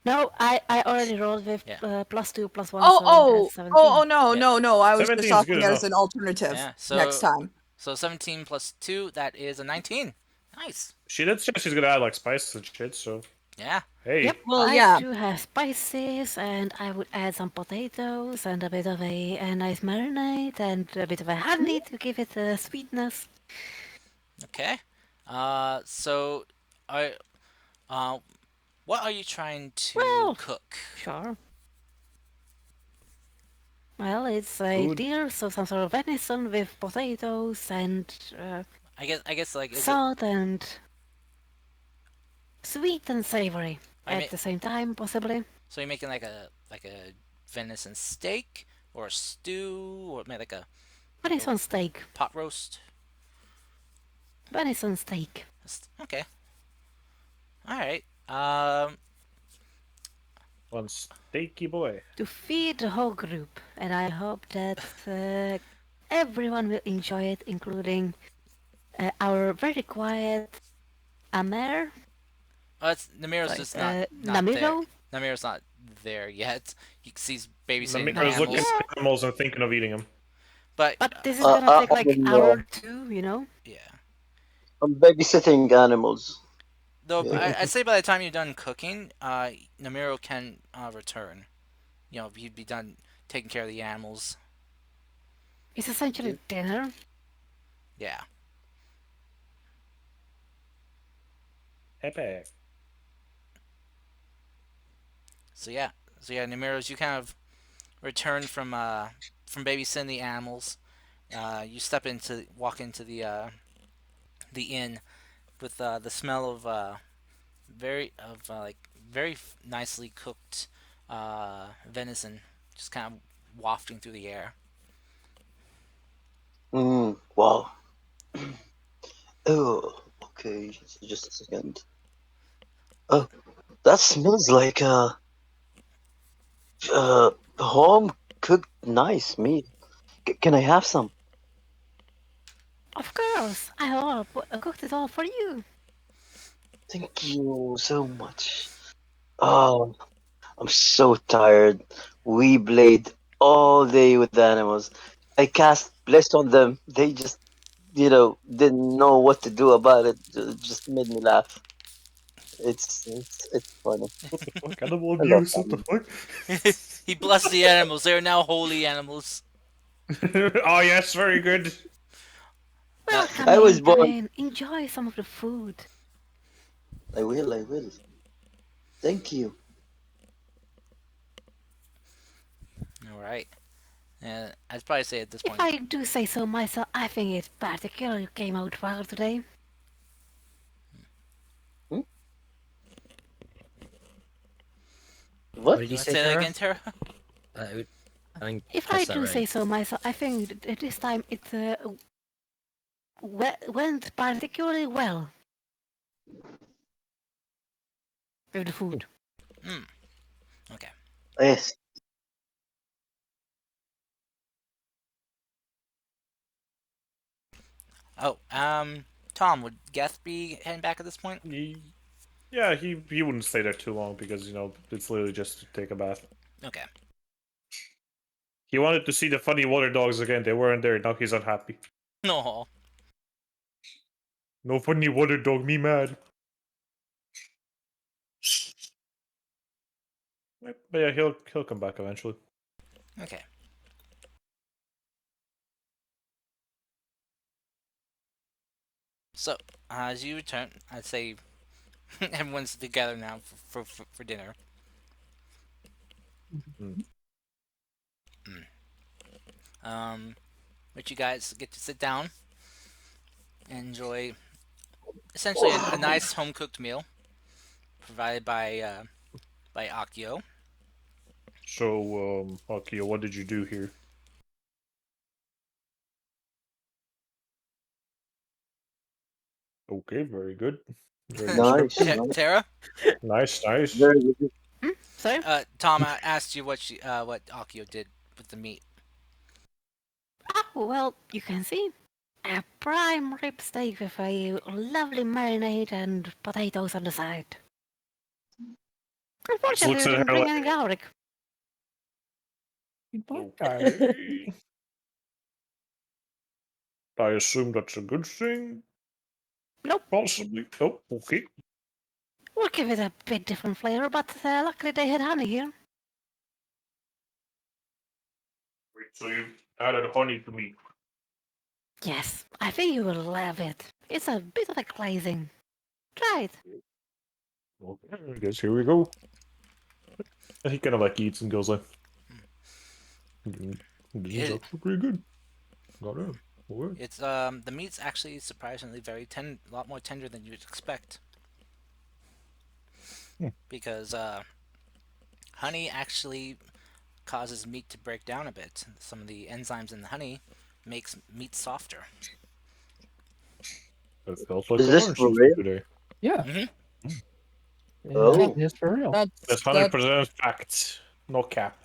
No, I already rolled with Yeah. +2, +1, Oh, so that's oh, 17. no, Yeah. no, no. I was just 17 is good offering it as enough. an alternative Yeah. next time. So 17 plus 2, that is a 19. Nice. She did say she's gonna add like spices and shit. So Yeah. Yep, hey, Well, I yeah. do have spices, and I would add some potatoes and a bit of a nice marinade and a bit of a honey to give it a sweetness. Okay. So I uh what are you trying to Well, cook? sure. Well, it's a food. deer, so some sort of venison with potatoes and I guess like is it salt and sweet and savory I at mean the same time, possibly. so you're making like a venison steak or a stew or maybe like a Venison steak. pot roast? Venison steak. Okay. All right. One steaky boy. To feed the whole group, and I hope that everyone will enjoy it, including our very quiet Amer, It's Namiro's like just not there. Namiro. Namiro's not there yet. He's babysitting the Namira's looking animals. at the animals and thinking of eating them. But But this is gonna take like I'm, hour two, you know. yeah. I'm babysitting animals. Though Yeah. I'd say by the time you're done cooking, Namiro can return. He'd be done taking care of the animals. It's essentially dinner. Yeah. Epic. So yeah, Namiro's you kind of return from babysitting the animals. You walk into the inn with the smell of very nicely cooked venison just kind of wafting through the air. Wow. Oh, okay. Just a second. Oh, that smells like home cooked nice meat. Can I have some? Of course, I cooked it all for you. Thank you so much. Oh, I'm so tired. We played all day with the animals. I cast bless on them. They just, didn't know what to do about it. It just made me laugh. It's funny. What the fuck? Animal I love abuse? What the them. fuck? He blessed the animals. They are now holy animals. Oh yes, very good. Well, I was come born. in, enjoy some of the food. I will. I will. Thank you. All right. I'd probably say at this If point. I do say so myself, I think it particularly came out well today. Hmm? What What? did you Want to say, say that Tara? again, Tara? I didn't If catch I that do right. say so myself, I think that this time it went particularly well with the food. Okay. Yes. Oh, Tom, would Geth be heading back at this point? Yeah, he wouldn't stay there too long because it's literally just to take a bath. Okay. He wanted to see the funny water dogs again. They weren't there. Now he's unhappy. No. No funny water dog. Me mad. But yeah, he'll come back eventually. Okay. So, as you return, I'd say everyone's together now for dinner. Mm. But you guys get to sit down and enjoy essentially a nice home cooked meal provided by Akio. So, Akio, what did you do here? Okay, very good. Very Nice, descriptive. nice, Tara, Nice, nice. very good. Sorry? Tom asked you what Akio did with the meat. Oh, well, you can see. A prime rib steak with a lovely marinade and potatoes on the side. Unfortunately, Looks we at didn't her bring like, any garlic. okay. I assume that's a good thing. Nope. Possibly. Oh, okay. We'll give it a bit different flavor, but luckily they had honey here. Wait, so you added honey to meat. Yes, I think you will love it. It's a bit of a glazing. Try it. Okay, I guess here we go. And he kind of like eats and goes like, this is It, actually pretty good. Got it. Okay. it's the meat's actually surprisingly very a lot more tender than you'd expect. Hmm. Because honey actually causes meat to break down a bit. Some of the enzymes in the honey makes meat softer. It felt like Is I this learned for something real? today. Yeah, Hmm it Oh. is for real. That's That's that 100% fact. No cap.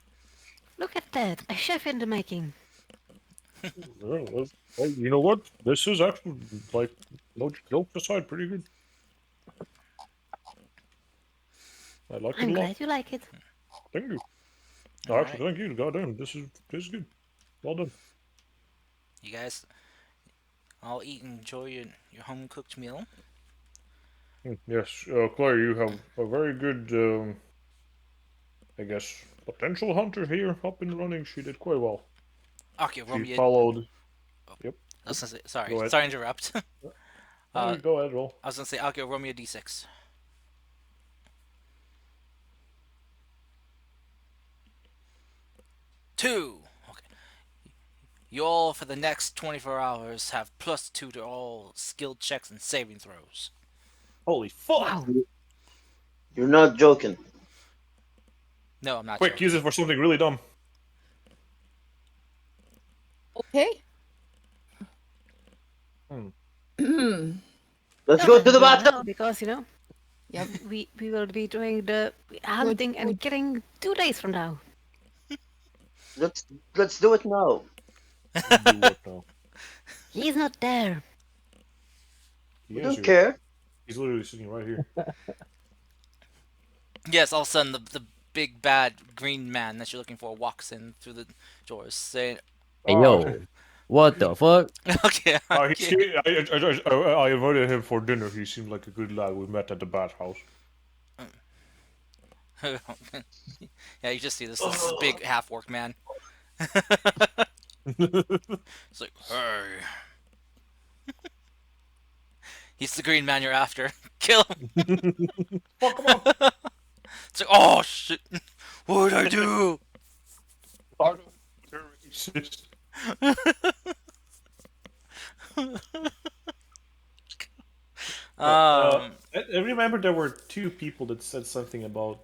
Look at that, a chef in the making. Well, you know what? This is actually, like, no jokes aside, pretty good. I like it I'm a lot. glad you like it. Thank you. All No, right, actually, thank you. Goddamn, this is good. Well done. you guys all eat and enjoy your home cooked meal. Yes, Claire, you have a very good, I guess, potential hunter here up and running. She did quite well. Okay, She Romeo. followed. Yep. I was gonna say, sorry, Go ahead. sorry to interrupt. No, uh, you go ahead, roll. I was gonna say, okay, Romeo d6. 2. Okay. You all, for the next 24 hours, have +2 to all skilled checks and saving throws. Holy fuck! Wow. You're not joking. No, I'm not Quick, use joking. it for something really dumb. okay. Hmm. Let's Not go that to we the will battle. now, because, Yep. we will be doing the hunting and Would- killing 2 days from now. Let's let's do it now. Do what now? He's not there. He We is don't here. care. He's literally sitting right here. Yes, all of a sudden, the big bad green man that you're looking for walks in through the doors, saying, Hey Ah, yo, what the fuck? okay, okay. I invited him for dinner. He seemed like a good lad. We met at the bathhouse. Yeah, you just see this Oh, big half orc man. It's like, hey. He's the green man you're after. Kill him. Fuck him up! It's like, oh shit. What did I do? Racist. Um, I remember there were two people that said something about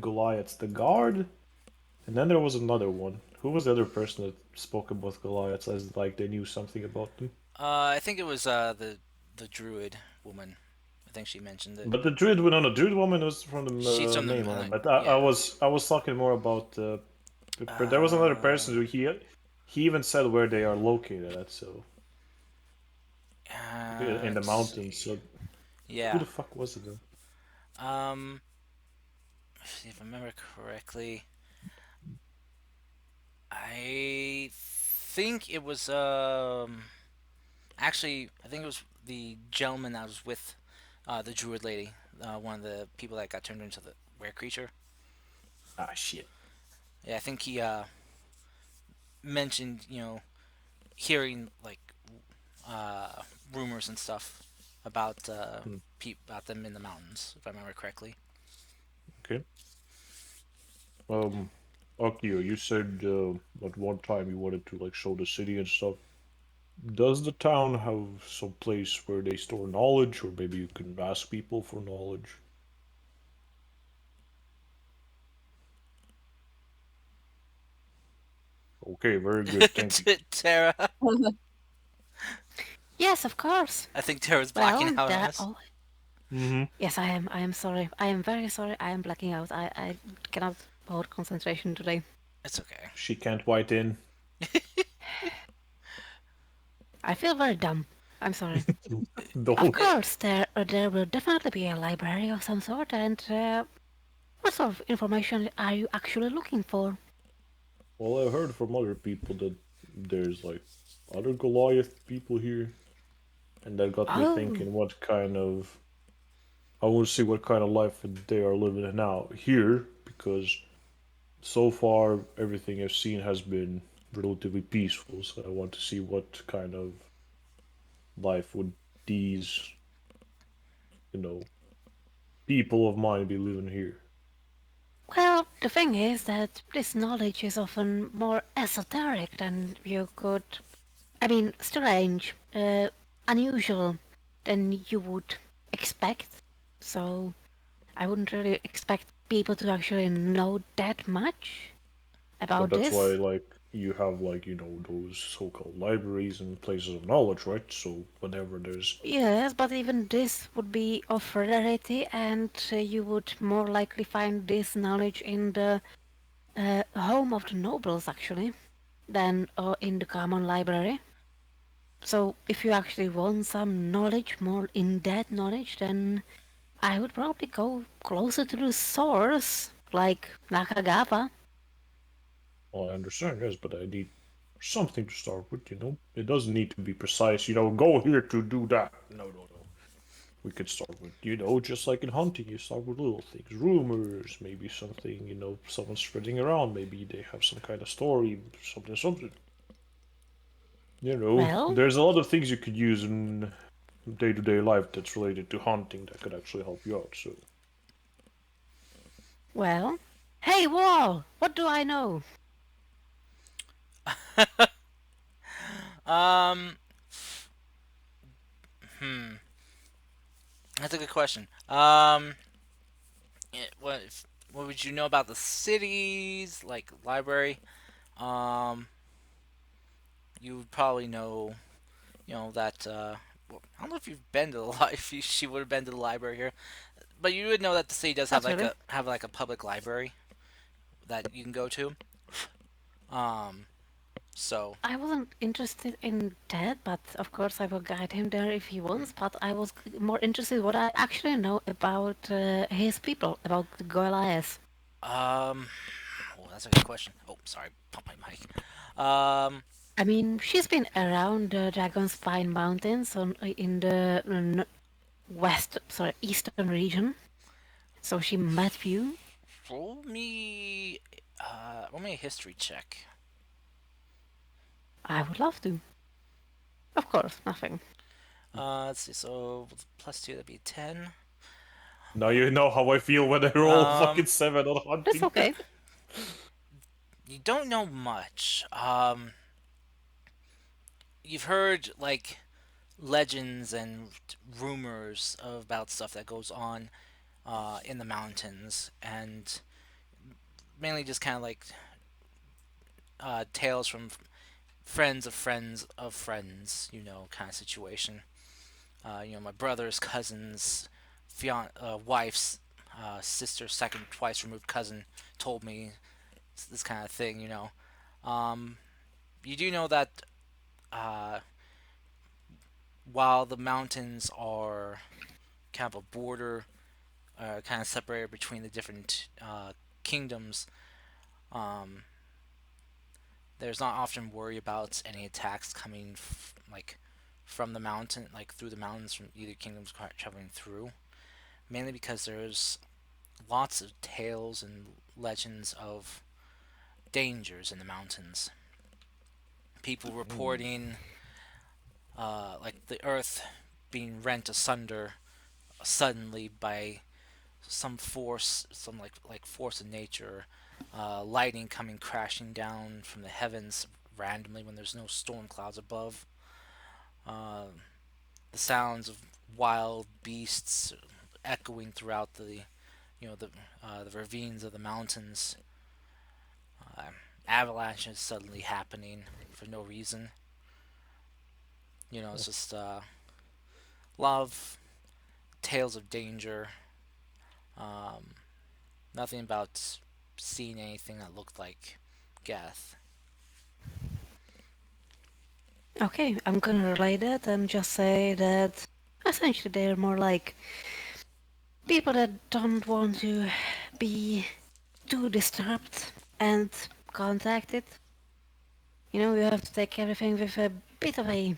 Goliaths. The guard, and then there was another one. Who was the other person that spoke about Goliaths as like they knew something about them? I think it was the druid woman. I think she mentioned it. But the druid, no, no, druid woman was from the She's from the mainland. But I yeah. was talking more about. But there was another person who he even said where they are located at. So in the Let's mountains. see. So who Yeah. the fuck was it then? Um, if I remember correctly, I think it was actually I think it was the gentleman that was with the druid lady, one of the people that got turned into the rare creature. Ah shit. Yeah, I think he mentioned hearing like uh, rumors and stuff about Hmm. about them in the mountains, if I remember correctly. Okay. Akio, you said at one time you wanted to like show the city and stuff. Does the town have some place where they store knowledge, or maybe you can ask people for knowledge? Okay, very good. Thank you. Tara. Yes, of course. I think Tara's blacking Well, out on there. us. Oh, Mm-hmm. yes, I am. I am sorry. I am very sorry. I am blacking out. I cannot hold concentration today. It's okay. She can't white in. I feel very dumb. I'm sorry. Of Don't. course, there will definitely be a library of some sort. And what sort of information are you actually looking for? Well, I heard from other people that there's like other Goliath people here, and that got me Oh, thinking what kind of. I want to see what kind of life they are living now here, because so far everything I've seen has been relatively peaceful. So I want to see what kind of life would these, you know, people of mine be living here. well, the thing is that this knowledge is often more esoteric than you could. I mean, strange, unusual than you would expect. So I wouldn't really expect people to actually know that much But about that's why, this. like, you have, like, those so-called libraries and places of knowledge, right? So whenever there's. Yes, but even this would be of rarity, and you would more likely find this knowledge in the home of the nobles, actually, than in the common library. So if you actually want some knowledge, more in-depth knowledge, then I would probably go closer to the source, like Nakagawa. Well, I understand, yes, but I need something to start with. It doesn't need to be precise, go here to do that. No, no, no. We could start with, just like in hunting, you start with little things, rumors, maybe something, someone's spreading around, maybe they have some kind of story, something, something. Well, There's a lot of things you could use in day-to-day life that's related to hunting that could actually help you out. So, well. Hey, Wall! What do I know? Um, hmm, that's a good question. What would you know about the cities, like library? Um, you would probably know, that. Well, I don't know if you've been to the if she would have been to the library here, but you would know that the city does have Not like really. a public library that you can go to. Um, so I wasn't interested in that, but of course I will guide him there if he wants. But I was more interested what I actually know about his people, about the Goliaths. um, oh, that's a good question. Oh, sorry, pump my mic. Um, I mean, she's been around the Dragon's Spine Mountains in the eastern region. So she met you. roll me a history check. I would love to. Of course, nothing. Let's see. So plus two, that'd be 10. now you know how I feel when I roll fucking Um, 7 on That's hunting. okay. you don't know much. You've heard like legends and rumors about stuff that goes on in the mountains, and mainly just kind of like tales from friends of friends of friends, kind of situation. My brother's cousin's wife's sister's second twice removed cousin told me this kind of thing. Um, you do know that uh, while the mountains are kind of a border, kind of separated between the different kingdoms, um, there's not often worry about any attacks coming like from the mountain, like through the mountains from either kingdoms traveling through. Mainly because there's lots of tales and legends of dangers in the mountains. People reporting like the earth being rent asunder suddenly by some force, some like force of nature, lightning coming crashing down from the heavens randomly when there's no storm clouds above. Uh, the sounds of wild beasts echoing throughout the ravines of the mountains. Uh, avalanches suddenly happening for no reason. It's just a lot of tales of danger. Um, Nothing about seeing anything that looked like Geth. Okay, I'm gonna relay that and just say that essentially they're more like people that don't want to be too disturbed and contacted. You have to take everything with a bit of a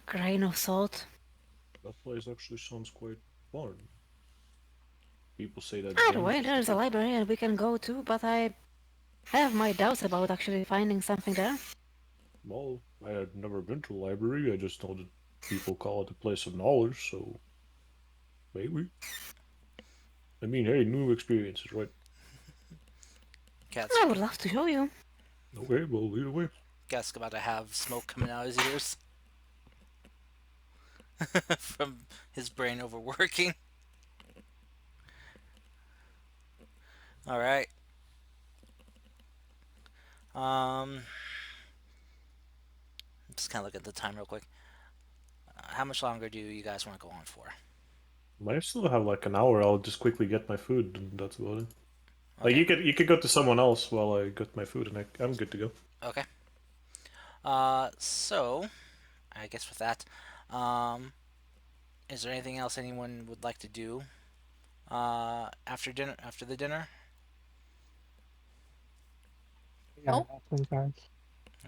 grain of salt. That place actually sounds quite fun. People say that Either James way, is there's a like, library and we can go to, but I have my doubts about actually finding something there. well, I had never been to a library. I just know that people call it a place of knowledge, so maybe. I mean, hey, new experiences, right? Cat's I would love to show you. Okay, well, either way. Cat's about to have smoke coming out of his ears from his brain overworking. All right. Um, just kind of look at the time real quick. How much longer do you guys want to go on for? I still have like an hour. I'll just quickly get my food, and that's about it. Like Okay. you could go to someone else while I get my food, and I'm good to go. Okay. So I guess with that, um, is there anything else anyone would like to do? After dinner, after the dinner. Yeah, Oh, nothing, guys.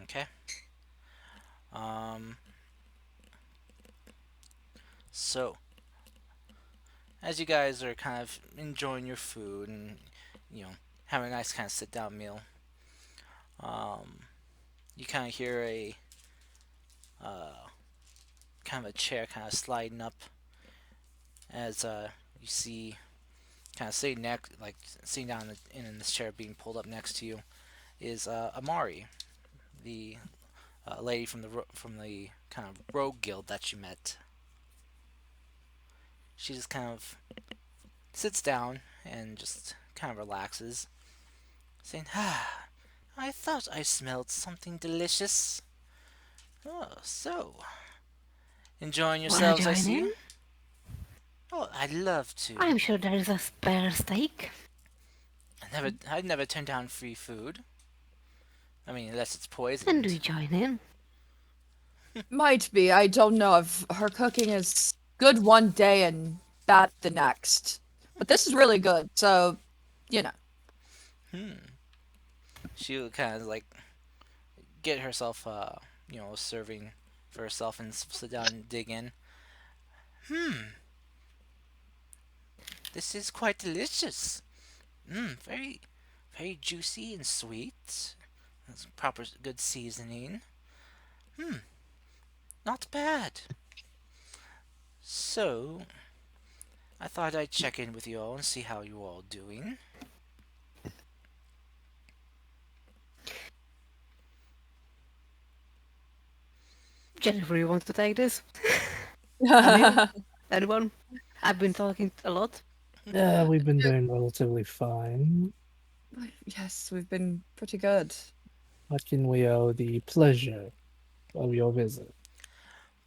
Okay. Um, so as you guys are kind of enjoying your food and having a nice kind of sit down meal, um, you kind of hear a uh, kind of a chair kind of sliding up as you see kind of sitting next, like sitting down in this chair being pulled up next to you is Amari, the lady from the kind of rogue guild that you met. She just kind of sits down and just kind of relaxes, saying, "Ah, I thought I smelled something delicious. Oh, so enjoying Wanna yourselves, I join see. in? Oh, I'd love to. I'm sure there is a spare steak. I'd never turn down free food. I mean, unless it's Then do poisoned." you join in? might be. I don't know if her cooking is good one day and bad the next. But this is really good, so you know. Hmm. She'll kind of like get herself, serving for herself and sit down and dig in. Hmm. This is quite delicious. Very, very juicy and sweet. That's proper good seasoning. Hmm. Not bad. So, I thought I'd check in with you all and see how you all doing. Jennifer, you want to take this? I mean, anyone? I've been talking a lot. Yeah, we've been doing relatively fine. Yes, we've been pretty good. What can we owe the pleasure of your visit?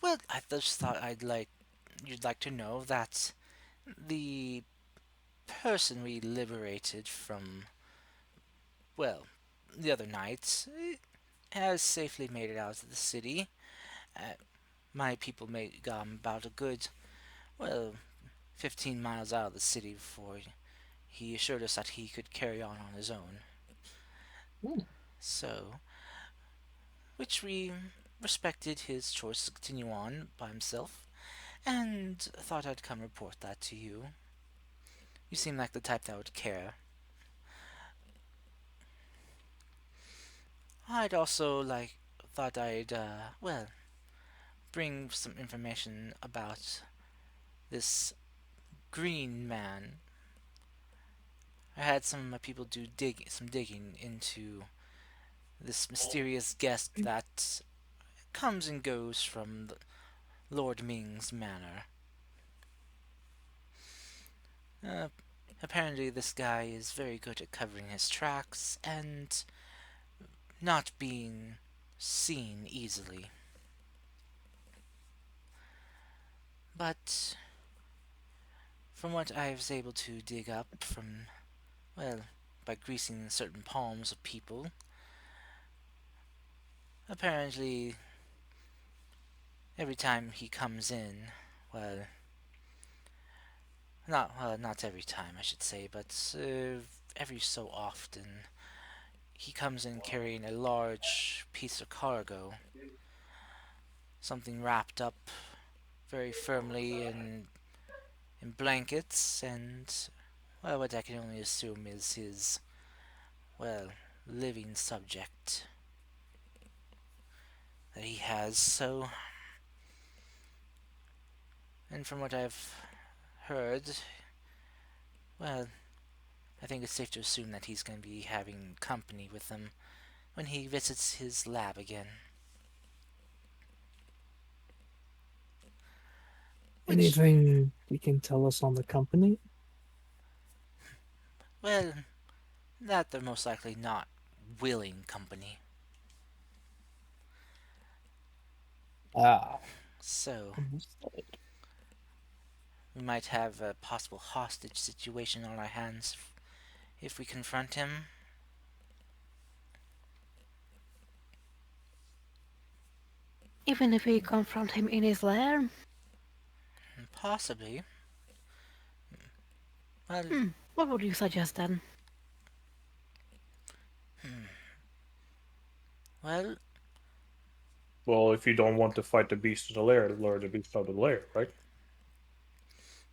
Well, I just thought you'd like to know that the person we liberated from, well, the other night, has safely made it out of the city. Uh, my people made about a good, well, 15 miles out of the city before he assured us that he could carry on his own. Hmm. So, which we respected his choice to continue on by himself, and thought I'd come report that to you. You seem like the type that would care. I'd also thought I'd bring some information about this green man. I had some of my people do some digging into this mysterious guest that comes and goes from Lord Ming's manor. Uh, Apparently, this guy is very good at covering his tracks and not being seen easily. But from what I was able to dig up from, well, by greasing certain palms of people, apparently every time he comes in, well, not every time I should say, but every so often, he comes in carrying a large piece of cargo, something wrapped up very firmly in blankets, and well, what I can only assume is his, well, living subject that he has. So, and from what I've heard, well, I think it's safe to assume that he's going to be having company with them when he visits his lab again. Which, Anything you can tell us on the company? well, that they're most likely not willing company. Ah, So, understood. we might have a possible hostage situation on our hands if we confront him. Even if we confront him in his lair? Possibly. Well, What would you suggest then? well, Well, if you don't want to fight the beast in the lair, lure the beast out of the lair, right?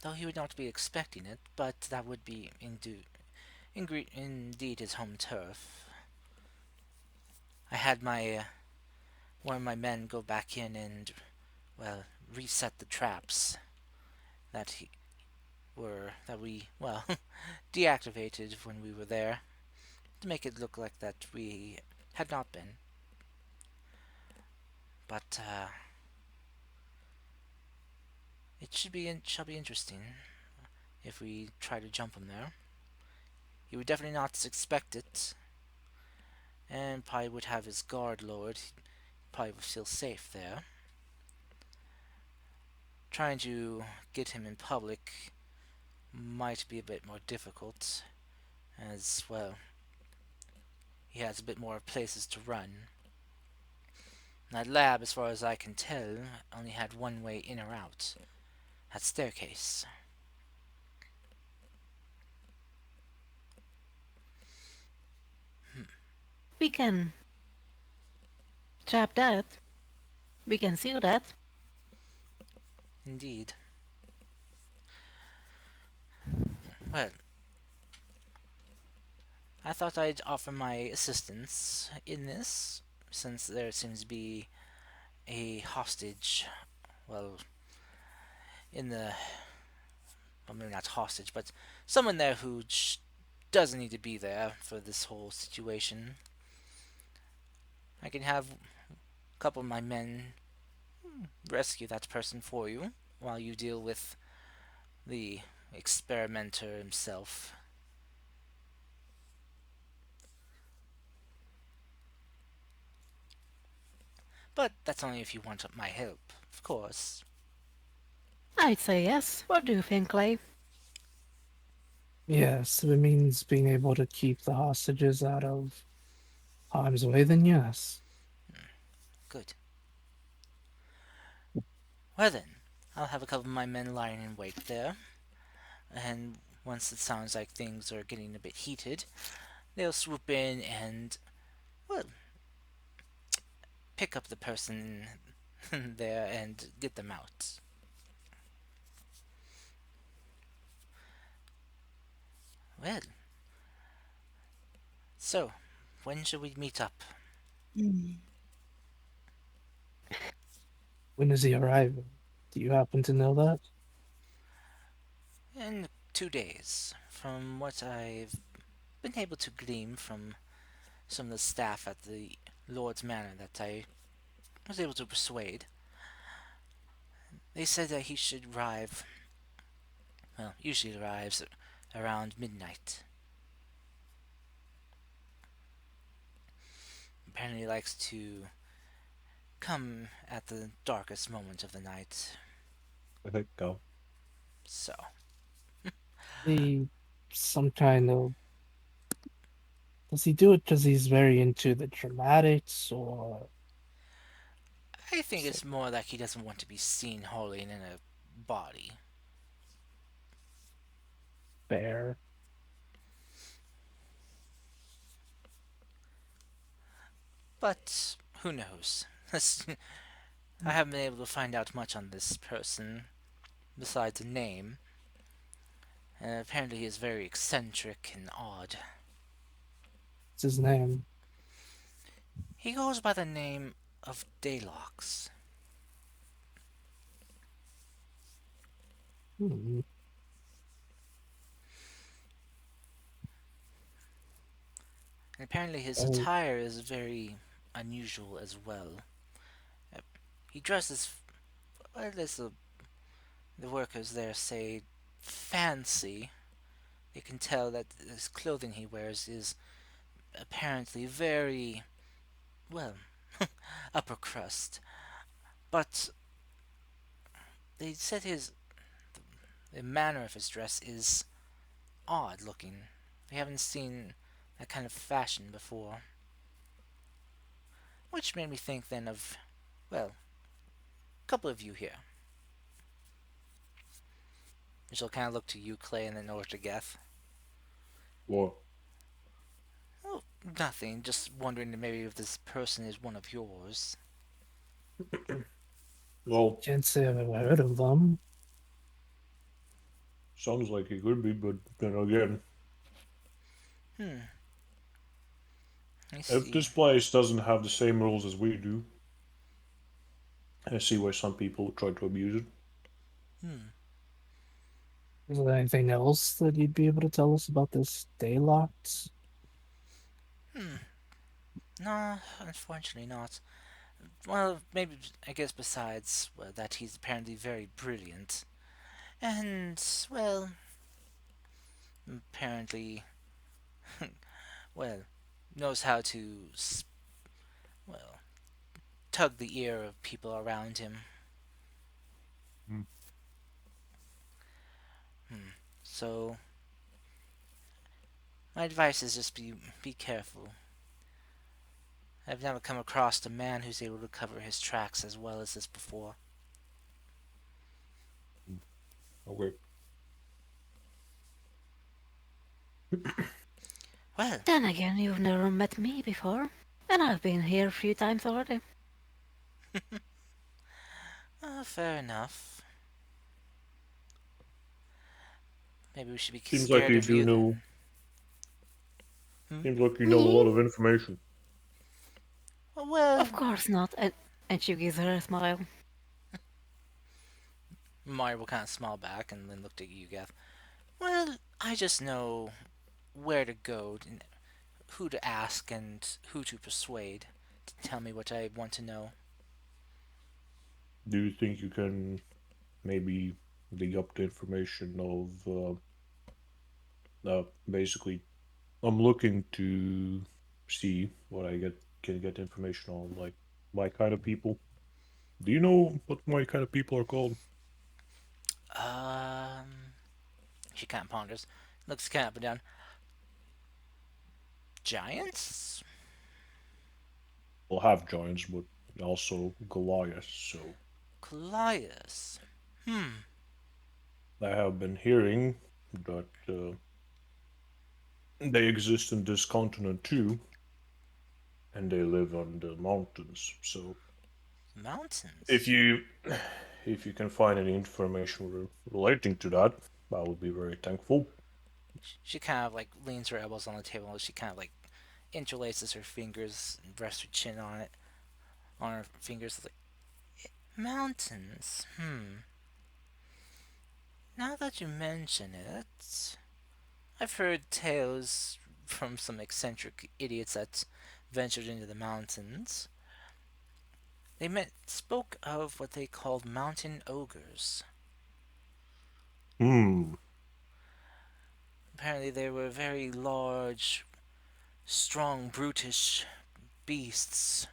though he would not be expecting it, but that would be indeed his home turf. I had one of my men go back in and, well, reset the traps that we, well, deactivated when we were there to make it look like that we had not been. But shall be interesting if we try to jump him there. He would definitely not expect it, and probably would have his guard lowered. He probably would feel safe there. Trying to get him in public might be a bit more difficult, as well, he has a bit more places to run. That lab, as far as I can tell, only had one way in or out. That staircase. We can trap that. We can seal that. Indeed. Well, I thought I'd offer my assistance in this, since there seems to be a hostage, well, in the, well, maybe not hostage, but someone there who doesn't need to be there for this whole situation. I can have a couple of my men rescue that person for you while you deal with the experimenter himself. But that's only if you want my help, of course. I'd say yes. What do you think, Clay? Yes, if it means being able to keep the hostages out of harm's way, then yes. Good. Well then, I'll have a couple of my men lying in wait there, and once it sounds like things are getting a bit heated, they'll swoop in and, well, pick up the person there and get them out. Well, so, when shall we meet up? When is he arriving? Do you happen to know that? In 2 days. From what I've been able to glean from some of the staff at the Lord's Manor that I was able to persuade, they said that he should arrive, well, usually arrives around midnight. Apparently, he likes to come at the darkest moment of the night. I think go. So, He some kind of does he do it because he's very into the dramatics or I think so it's more like he doesn't want to be seen holding in a body. fair? But who knows? I haven't been able to find out much on this person besides a name, and apparently he is very eccentric and odd. What's his name? He goes by the name of Daylox. Hmm. And apparently his Oh, attire is very unusual as well. Uh, He dresses, well, the workers there say, fancy. You can tell that his clothing he wears is apparently very, well, upper crust. But they said the manner of his dress is odd looking. We haven't seen that kind of fashion before. Which made me think then of, well, a couple of you here. And she'll kind of look to you, Clay, and then over to Geth. What? Oh, nothing. Just wondering maybe if this person is one of yours. Well, can't say I've ever heard of them. sounds like he could be, but then again, Hmm, I if see. this place doesn't have the same rules as we do, I see why some people try to abuse it. Hmm, Is there anything else that you'd be able to tell us about this Daylocked? hmm. No, unfortunately not. Well, maybe, I guess besides that he's apparently very brilliant. And, well, apparently, well, knows how to, well, tug the ear of people around him. Hmm. Hmm. So, my advice is just be careful. I've never come across a man who's able to cover his tracks as well as this before. Okay. Well, Then again, you've never met me before. And I've been here a few times already. fair enough. Maybe we should be Seems like scared you of do you then. know. Hmm? Seems like you know a lot Me? of information. Well, Of course not. And she gives her a smile. Mario will kind of smile back and then looked at you, Geth. Well, I just know where to go, and who to ask, and who to persuade to tell me what I want to know. Do you think you can maybe dig up the information of basically? I'm looking to see what I can get information on, like my kind of people. Do you know what my kind of people are called? Um, she kind of ponders, looks kind of up and down. Giants? Well, half giants, but also Goliath. So Goliath. Hmm. I have been hearing that they exist in this continent too, and they live on the mountains. So if Mountains. you if you can find any information relating to that, I would be very thankful. She kind of like leans her elbows on the table. And she kind of like interlaces her fingers and rests her chin on her fingers. Like mountains. Hmm. Now that you mention it, I've heard tales from some eccentric idiots that ventured into the mountains. Spoke of what they called mountain ogres. Hmm. apparently they were very large, strong, brutish beasts.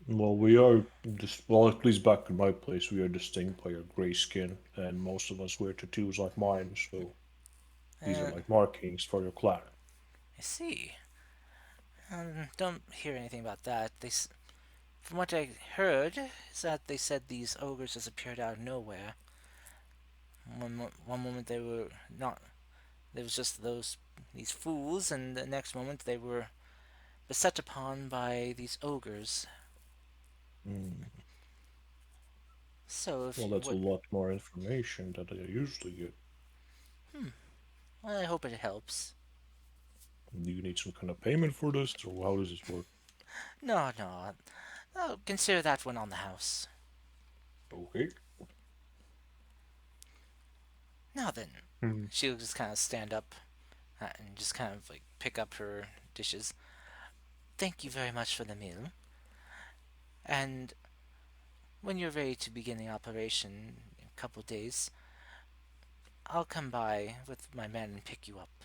Well, we are well, at least back in my place, we are distinct by our gray skin, and most of us wear tattoos like mine, so these are And like markings for your clan. I see. Don't hear anything about that. From what I heard, is that they said these ogres just appeared out of nowhere. One moment they were not. There was just these fools, and the next moment they were beset upon by these ogres. Mm. So if Well, you that's a would, lot more information than I usually get. well, I hope it helps. Do you need some kind of payment for this, or how does this work? No, no, oh, consider that one on the house. Okay. Now then, Hmm. she'll just kind of stand up and just kind of like pick up her dishes. Thank you very much for the meal. And when you're ready to begin the operation in a couple days, I'll come by with my men and pick you up.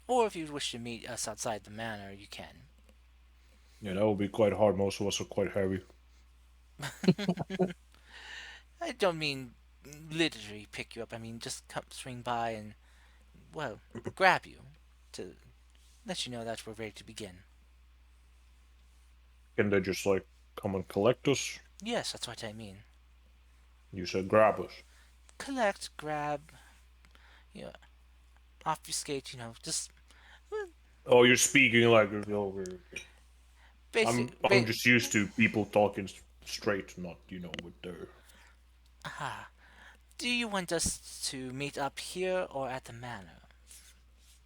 Or if you wish to meet us outside the manor, you can. Yeah, that will be quite hard. Most of us are quite heavy. I don't mean literally pick you up. I mean just come swing by and, well, grab you to let you know that we're ready to begin. Can they just like come and collect us? Yes, that's what I mean. You said grab us. Collect, grab, you know, obfuscate, just Oh, you're speaking like over. I'm basic. I'm just used to people talking straight, not with their. Ah, do you want us to meet up here or at the manor?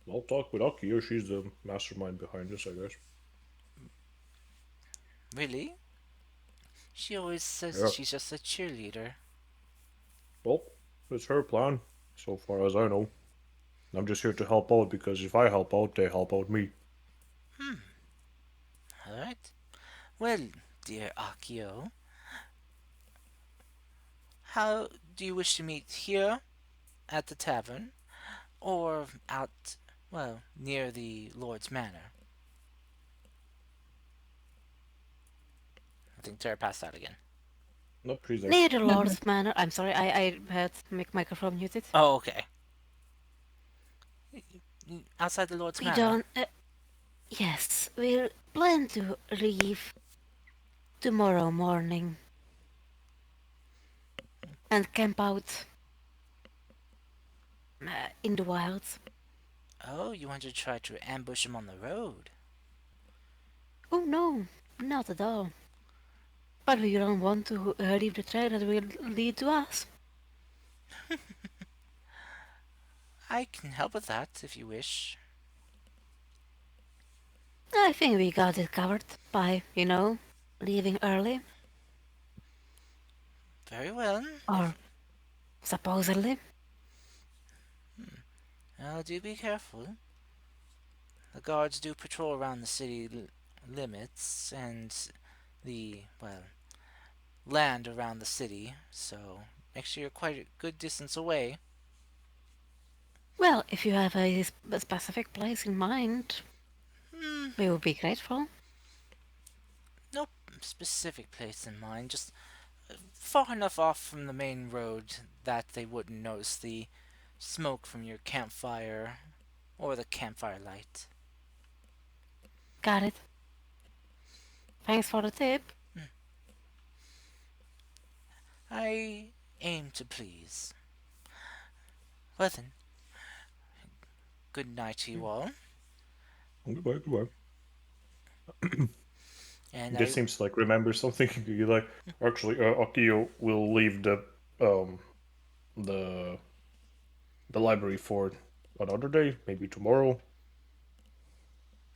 I'll talk with Akio. She's the mastermind behind this, I guess. Really? She always says Yeah. she's just a cheerleader. Well, it's her plan, so far as I know. I'm just here to help out because if I help out, they help out me. All right. Well, dear Akio, how do you wish to meet here at the tavern or out, well, near the Lord's Manor? I think Tara passed out again. No, she's there. Near the Lord's Manor. I'm sorry, I had my microphone muted. Oh, okay. Outside the Lord's We Manor? don't. Yes, we'll plan to leave tomorrow morning and camp out in the wilds. Oh, you want to try to ambush him on the road? Oh no, not at all. But we don't want to leave the trail that will lead to us. I can help with that if you wish. I think we got it covered by, leaving early, Very well. or supposedly. Well, do be careful. The guards do patrol around the city limits and the, well, land around the city, so make sure you're quite a good distance away. Well, if you have a specific place in mind, Hmm, we would be grateful. no specific place in mind, just far enough off from the main road that they wouldn't notice the smoke from your campfire or the campfire light. Got it. Thanks for the tip. I aim to please. Well then, good night to you all, Goodbye, goodbye. and This seems to like remember something. You like actually, Akio will leave um the the library for another day, maybe tomorrow.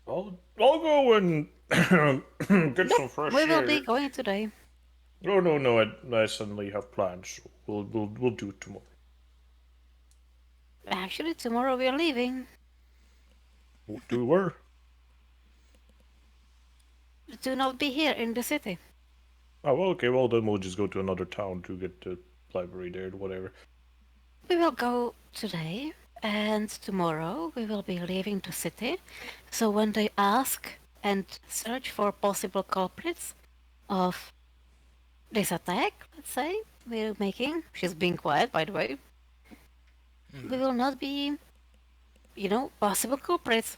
I'll go and get Nope, some fresh we will be air. going today. Oh no, I suddenly have plans. So we'll do it tomorrow. Actually, tomorrow we are leaving. Do where? To not be here in the city. Oh well, okay. Well then we'll just go to another town to get the library there, whatever. We will go today, and tomorrow we will be leaving the city. So when they ask and search for possible culprits of this attack, let's say, we're making, she's being quiet, by the way, we will not be, possible culprits.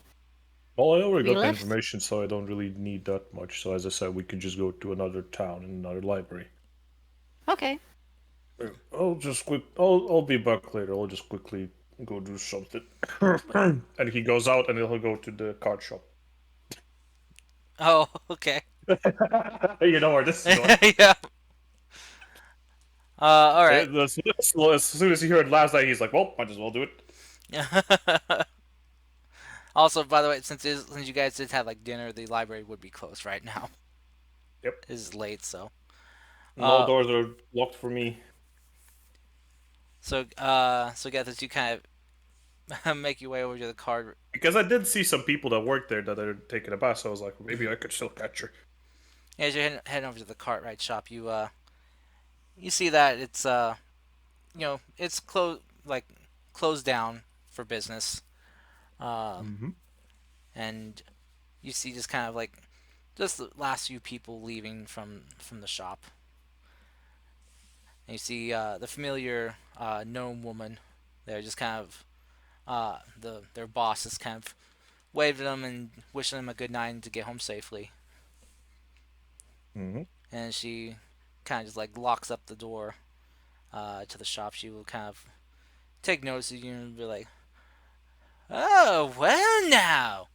Well, I already We got the left. information, so I don't really need that much. So as I said, we can just go to another town and another library. Okay. I'll just quick. I'll be back later. I'll just quickly go do something. And he goes out and he'll go to the card shop. Oh, okay. You know where this is going. Yeah. All right. As soon as he heard last night, he's like, "Well, might as well do it." Also, by the way, since you guys did have like dinner, the library would be closed right now. Yep. It's late, so. And all Uh, doors are locked for me. so get this, you kind of make your way over to the card. Because I did see some people that work there that are taking a bath, so I was like, maybe I could still catch her. As you're heading over to the Cartwright shop, you see that it's it's closed down for business. Mm-hmm. And you see just kind of like just the last few people leaving from the shop. And you see the familiar gnome woman there, just kind of their boss is kind of waving them and wishing them a good night and to get home safely. Mm-hmm. And she kind of just like locks up the door to the shop. She will kind of take notice of you and be like, "Oh, well now,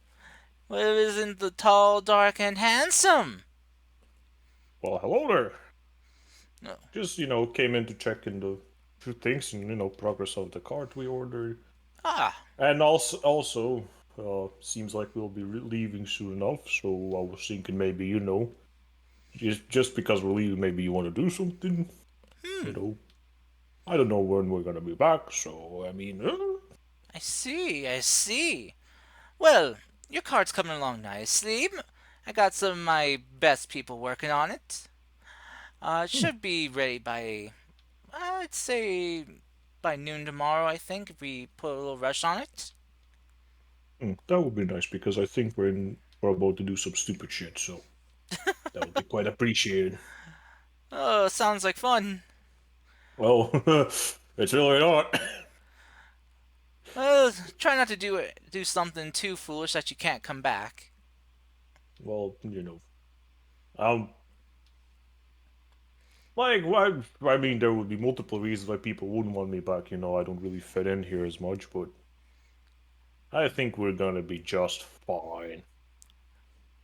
well, isn't the tall, dark, and handsome?" Well, hello there. No. Just came in to check in the few things and progress of the cart we ordered, Ah, and also seems like we'll be leaving soon enough. So I was thinking maybe just because we're leaving, maybe you want to do something. You know, I don't know when we're gonna be back. So I mean, I see, I see. Well, your cart's coming along nicely. I got some of my best people working on it. It should be ready by, I'd say, by noon tomorrow, I think, if we put a little rush on it. that would be nice because I think we're about to do some stupid shit. So that would be quite appreciated. Oh, sounds like fun. Well, it's really not. Try not to do something too foolish that you can't come back. Well, um, like why? I mean, there would be multiple reasons why people wouldn't want me back. I don't really fit in here as much, but I think we're gonna be just fine.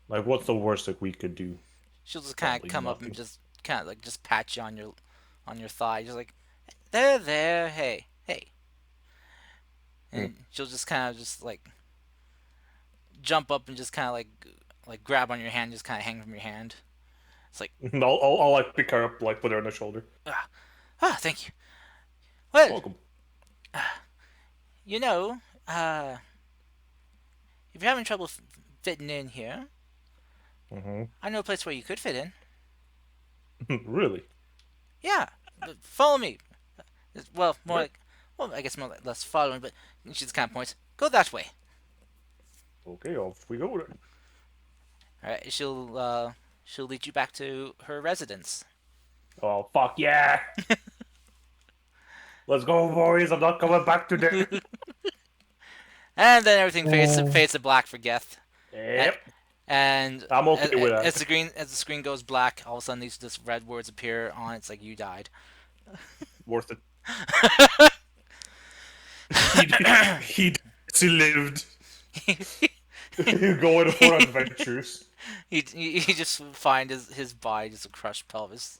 Like, what's the worst that we could do? She'll just kind of Probably come up and nothing. just kind of like just pat you on your thigh, just like there, hey, hey, Hmm. and she'll just kind of just like jump up and just kind of like grab on your hand, just kind of hang from your hand. It's like I'll like pick her up, like put her on the shoulder. thank you. Well, Welcome. you know, uh, if you're having trouble fitting in here, Mm-hmm. I know a place where you could fit in. Really? Yeah, follow me. Well, more Right. like, well, I guess more like less following, but she just kind of points. Go that way. Okay, off we go then. All right, she'll lead you back to her residence. Oh fuck yeah! Let's go, boys. I'm not coming back today. And then everything Oh. fades to black for Geth. And, Yep. and I'm okay with as that. the screen goes black, all of a sudden these just red words appear on it. It's like you died. Worth it. He lived. Going for adventures. He just find his body just a crushed pelvis.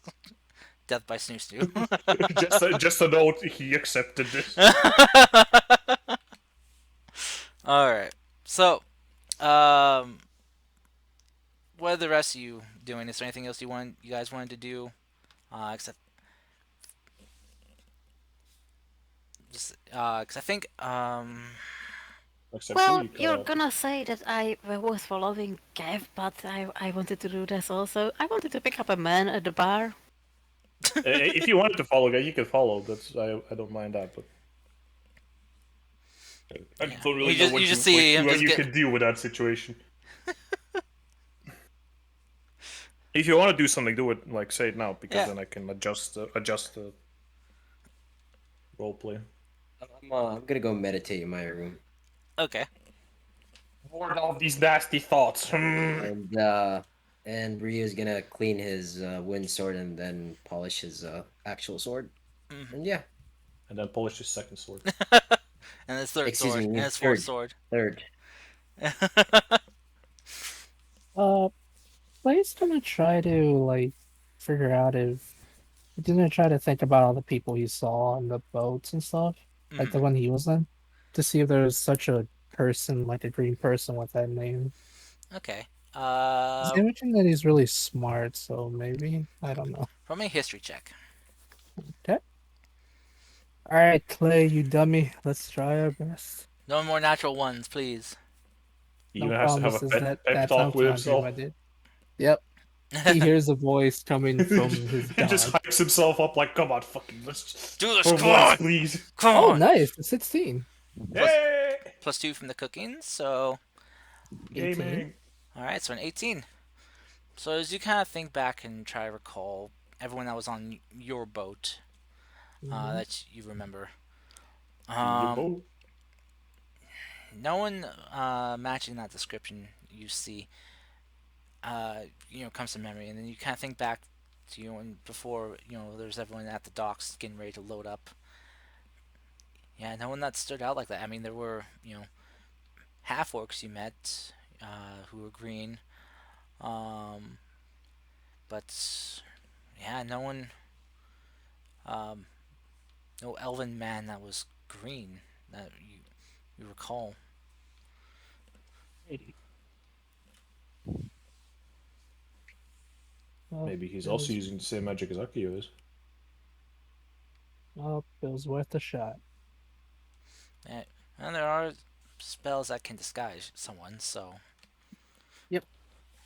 Death by snoo snoo. just a note. He accepted this. All right. So, um, what are the rest of you doing? Is there anything else you guys wanted to do? Except just because I think Except Well, we you're cut gonna say that I was following Kev, but I wanted to do this also. I wanted to pick up a man at the bar. If you wanted to follow, guy, you could follow. I don't mind that, but I Yeah. don't really You know just see him what just you get. can do with that situation. If you want to do something, do it like say it now, because Yeah. then I can adjust the roleplay. I'm gonna go meditate in my room, Okay. Ward off these nasty thoughts. and Ryu's gonna clean his wind sword and then polish his actual sword. Mhm. And yeah, And then polish his second sword. And his third excuse sword and me, his fourth third, sword. third. Uh, Clay's gonna try to like figure out if he's gonna try to think about all the people he saw on the boats and stuff, like the Mhm. one he was in, to see if there's such a person, like a green person with that name. Okay. 'Cause they mentioned that he's really smart, so maybe I don't know. Roll me a history check. Okay. All right, Clay, you dummy. Let's try our best. No more natural ones, please. He No even has to have a promises. pep That's how I'm talk with counting, himself. my dude. Yep. He hears a voice coming from his He just god. hypes himself up like, come on, fucking, let's Do this, for come once, on! please. Come Oh, on! nice. It's 16. Plus Hey, +2 from the cooking, so 18. gaming. alright, so an 18. So as you kind of think back and try to recall everyone that was on your boat, Mhm. that you remember, You um, both. no one matching that description you see, comes to memory, and then you kind of think back to when before there's everyone at the docks getting ready to load up. Yeah, no one that stood out like that. I mean, there were half orcs you met, who were green, um, but yeah, no one, um, no elven man that was green that you recall. Alrighty. Well, Maybe he's it also was, using the same magic as Akio is. well, it was worth a shot. Yeah, and there are spells that can disguise someone, so Yep,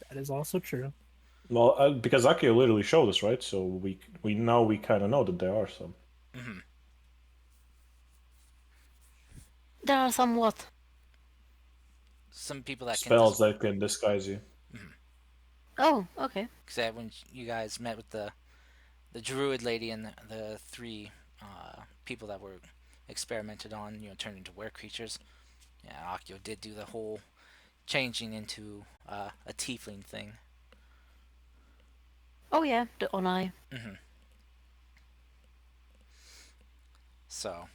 that is also true. Well, because Akio literally showed us, right? So we kind of know that there are some mhm. There are somewhat. Some people that can spells that can disguise you. Oh, okay. because when you guys met with the druid lady and the three people that were experimented on, turned into were creatures. Yeah, Akio did do the whole changing into a tiefling thing. Oh yeah, the Onai. hmm So,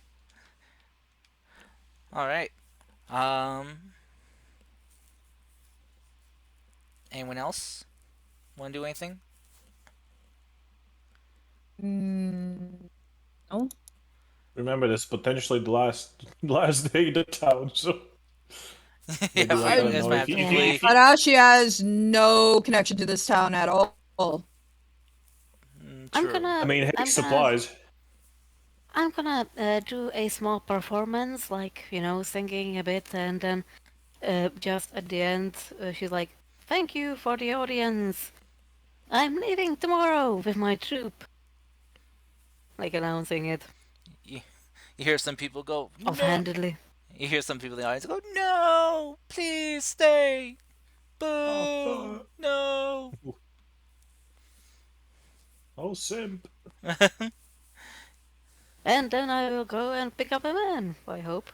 all right. Um, anyone else want to do anything? Mm, no. Remember, this is potentially the last day in the town, so Yeah, maybe for like I you don't guys know might if have he, to if Yeah. he, flee. if he Tadashi has no connection to this town at all. I'm True. I gonna, mean, hey, I'm gonna, supplies. I'm gonna do a small performance, like singing a bit, and then just at the end, she's like, "Thank you for the audience. I'm leaving tomorrow with my troop." Like announcing it You, you hear some people go, no. offhandedly. You hear some people in the audience go, no, please stay. Oh Boo, fuck! no. Oh simp! And then I will go and pick up a man, I hope.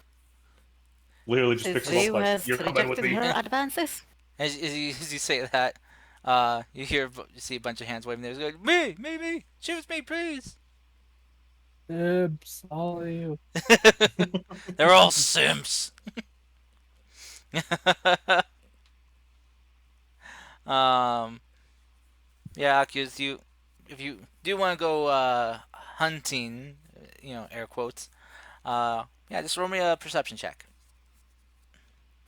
Literally just Since picks him up Ryu like has you're coming with rejected me. her advances. As you say that, you see a bunch of hands waving there. It's like, me, choose me, please. Dibs, all of you. They're all simps. um, yeah, Akuz, if you do want to go hunting, air quotes, yeah, just roll me a perception check.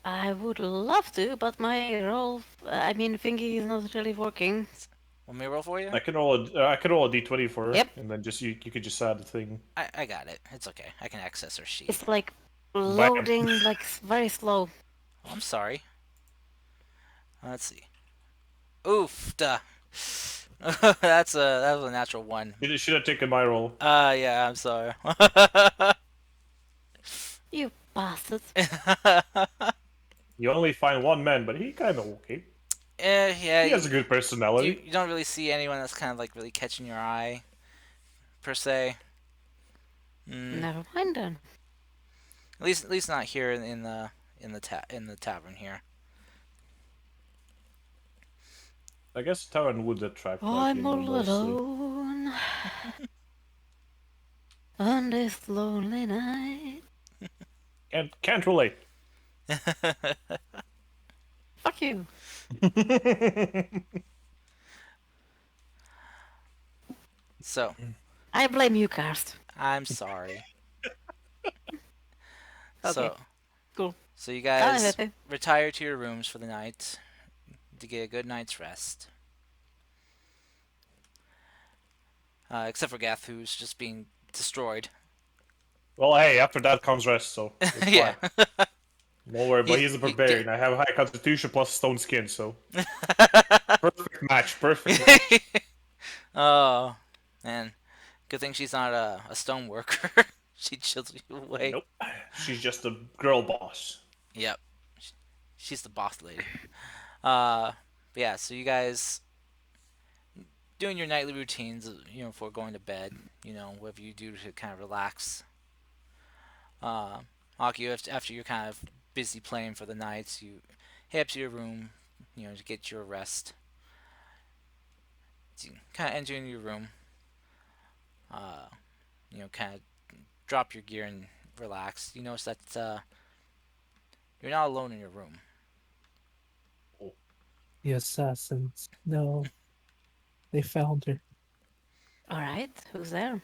I would love to, but my roll, I mean, thingy is not really working. Want me to roll for you? I can roll a d20 for her, Yep, and then just you could just add the thing. I got it. It's okay. I can access her sheet. it's like Bam. loading, like very slow. Oh, I'm sorry. Let's see. Oof, duh. That was a natural one. You should have taken my roll. Yeah, I'm sorry. You bastard. You only find one man, but he kind of okay. Yeah, He has a good personality. you don't really see anyone that's kind of like really catching your eye, per se. Never mind then. At least not here in the in the tavern here. I guess Tavern would attract like I'm all mostly. alone on this lonely night. Can't relate. Fuck you. So, I blame you, Karst. I'm sorry. Okay, So, cool. so you Fine guys with it. retire to your rooms for the night to get a good night's rest. Except for Gath, who's just being destroyed. Well, hey, after that comes rest, so it's Yeah. fine. Don't worry, but He- he's a he barbarian. I have a high constitution plus stone skin, so perfect match. Perfect match. Oh, man. Good thing she's not a stone worker. She chills you away. Nope. She's just a girl boss. Yep. She's the boss lady. But yeah, so you guys doing your nightly routines, before going to bed, whatever you do to kind of relax. Akio, after you're kind of busy playing for the night, you head up to your room, to get your rest. So you kind of enter into your room, kind of drop your gear and relax. You notice that you're not alone in your room. The assassins. No. They found her. Alright, who's there?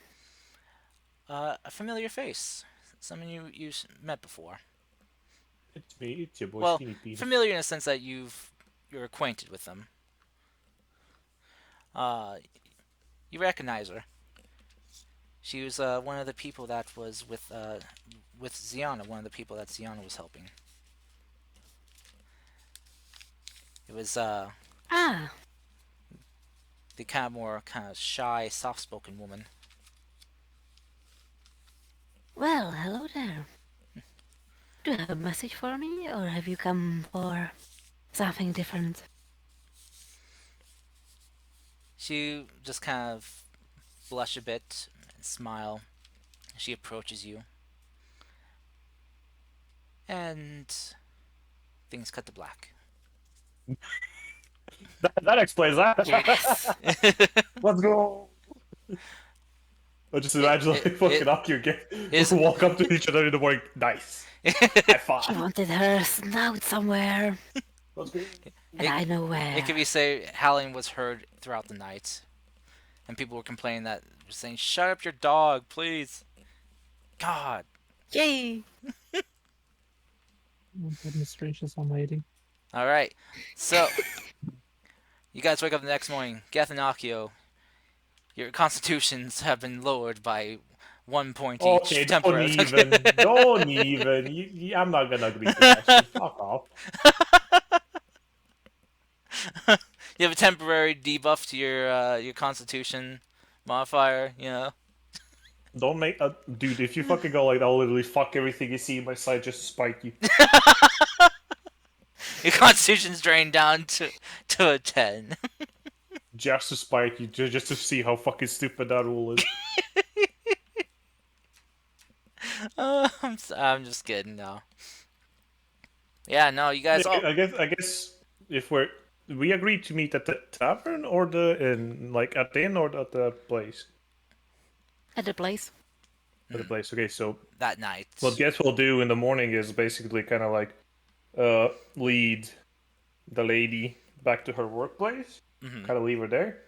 A familiar face, someone you met before. It's me. It's your boy Well, Skinny Penis. familiar in the sense that you're acquainted with them. You recognize her. She was one of the people that was with Ziana, one of the people that Ziana was helping. It was Ah, the kind of shy, soft-spoken woman. well, hello there. Do you have a message for me, or have you come for something different? She just kind of blush a bit and smile. She approaches you, and things cut to black. That explains that. Yes. Let's go. I just imagine like fucking Akio is- walk up to each other in the morning. Nice. High five. She wanted her snout somewhere, Let's go. and I know where. It could be say howling was heard throughout the night, and people were complaining that saying, "Shut up, your dog, please." God. Yay! Oh, goodness gracious almighty. All right, so you guys wake up the next morning. Geth and Akio, your constitutions have been lowered by 1 point each. Okay, don't temporarily. even. Don't even. I'm not gonna agree to that shit. Fuck off. You have a temporary debuff to your constitution modifier. Don't make a dude. If you fucking go like that, I'll literally fuck everything you see in my side just to spite you. Your constitution's drained down to a 10. Just to spite you, just to see how fucking stupid that rule is. I'm just kidding. No. Yeah, no, you guys all. I guess if we agreed to meet at the tavern or the inn, like at the inn or at the place. At the place. At the place. Okay, so That night. what guess we'll do in the morning is basically kind of like lead the lady back to her workplace, kind of leave her there,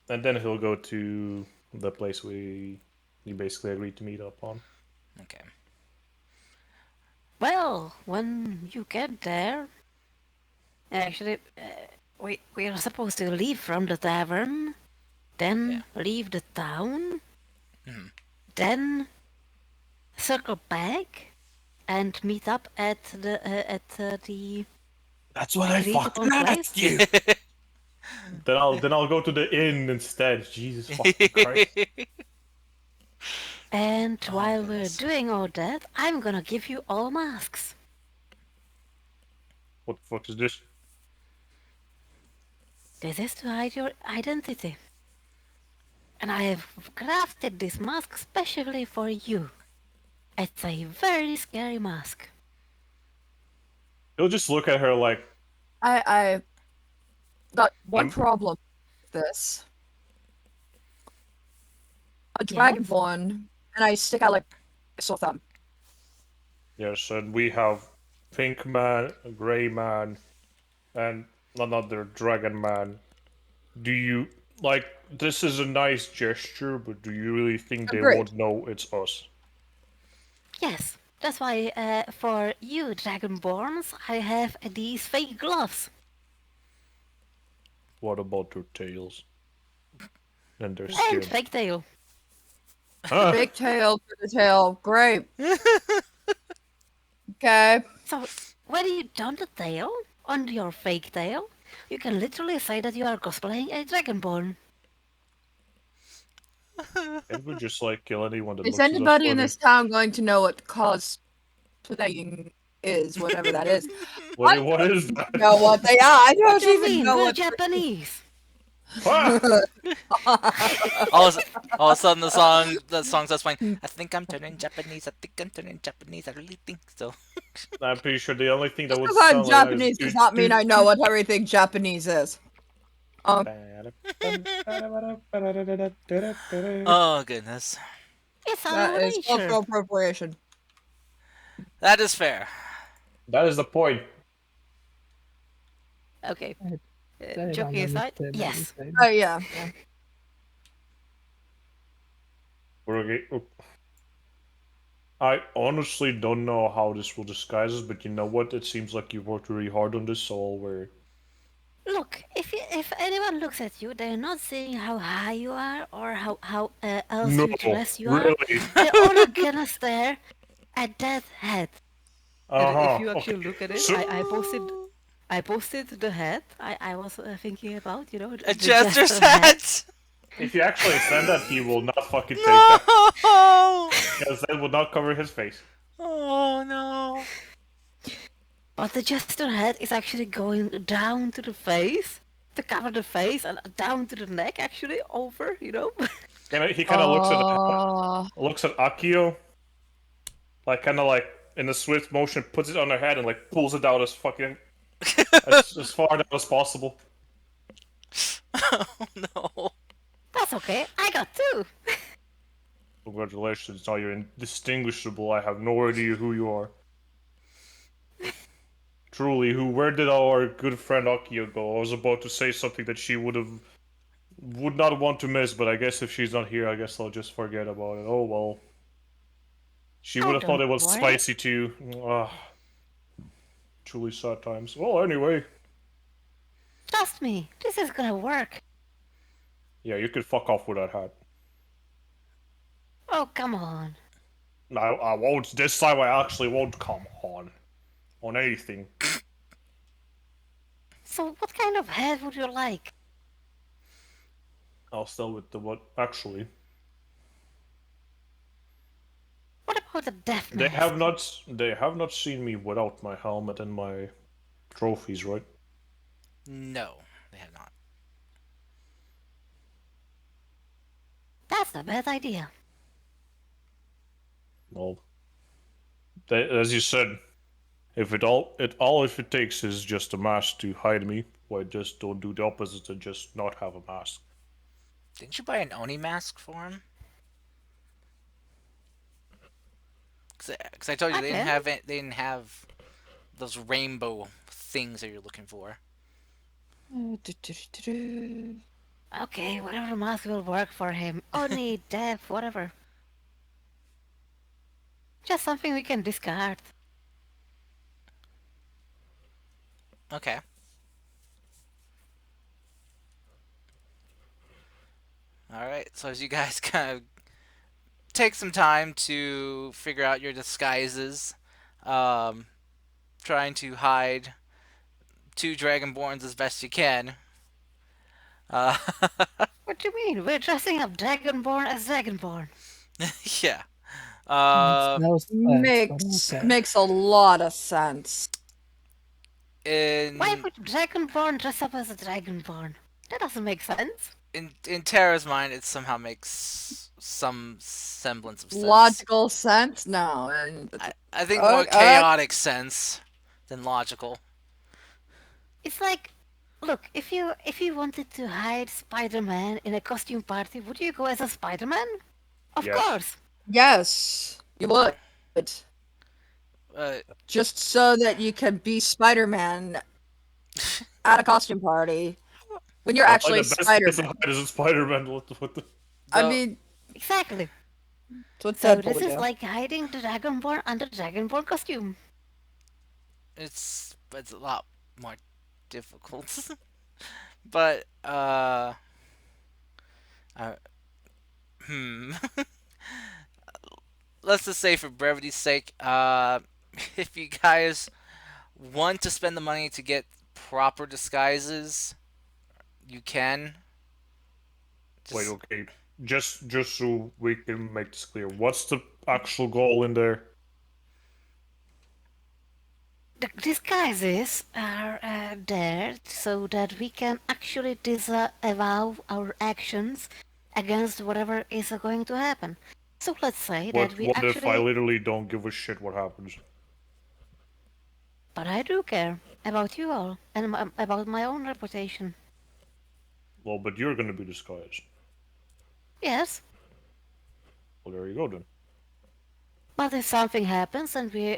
and then he'll go to the place we basically agreed to meet up on. Okay. Well, when you get there, actually, we are supposed to leave from the tavern, then leave the town, then circle back and meet up at the That's what I agreed fucking upon asked place. you. then I'll go to the inn instead. Jesus fucking Christ. And Oh while we're goodness. doing all that, I'm gonna give you all masks. What the fuck is this? This is to hide your identity. And I have crafted this mask specially for you. It's a very scary mask. He'll just look at her like, I got one I'm. problem with this. A Yeah? dragonborn, and I stick out like a sore thumb. Yes, and we have Pink Man, Gray Man, and another Dragon Man. Do you like this is a nice gesture, but do you really think they Agreed. won't know it's us? Yes. That's why for you Dragonborns, I have these fake gloves. What about their tails and their And skin? fake tail. Huh? Big tail for the tail. Great. Okay. So when you don the tail on your fake tail, you can literally say that you are cosplaying a Dragonborn. Can't we just like kill anyone that Is looks at us anybody in funny? this town going to know what cosplaying is, whatever that is? What is that? Know what they are. I What don't do you even mean? know We're what. Japanese. Ah! All of a sudden the song starts playing. I think I'm turning Japanese. I think I'm turning Japanese. I really think so. I'm pretty sure the only thing that Just would because I'm sound like that is Japanese does not mean I know what everything Japanese is. Oh goodness. It's That our is nature. cultural appropriation. That is fair. That is the point. Okay. I don't Joking aside, understand yes. anything. Oh yeah. We're okay. I honestly don't know how this will disguise us, but you know what? It seems like you worked really hard on this, so I'll wear it. Look, if anyone looks at you, they're not seeing how high you are or how else No, you dress you are. really. They're only gonna stare at that head. And if you actually Okay. look at it, So, I posted the head. I was thinking about, you know, A the jester's jester head. hat. if you actually send that, he will not fucking take that. No. Because that would not cover his face. Oh no. But the jester head is actually going down to the face to cover the face and down to the neck, actually over, you know. He kind of Oh. looks at Akio, like kind of like in a swift motion, puts it on her head and like pulls it out as fucking as far down as possible. Oh no. That's okay. I got two. Congratulations, now you're indistinguishable. I have no idea who you are. Truly, where did our good friend Akio go? I was about to say something that she would not want to miss, but I guess if she's not here, I guess I'll just forget about it. Oh well. She would Oh, have thought it don't was worry. spicy too. Truly sad times. Well, anyway. Trust me, this is gonna work. Yeah, you could fuck off with that hat. Oh, come on. No, I won't. This time I actually won't come on anything. So, what kind of head would you like? I'll start with the what actually. What about the death They mask? have not seen me without my helmet and my trophies, right? No, they have not. That's a bad idea. Well, as you said, if it takes is just a mask to hide me, why just don't do the opposite and just not have a mask? Didn't you buy an Oni mask for him? Cause I told you they didn't Okay. have it. They didn't have those rainbow things that you're looking for. Okay, whatever mask will work for him. Only death, whatever. Just something we can discard. Okay. All right. So as you guys kind of take some time to figure out your disguises, um, trying to hide two dragonborns as best you can. Uh, What do you mean? We're dressing up Dragonborn as Dragonborn. Yeah. Makes Uh, no sense, but okay. Makes a lot of sense. Why in would Dragonborn dress up as a Dragonborn? That doesn't make sense. in Tara's mind, it somehow makes some semblance of sense. Logical sense? No. I think more chaotic sense than logical. It's like, look, if you wanted to hide Spider-Man in a costume party, would you go as a Spider-Man? Of Yes. course. Yes, you would. Uh, Just so that you can be Spider-Man at a costume party when you're But like actually the best place to Spider-Man. hide is in Spider-Man. What the? I though mean, Exactly. it's what So Deadpool this would is do. like hiding the Dragonborn under Dragonborn costume. it's a lot more difficult. But uh hmm. Let's just say for brevity's sake, if you guys want to spend the money to get proper disguises, you can. Wait, Just okay. Just so we can make this clear, what's the actual goal in there? The disguises are there so that we can actually disavow our actions against whatever is going to happen. So let's say that we What if I actually... literally don't give a shit what happens? But I do care about you all and about my own reputation. Well, but you're gonna be disguised. Yes, Well, there you go then. but if something happens and we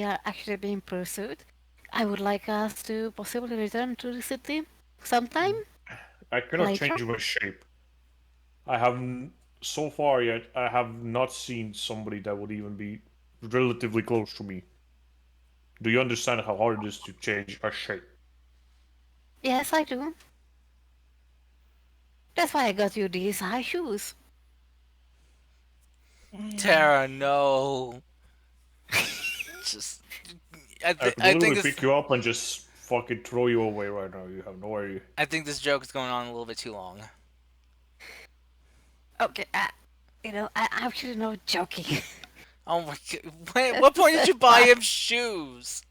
are actually being pursued, I would like us to possibly return to the city sometime I cannot later. change my shape. I haven't so far yet. I have not seen somebody that would even be relatively close to me. Do you understand how hard it is to change a shape? Yes, I do. That's why I got you these high shoes. Tara, no. Just I could I think literally this pick you up and just fucking throw you away right now. You have no idea. I think this joke is going on a little bit too long. Okay, I'm actually not joking. Oh my god! Wait, what point did you buy him shoes?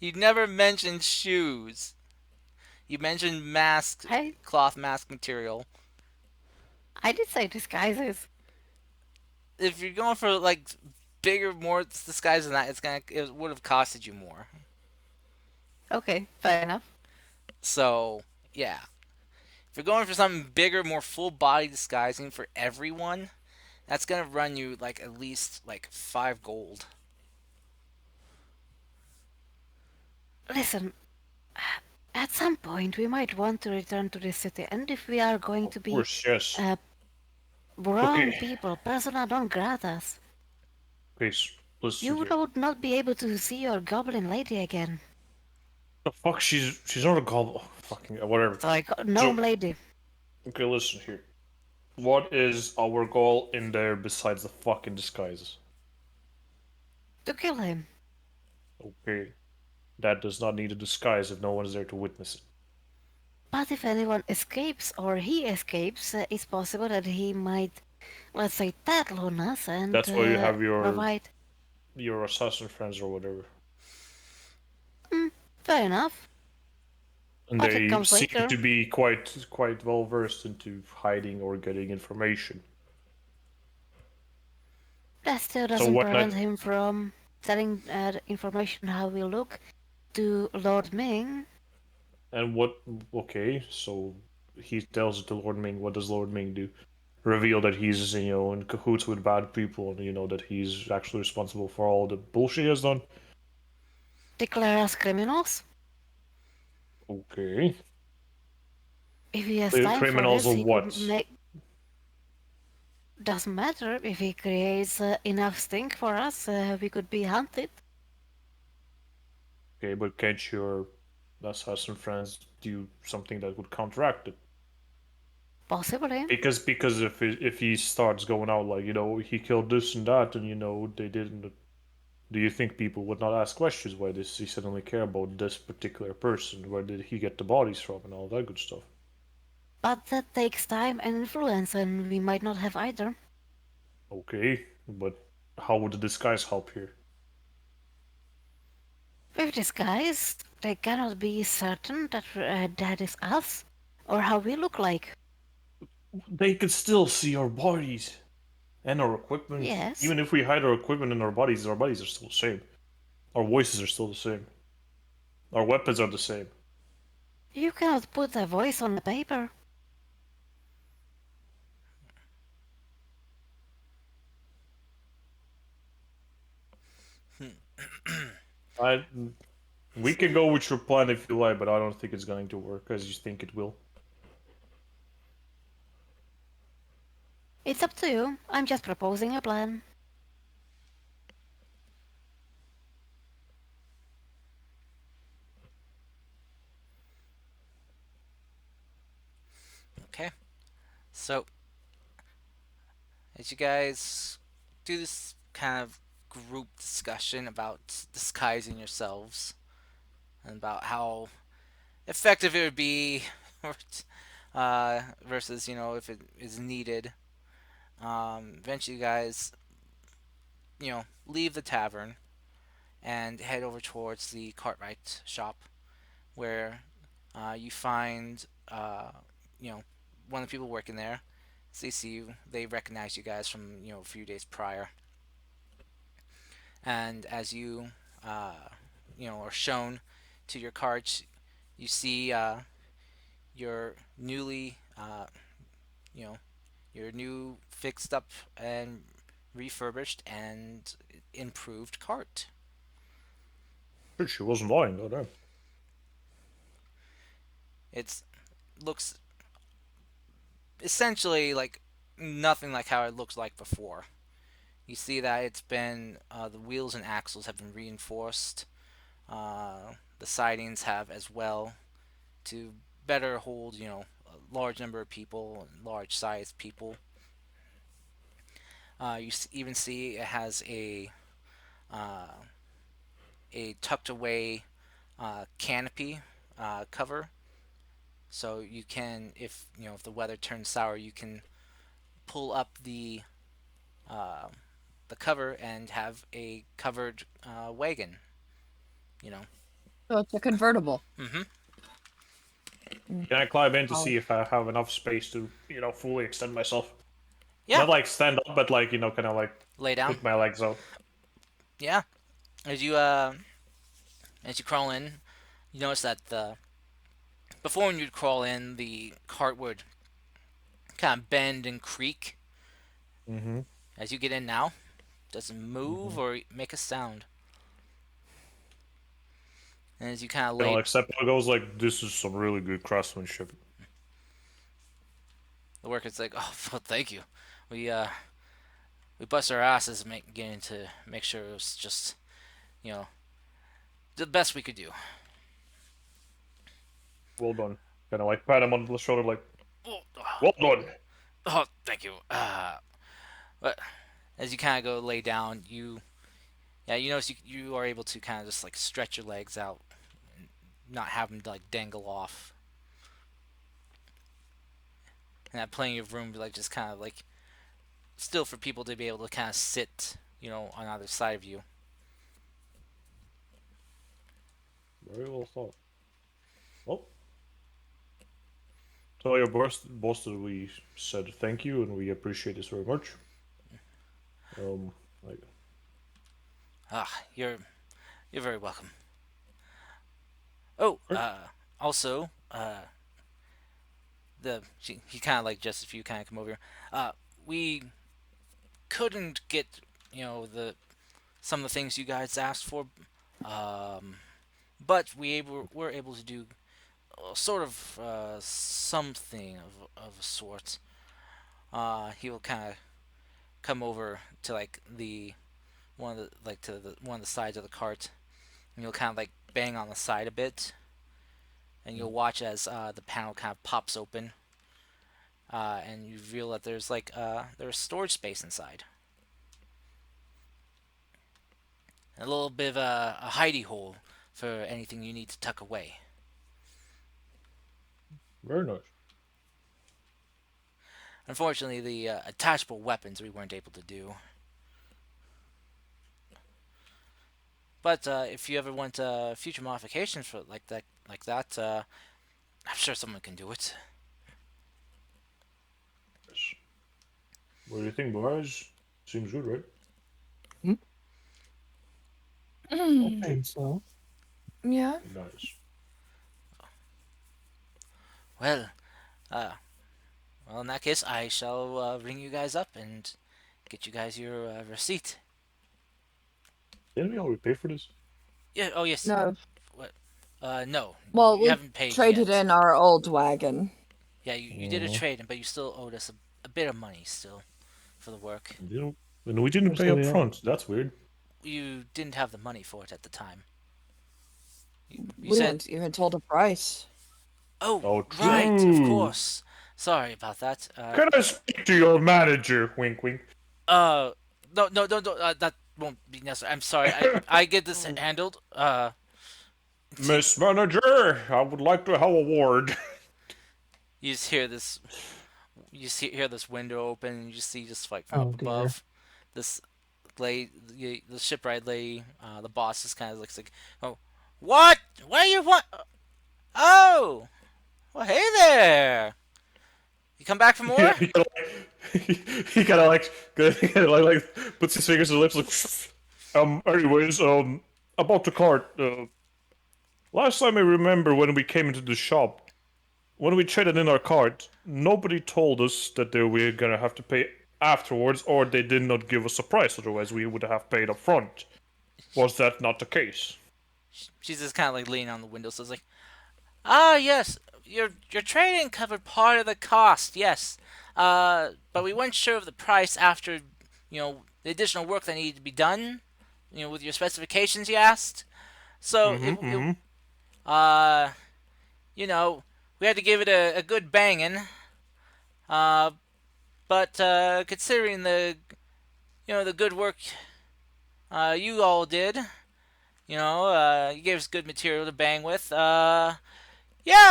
You never mentioned shoes. You mentioned mask, I cloth mask material. I did say disguises. If you're going for like bigger, more disguise than that, it would have costed you more. Okay, fair enough. So yeah, if you're going for something bigger, more full body disguising for everyone, that's gonna run you like at least like 5 gold. Listen, at some point we might want to return to the city, and if we are going Of to be course, yes. uh, wrong Okay, people, persona non gratas, please, listen you here. would not be able to see your goblin lady again. The fuck, she's not a goblin. Oh, fucking whatever. So gnome So, lady. okay, listen here. What is our goal in there besides the fucking disguises? To kill him. Okay, that does not need a disguise if no one is there to witness it. But if anyone escapes or he escapes, it's possible that he might, let's say, tattle on us and That's why you have provide. your assassin friends or whatever, Fair enough. and But it they comes seem later. to be quite well versed into hiding or getting information. That still So doesn't why not? prevent him from telling the information how we look to Lord Ming. And what? Okay, so he tells it to Lord Ming. What does Lord Ming do? Reveal that he's in cahoots with bad people, and that he's actually responsible for all the bullshit he has done. Declare us criminals. Okay, If he has time for criminals this, of he could what? make. Doesn't matter if he creates enough stink for us, we could be hunted. Okay, but can't your assassin friends do something that would counteract it? Possibly. Because if he starts going out like he killed this and that and they didn't, do you think people would not ask questions? Why does he suddenly care about this particular person? Where did he get the bodies from and all that good stuff? But that takes time and influence, and we might not have either. Okay, but how would the disguise help here? With disguise, they cannot be certain that that is us, or how we look like. They could still see our bodies and our equipment. Yes. Even if we hide our equipment in our bodies are still the same. Our voices are still the same. Our weapons are the same. You cannot put a voice on the paper. I we can go with your plan if you like, but I don't think it's going to work as you think it will. It's up to you. I'm just proposing a plan. Okay. So, as you guys do this kind of group discussion about disguising yourselves and about how effective it would be versus, if it is needed, eventually you guys, leave the tavern and head over towards the Cartwright shop where you find, you know, one of the people working there. So they see you, they recognize you guys from, a few days prior. And as you, are shown to your carts, you see your newly, you know, your new fixed up and refurbished and improved cart. Shit, she wasn't lying though, damn. It looks essentially like nothing like how it looked like before. You see that it's been the wheels and axles have been reinforced. The sidings have as well to better hold, a large number of people and large sized people. You even see it has uh, a tucked away canopy cover, so you can, if the weather turns sour, you can pull up uh, the cover and have a covered wagon. You know. So it's a convertible. Mm-hmm. Can I climb in to Oh. see if I have enough space to, fully extend myself? Yeah. Not like stand up, but like, kind of like Lay down. put my legs out. Yeah. As you crawl in, you notice that the before when you'd crawl in, the cart would kind of bend and creak. Mm-hmm. As you get in now, doesn't move Mm-hmm. or make a sound. And as you kind of Like Seppo goes like, this is some really good craftsmanship. the worker's like, "Oh, well, thank you. We uh we bust our asses getting to make sure it was just you know the best we could do." Well done. Kind of like pat him on the shoulder, like, Oh, well done. thank you. But as you kind of go lay down, you notice you are able to kind of just like stretch your legs out, and not have them like dangle off, and have plenty of room to like just kind of like still for people to be able to kind of sit, on either side of you. Very well thought. Well, tell your boss that we said thank you and we appreciate this very much. Like, Ah, you're very welcome. Oh, er, also, he kind of like just if you kind of come over here. We couldn't get the some of the things you guys asked for, um, but we're able to do sort of something of a sort. He will kind of come over to like the one of the like to the one of the sides of the cart, and you'll kind of like bang on the side a bit, and you'll watch as the panel kind of pops open, and you reveal that there's storage space inside, a little bit of a hidey hole for anything you need to tuck away. very nice. Unfortunately, the attachable weapons we weren't able to do. But if you ever want future modifications for like that, I'm sure someone can do it. What do you think, boys? Seems good, right? I think so. Yeah. Nice. Well, uh, well, in that case, I shall ring you guys up and get you guys your receipt. Didn't we already pay for this? Yeah. Oh yes. No. What? No. Well, You we haven't paid traded yet. in our old wagon. Yeah, you did a trade, but you still owed us a bit of money still for the work. And we didn't pay up front. That's weird. You didn't have the money for it at the time. You We said, weren't even told a price. "Oh, Oh, right, of true. course. Sorry about that." Can I speak to your manager? Wink, wink. No, no, no, no. That won't be necessary. I'm sorry. I get this handled. Miss Manager, I would like to have a word. You just hear this. Hear this window open, and you just see just like from Oh, up dear. above, this lady, the shipwright lady, the boss just kind of looks like, "Oh, what? What do you want? Oh, well, hey there. You come back for more?" Yeah, he kind of like, like puts his fingers on his lips. Like, anyways, about the cart. Last time I remember when we came into the shop, when we traded in our cart, nobody told us that they were gonna have to pay afterwards, or they did not give us a price. Otherwise, we would have paid up front. Was that not the case? She's just kind of like leaning on the window, so it's like, "Ah, yes, your trading covered part of the cost, yes. But we weren't sure of the price after, the additional work that needed to be done, with your specifications you asked. So uh, we had to give it a good banging. Uh, but considering the good work you all did, you gave us good material to bang with. Yeah,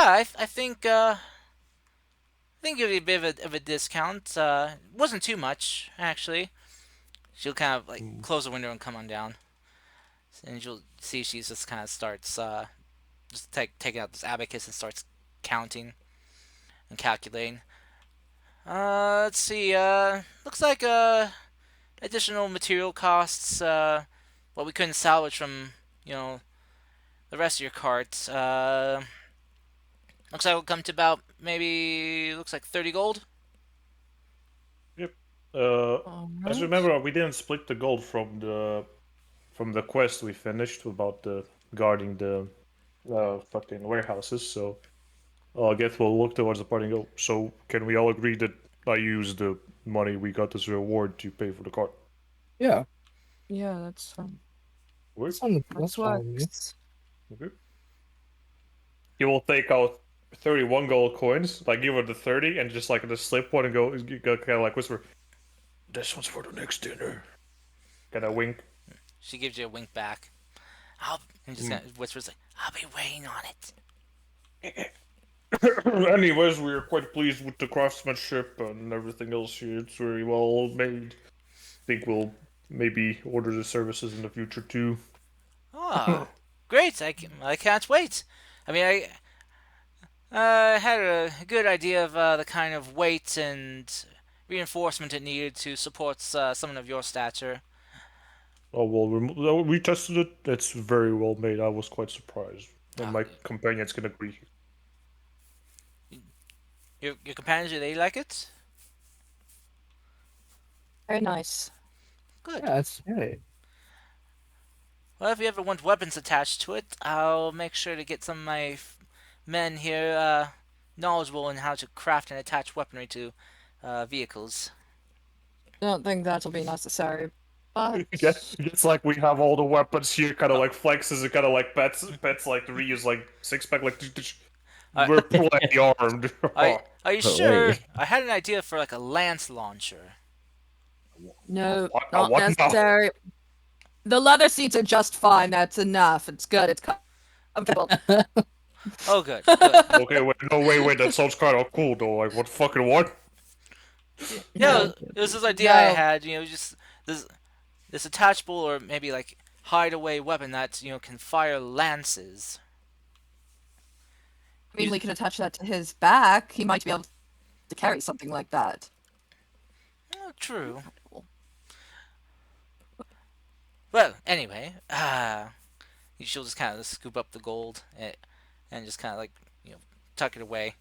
I think give you a bit of a discount. It wasn't too much, actually. She'll kind of like close the window and come on down, and you'll see she just kind of starts just taking out this abacus and starts counting and calculating. Let's see. Looks like additional material costs. What we couldn't salvage from the rest of your cart. Looks like it'll come to about maybe looks like 30 gold. Yep. As Alright. you remember, we didn't split the gold from the quest we finished about the guarding the fucking warehouses. So I guess we'll look towards the party and go. So can we all agree that I use the money we got as a reward to pay for the cart? Yeah, Yeah, that's fine. Work? that's fine with me. Works. Okay. You will take out 31 gold coins, like give her the 30, and just like just slip one and go kind of like whisper, "This one's for the next dinner." Kind of wink. She gives you a wink back. And just kind of whispers like, "I'll be waiting on it." Anyways, we are quite pleased with the craftsmanship and everything else here. It's very well made. Think we'll maybe order the services in the future too. Oh, great! I can't wait. I mean, I had a good idea of the kind of weight and reinforcement it needed to support someone of your stature. Oh well, we tested it. It's very well made. I was quite surprised, and Oh, my companions can agree. your companions, do they like it? Very nice. Good. Yeah, that's right. Well, if you ever want weapons attached to it, I'll make sure to get some of my men here knowledgeable in how to craft and attach weaponry to vehicles. Don't think that'll be necessary. But It's like we have all the weapons here. Kind of like flexes and kind of like pets like the reuse like six pack like. We're plenty armed. Are you Oh, sure? wait. I had an idea for like a lance launcher. no, What? not What now? necessary. The leather seats are just fine. That's enough. It's good. It's comfortable. Oh, good. Good. Okay, wait, no, wait, that sounds kind of cool though. Like, what fucking what? Yeah, No, it was this idea I no. had. Just this this attachable or maybe like hideaway weapon that can fire lances. I mean, Use, we could attach that to his back. He might be able to carry something like that. true. Well, anyway, she'll just kind of scoop up the gold and just kind of like tuck it away.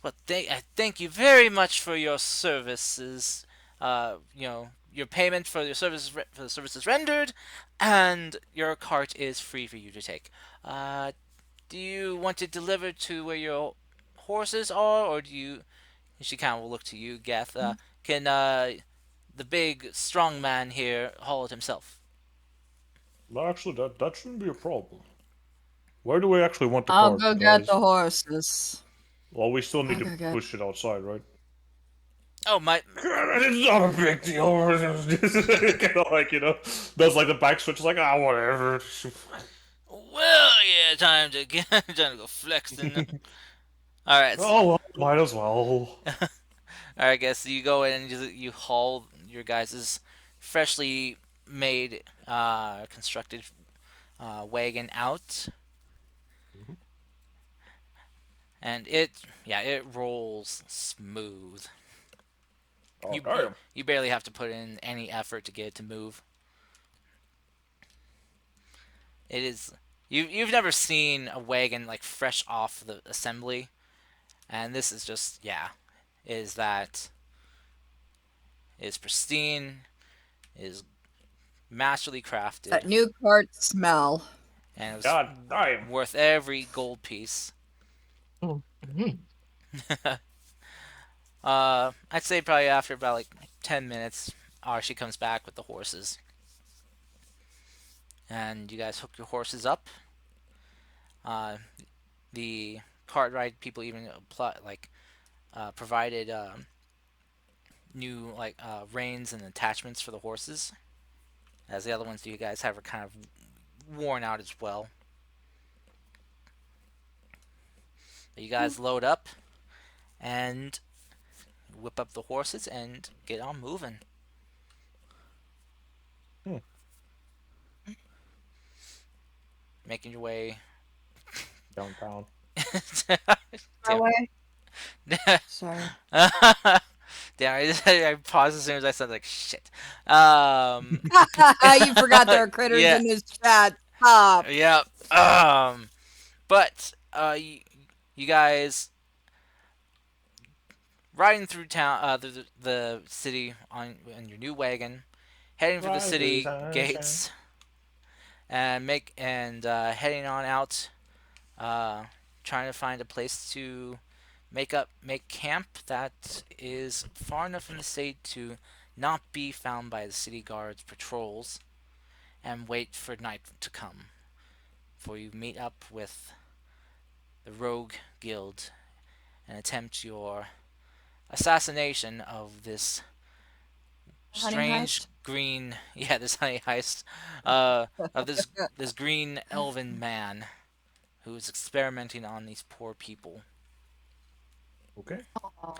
But I thank you very much for your services. Your payment for your services for the services rendered, and your cart is free for you to take. Do you want it delivered to where your horses are, or do you? She kind of will look to you, Geth. Can the big strong man here haul it himself? Well, actually, that shouldn't be a problem. Where do we actually want the I'll cart, go get guys? the horses. Well, we still need I'll to go get. push it outside, right? Oh my! It's not a big deal. Kind of like does like the back switch, like whatever. Well, yeah, time to get time to go flexing. All right, Oh, well, might as well. all right. Guess you go in and you haul your guys' freshly made, constructed wagon out, and it rolls smooth. Oh, You damn. you barely have to put in any effort to get it to move. It is you've never seen a wagon like fresh off the assembly, and this is just is that is pristine, is masterly crafted, That new cart smell. and it was God damn. worth every gold piece. Mhm. I'd say probably after about like 10 minutes, she comes back with the horses, and you guys hook your horses up. Uh, the cart ride people even provided new reins and attachments for the horses, as the other ones you guys have are kind of worn out as well. But you guys load up and whip up the horses and get on moving. Hmm. Making your way. Downtown. Damn. Away. Sorry. Damn, I paused as soon as I said like shit. You forgot there are critters Yeah. in his chat. Stop. Yep. But you guys riding through town, the city on your new wagon, heading for the city gates, and heading on out, trying to find a place to make camp that is far enough from the city to not be found by the city guards patrols, and wait for night to come before you meet up with the rogue guild and attempt your assassination of this Honey strange heist? green this honey heist of this green elven man who's experimenting on these poor people. Okay. Aw,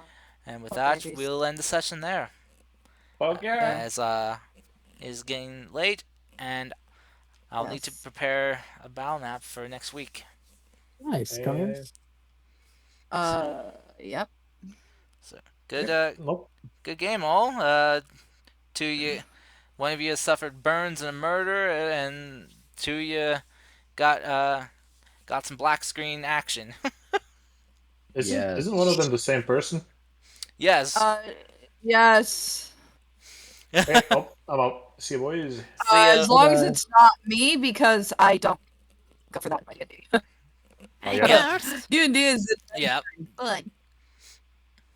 And with poor that, babies. we'll end the session there, Fuck yeah. as is getting late, and I'll need to Yes. prepare a battle nap for next week. Nice, Hey, guys. Yep. So good Nope. good game all. Two you, one of you has suffered burns and a murder, and two you got some black screen action. Yeah. Isn't one of them the same person? Yes. Yes. Hey, oh, I'm out. See you, boys. See ya. As long as Bye. it's not me, because I don't go for that in my D&D. Oh, Hey yeah. girls, D&D is Yeah. good.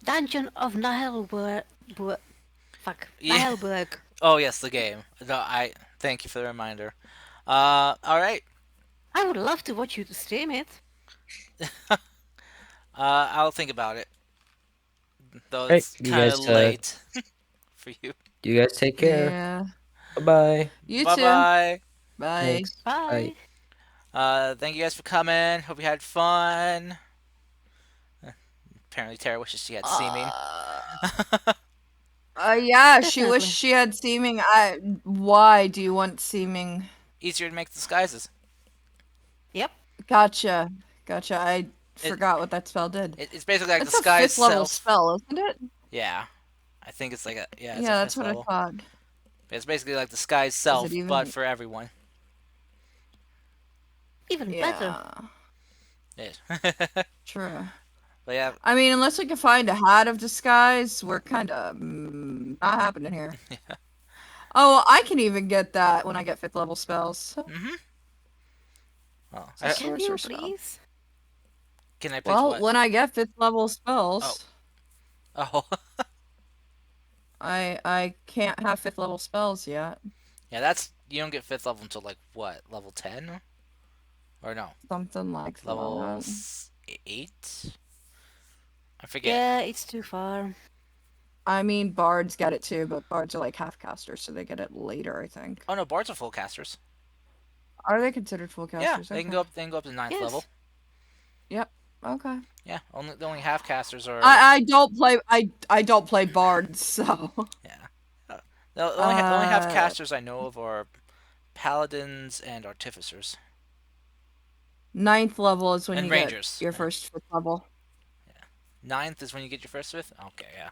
Dungeon of Nihelberg. Fuck. Yeah. Nihelberg. Oh yes, the game. No, I thank you for the reminder. All right. I would love to watch you to stream it. I'll think about it. Though Right, it's you kind guys, of late for you. You guys take care. Yeah. Bye bye. You Bye too. bye. Bye. Thanks. Bye. Thank you guys for coming. Hope you had fun. Apparently, Tara wishes she had seeming. Yeah, she wished Definitely. she had seeming. Why do you want seeming? Easier to make disguises. Yep. Gotcha. Gotcha. I It, forgot what that spell did. it's basically like It's a disguise 5th level self. spell, isn't it? Yeah, I think it's like it's a Yeah, that's fifth what I level. thought. It's basically like disguise Is it self, but even? for everyone. Even better. Yeah, Yeah. true. But yeah, I mean, unless we can find a hat of disguise, we're kind of not happening here. Oh, I can even get that when I get 5th level spells. mm-hmm. Oh, It's a Can you sorcerer spell. please? can I please Well, what? when I get 5th level Oh, spells, oh, I can't have 5th level spells yet. yeah. That's you don't get fifth level until like what level 10 or no Something like level that. 8. I forget. Yeah, it's too far. I mean, bards get it too, but bards are like half casters, so they get it later, I think. Oh no, bards are full casters. Are they considered full Yeah, casters? they can Okay. go up. They can go up to ninth level. Yes. Yep. Okay. Yeah, only the only half casters are. I don't play bards, so Yeah, the only half uh casters I know of are paladins and artificers ninth level is when and you get rangers. your first 5th level. Ninth is when you get your first fifth. Okay, yeah.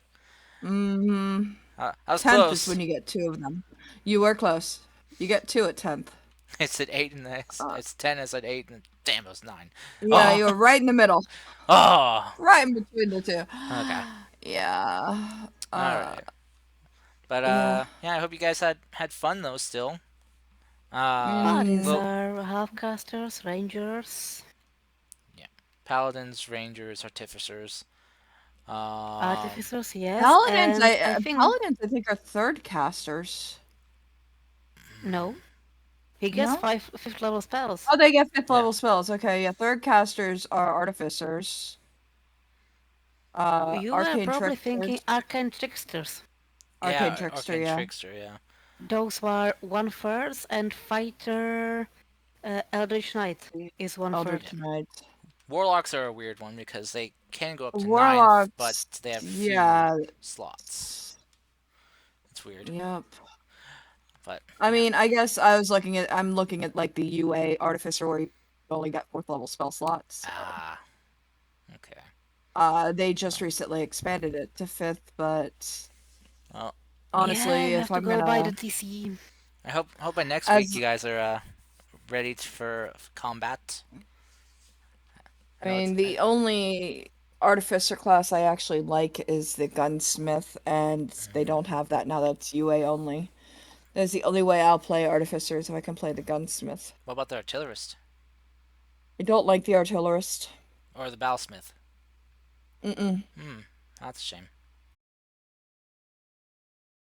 Mm-hmm. I was 10th is close. when you get 2 of them. You were close. You get 2 at 10th. I said eight and Uh, it's 10. I said eight and damn, it was 9. yeah, Oh, you were right in the middle. oh. Right in between the two. Okay, Yeah. all right. But Yeah. yeah. I hope you guys had fun though. Still. Paladins Well, Mm, are half-casters, rangers, yeah. Paladins, rangers, artificers. Um, artificers, yes, and I think Paladins I think are 3rd casters. no. He gets No? five fifth level spells. Oh, they get 5th yeah. level spells. Okay, yeah. 3rd casters are artificers. You were Arcane probably tricksters. thinking arcane tricksters. Arcane Yeah, trickster, arcane yeah. trickster. Yeah. Those were 1/3, and fighter eldritch knight is 1/3. Eldritch Knight. Warlocks are a weird one because they can go up to ninth, but Warlocks, they have few yeah. slots. It's weird, Yep. but I yeah. mean, I guess I'm looking at like the UA Artificer where you only got 4th level spell slots. So. Ah, okay. They just recently expanded it to 5th, but Well, Yeah, honestly, you if have to I'm go by the gonna TC. I hope by next week as you guys are ready for combat. I I know it's mean, the only Artificer class I actually like is the Gunsmith, and they don't have that now. That's UA only. That's the only way I'll play Artificer is if I can play the Gunsmith. what about the artillerist I don't like the Artillerist. or the battlesmith? Mm-mm. Hmm, that's a shame.